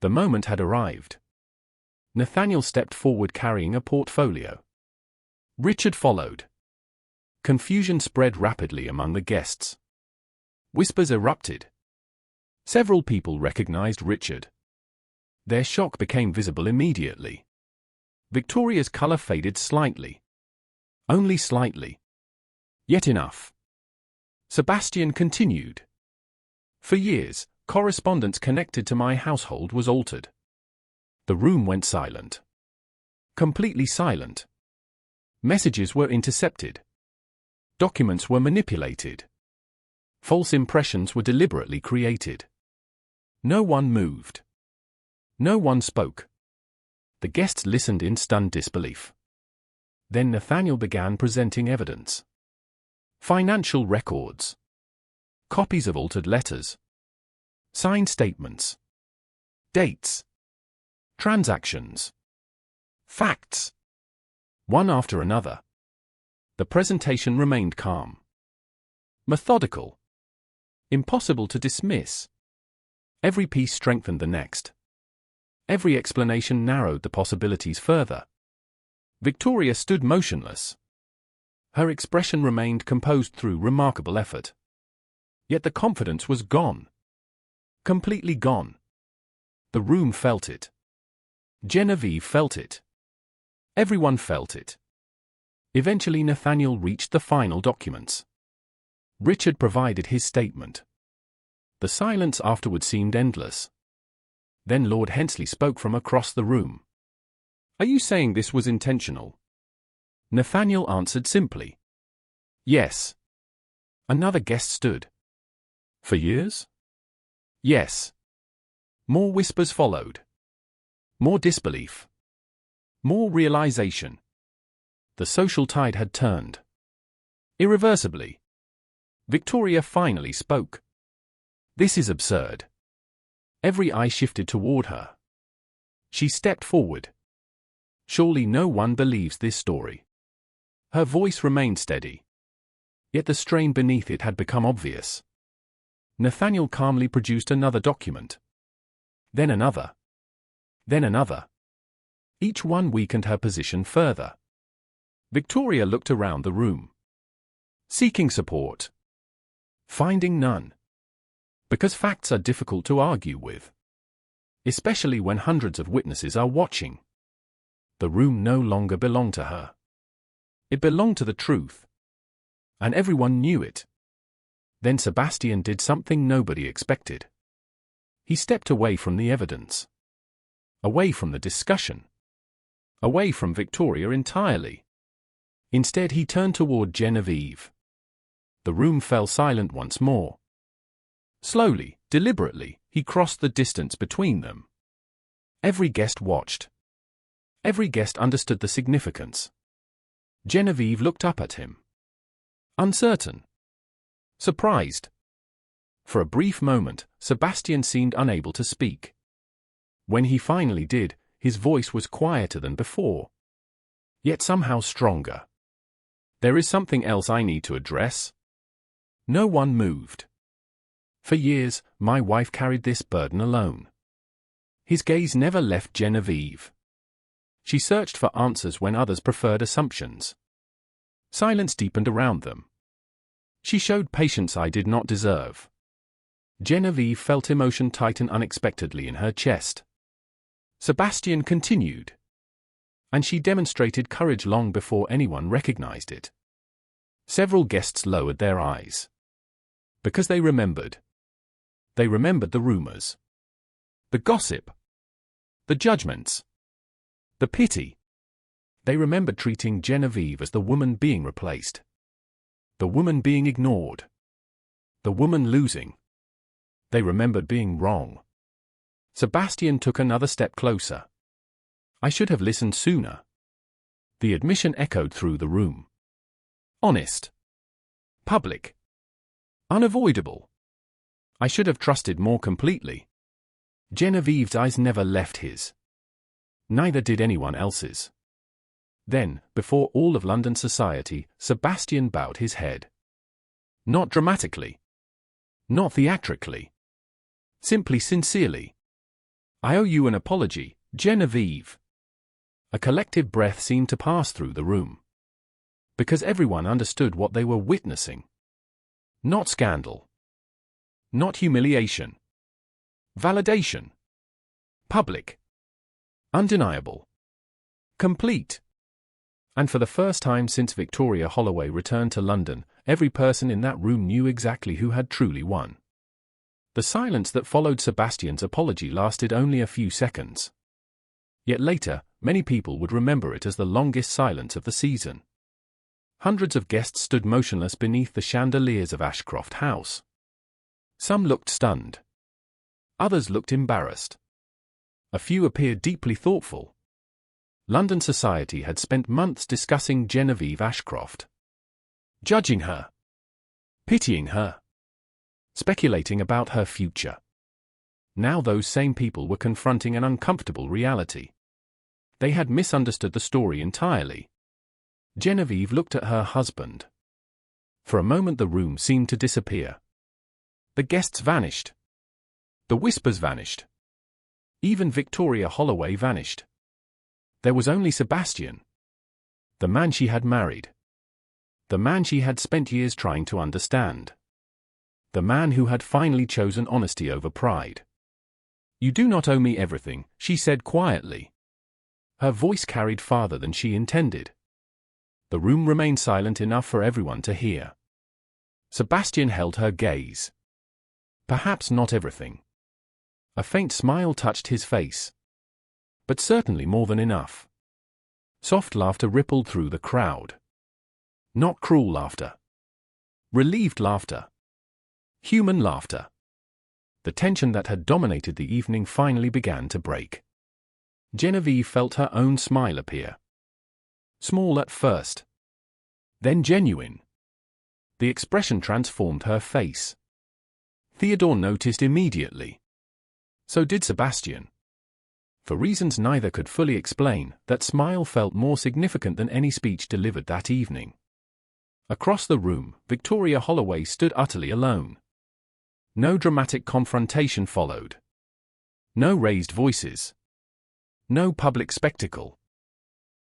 The moment had arrived. Nathaniel stepped forward carrying a portfolio. Richard followed. Confusion spread rapidly among the guests. Whispers erupted. Several people recognized Richard. Their shock became visible immediately. Victoria's color faded slightly. Only slightly. Yet enough. Sebastian continued. For years, correspondence connected to my household was altered. The room went silent. Completely silent. Messages were intercepted. Documents were manipulated. False impressions were deliberately created. No one moved. No one spoke. The guests listened in stunned disbelief. Then Nathaniel began presenting evidence. Financial records. Copies of altered letters. Signed statements. Dates. Transactions. Facts. One after another. The presentation remained calm. Methodical. Impossible to dismiss. Every piece strengthened the next. Every explanation narrowed the possibilities further. Victoria stood motionless. Her expression remained composed through remarkable effort. Yet the confidence was gone. Completely gone. The room felt it. Genevieve felt it. Everyone felt it. Eventually Nathaniel reached the final documents. Richard provided his statement. The silence afterward seemed endless. Then Lord Hensley spoke from across the room. Are you saying this was intentional? Nathaniel answered simply. Yes. Another guest stood. For years? Yes. More whispers followed. More disbelief. More realization. The social tide had turned. Irreversibly. Victoria finally spoke. This is absurd. Every eye shifted toward her. She stepped forward. Surely no one believes this story. Her voice remained steady. Yet the strain beneath it had become obvious. Nathaniel calmly produced another document. Then another. Then another. Each one weakened her position further. Victoria looked around the room. Seeking support. Finding none. Because facts are difficult to argue with. Especially when hundreds of witnesses are watching. The room no longer belonged to her. It belonged to the truth. And everyone knew it. Then Sebastian did something nobody expected. He stepped away from the evidence. Away from the discussion. Away from Victoria entirely. Instead he turned toward Genevieve. The room fell silent once more. Slowly, deliberately, he crossed the distance between them. Every guest watched. Every guest understood the significance. Genevieve looked up at him. Uncertain. Surprised. For a brief moment, Sebastian seemed unable to speak. When he finally did, his voice was quieter than before. Yet somehow stronger. There is something else I need to address. No one moved. For years, my wife carried this burden alone. His gaze never left Genevieve. She searched for answers when others preferred assumptions. Silence deepened around them. She showed patience I did not deserve. Genevieve felt emotion tighten unexpectedly in her chest. Sebastian continued. And she demonstrated courage long before anyone recognized it. Several guests lowered their eyes. Because they remembered. They remembered the rumors. The gossip. The judgments. The pity. They remembered treating Genevieve as the woman being replaced. The woman being ignored. The woman losing. They remembered being wrong. Sebastian took another step closer. I should have listened sooner. The admission echoed through the room. Honest. Public. Unavoidable. I should have trusted more completely. Genevieve's eyes never left his. Neither did anyone else's. Then, before all of London society, Sebastian bowed his head. Not dramatically. Not theatrically. Simply sincerely. I owe you an apology, Genevieve. A collective breath seemed to pass through the room. Because everyone understood what they were witnessing. Not scandal. Not humiliation. Validation. Public. Undeniable. Complete. And for the first time since Victoria Holloway returned to London, every person in that room knew exactly who had truly won. The silence that followed Sebastian's apology lasted only a few seconds. Yet later, many people would remember it as the longest silence of the season. Hundreds of guests stood motionless beneath the chandeliers of Ashcroft House. Some looked stunned. Others looked embarrassed. A few appeared deeply thoughtful. London society had spent months discussing Genevieve Ashcroft. Judging her. Pitying her. Speculating about her future. Now those same people were confronting an uncomfortable reality. They had misunderstood the story entirely. Genevieve looked at her husband. For a moment the room seemed to disappear. The guests vanished. The whispers vanished. Even Victoria Holloway vanished. There was only Sebastian. The man she had married. The man she had spent years trying to understand. The man who had finally chosen honesty over pride. You do not owe me everything, she said quietly. Her voice carried farther than she intended. The room remained silent enough for everyone to hear. Sebastian held her gaze. Perhaps not everything. A faint smile touched his face. But certainly more than enough. Soft laughter rippled through the crowd. Not cruel laughter. Relieved laughter. Human laughter. The tension that had dominated the evening finally began to break. Genevieve felt her own smile appear. Small at first. Then genuine. The expression transformed her face. Theodore noticed immediately. So did Sebastian. For reasons neither could fully explain, that smile felt more significant than any speech delivered that evening. Across the room, Victoria Holloway stood utterly alone. No dramatic confrontation followed. No raised voices. No public spectacle.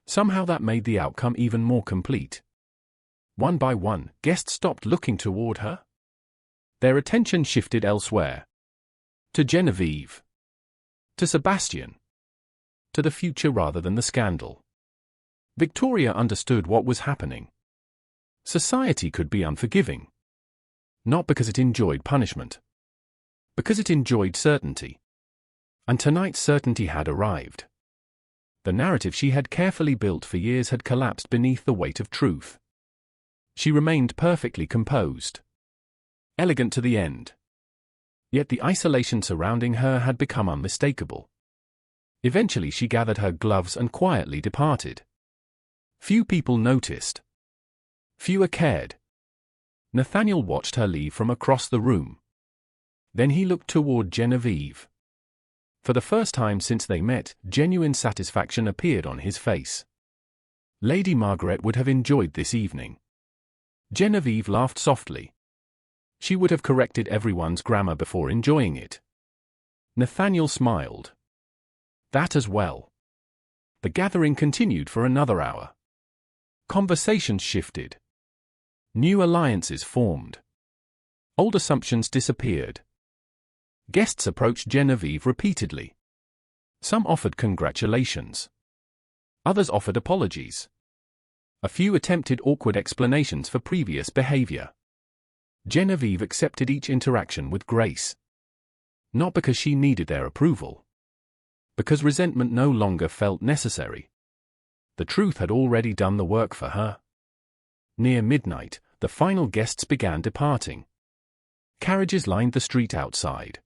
Somehow that made the outcome even more complete. One by one, guests stopped looking toward her. Their attention shifted elsewhere. To Genevieve. To Sebastian. To the future rather than the scandal. Victoria understood what was happening. Society could be unforgiving. Not because it enjoyed punishment. Because it enjoyed certainty. And tonight's certainty had arrived. The narrative she had carefully built for years had collapsed beneath the weight of truth. She remained perfectly composed. Elegant to the end. Yet the isolation surrounding her had become unmistakable. Eventually she gathered her gloves and quietly departed. Few people noticed. Fewer cared. Nathaniel watched her leave from across the room. Then he looked toward Genevieve. For the first time since they met, genuine satisfaction appeared on his face. Lady Margaret would have enjoyed this evening. Genevieve laughed softly. She would have corrected everyone's grammar before enjoying it. Nathaniel smiled. That as well. The gathering continued for another hour. Conversations shifted. New alliances formed. Old assumptions disappeared. Guests approached Genevieve repeatedly. Some offered congratulations. Others offered apologies. A few attempted awkward explanations for previous behavior. Genevieve accepted each interaction with grace. Not because she needed their approval. Because resentment no longer felt necessary. The truth had already done the work for her. Near midnight, the final guests began departing. Carriages lined the street outside.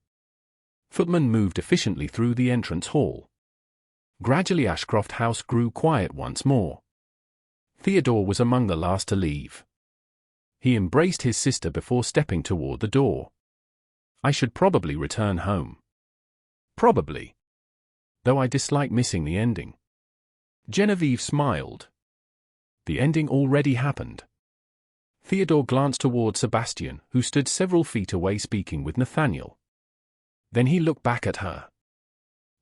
Footmen moved efficiently through the entrance hall. Gradually Ashcroft House grew quiet once more. Theodore was among the last to leave. He embraced his sister before stepping toward the door. I should probably return home. Probably. Though I dislike missing the ending. Genevieve smiled. The ending already happened. Theodore glanced toward Sebastian, who stood several feet away speaking with Nathaniel. Then he looked back at her.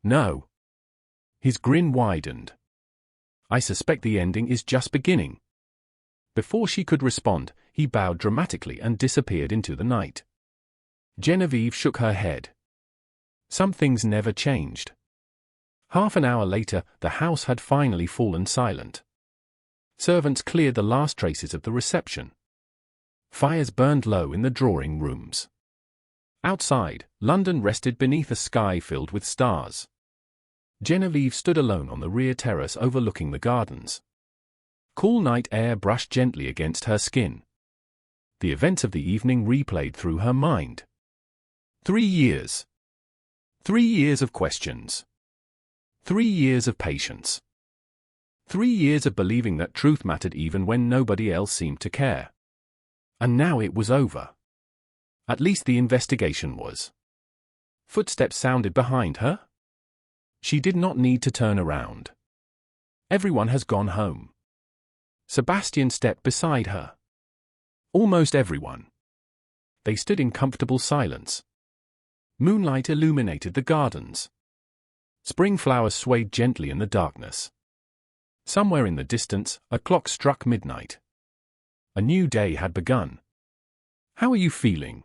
No. His grin widened. I suspect the ending is just beginning. Before she could respond, he bowed dramatically and disappeared into the night. Genevieve shook her head. Some things never changed. Half an hour later, the house had finally fallen silent. Servants cleared the last traces of the reception. Fires burned low in the drawing rooms. Outside, London rested beneath a sky filled with stars. Genevieve stood alone on the rear terrace overlooking the gardens. Cool night air brushed gently against her skin. The events of the evening replayed through her mind. 3 years. 3 years of questions. 3 years of patience. 3 years of believing that truth mattered even when nobody else seemed to care. And now it was over. At least the investigation was. Footsteps sounded behind her. She did not need to turn around. Everyone has gone home. Sebastian stepped beside her. Almost everyone. They stood in comfortable silence. Moonlight illuminated the gardens. Spring flowers swayed gently in the darkness. Somewhere in the distance, a clock struck midnight. A new day had begun. How are you feeling?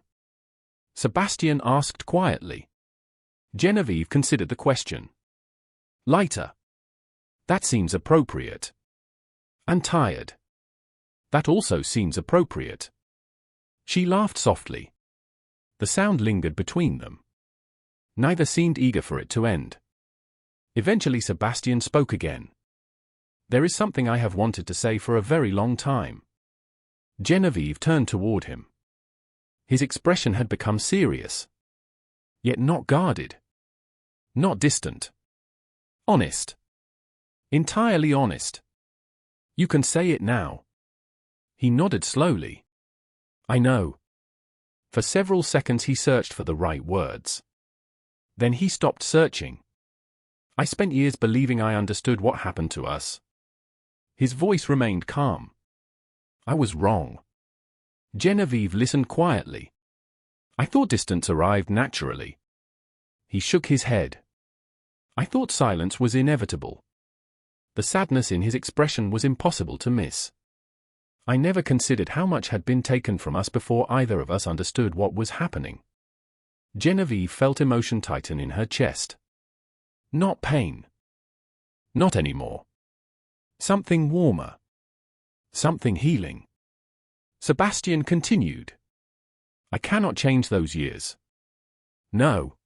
Sebastian asked quietly. Genevieve considered the question. Lighter. That seems appropriate. And tired. That also seems appropriate. She laughed softly. The sound lingered between them. Neither seemed eager for it to end. Eventually Sebastian spoke again. There is something I have wanted to say for a very long time. Genevieve turned toward him. His expression had become serious. Yet not guarded. Not distant. Honest. Entirely honest. You can say it now. He nodded slowly. I know. For several seconds he searched for the right words. Then he stopped searching. I spent years believing I understood what happened to us. His voice remained calm. I was wrong. Genevieve listened quietly. I thought distance arrived naturally. He shook his head. I thought silence was inevitable. The sadness in his expression was impossible to miss. I never considered how much had been taken from us before either of us understood what was happening. Genevieve felt emotion tighten in her chest. Not pain. Not anymore. Something warmer. Something healing. Sebastian continued. I cannot change those years. No.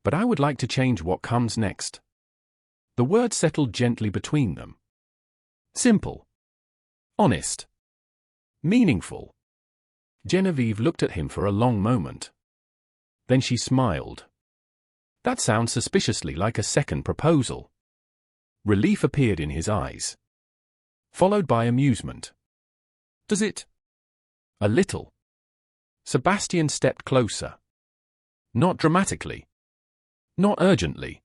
But I would like to change what comes next. The words settled gently between them. Simple. Honest. Meaningful. Genevieve looked at him for a long moment. Then she smiled. That sounds suspiciously like a second proposal. Relief appeared in his eyes. Followed by amusement. Does it? A little. Sebastian stepped closer. Not dramatically. Not urgently.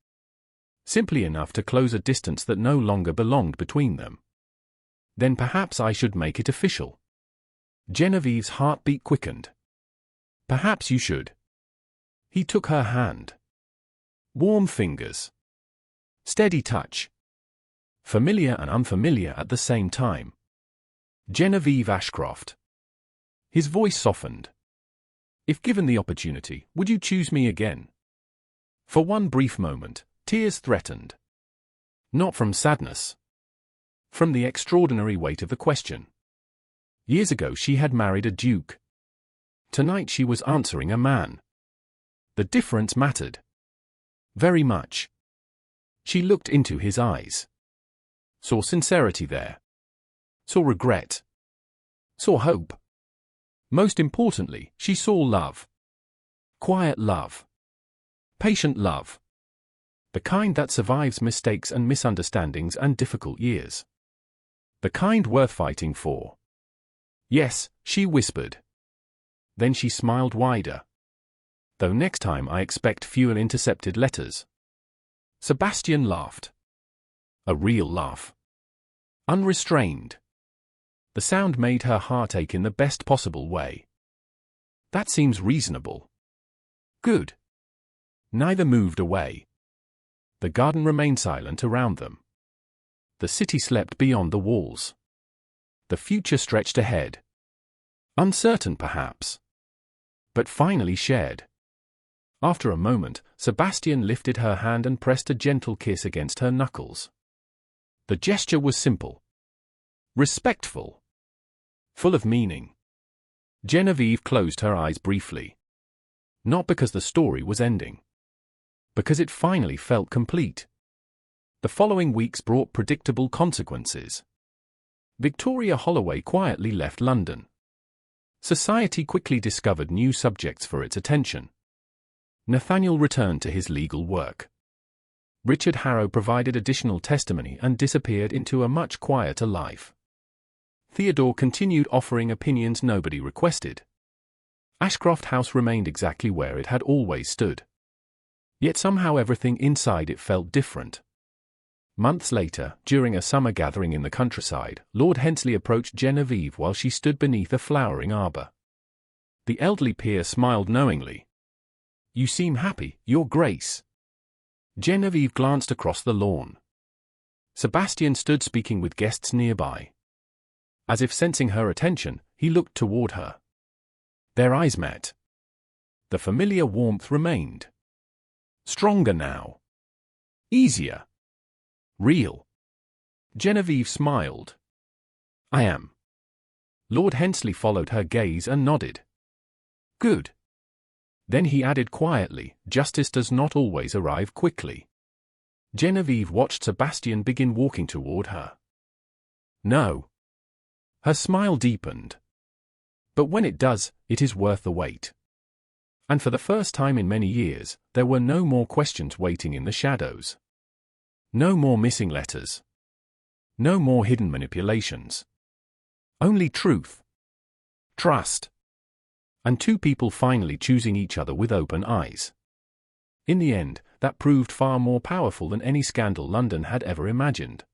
Simply enough to close a distance that no longer belonged between them. Then perhaps I should make it official. Genevieve's heartbeat quickened. Perhaps you should. He took her hand. Warm fingers. Steady touch. Familiar and unfamiliar at the same time. Genevieve Ashcroft. His voice softened. If given the opportunity, would you choose me again? For one brief moment, tears threatened. Not from sadness. From the extraordinary weight of the question. Years ago she had married a duke. Tonight she was answering a man. The difference mattered. Very much. She looked into his eyes. Saw sincerity there. Saw regret. Saw hope. Most importantly, she saw love. Quiet love. Patient love. The kind that survives mistakes and misunderstandings and difficult years. The kind worth fighting for. Yes, she whispered. Then she smiled wider. Though next time I expect fewer intercepted letters. Sebastian laughed. A real laugh. Unrestrained. The sound made her heart ache in the best possible way. That seems reasonable. Good. Neither moved away. The garden remained silent around them. The city slept beyond the walls. The future stretched ahead. Uncertain perhaps. But finally shared. After a moment, Sebastian lifted her hand and pressed a gentle kiss against her knuckles. The gesture was simple. Respectful. Full of meaning. Genevieve closed her eyes briefly. Not because the story was ending. Because it finally felt complete. The following weeks brought predictable consequences. Victoria Holloway quietly left London. Society quickly discovered new subjects for its attention. Nathaniel returned to his legal work. Richard Harrow provided additional testimony and disappeared into a much quieter life. Theodore continued offering opinions nobody requested. Ashcroft House remained exactly where it had always stood. Yet somehow everything inside it felt different. Months later, during a summer gathering in the countryside, Lord Hensley approached Genevieve while she stood beneath a flowering arbor. The elderly peer smiled knowingly. "You seem happy, Your Grace." Genevieve glanced across the lawn. Sebastian stood speaking with guests nearby. As if sensing her attention, he looked toward her. Their eyes met. The familiar warmth remained. Stronger now. Easier. Real. Genevieve smiled. "I am." Lord Hensley followed her gaze and nodded. "Good." Then he added quietly, "Justice does not always arrive quickly." Genevieve watched Sebastian begin walking toward her. "No." Her smile deepened. "But when it does, it is worth the wait." And for the first time in many years, there were no more questions waiting in the shadows. No more missing letters. No more hidden manipulations. Only truth. Trust. And two people finally choosing each other with open eyes. In the end, that proved far more powerful than any scandal London had ever imagined.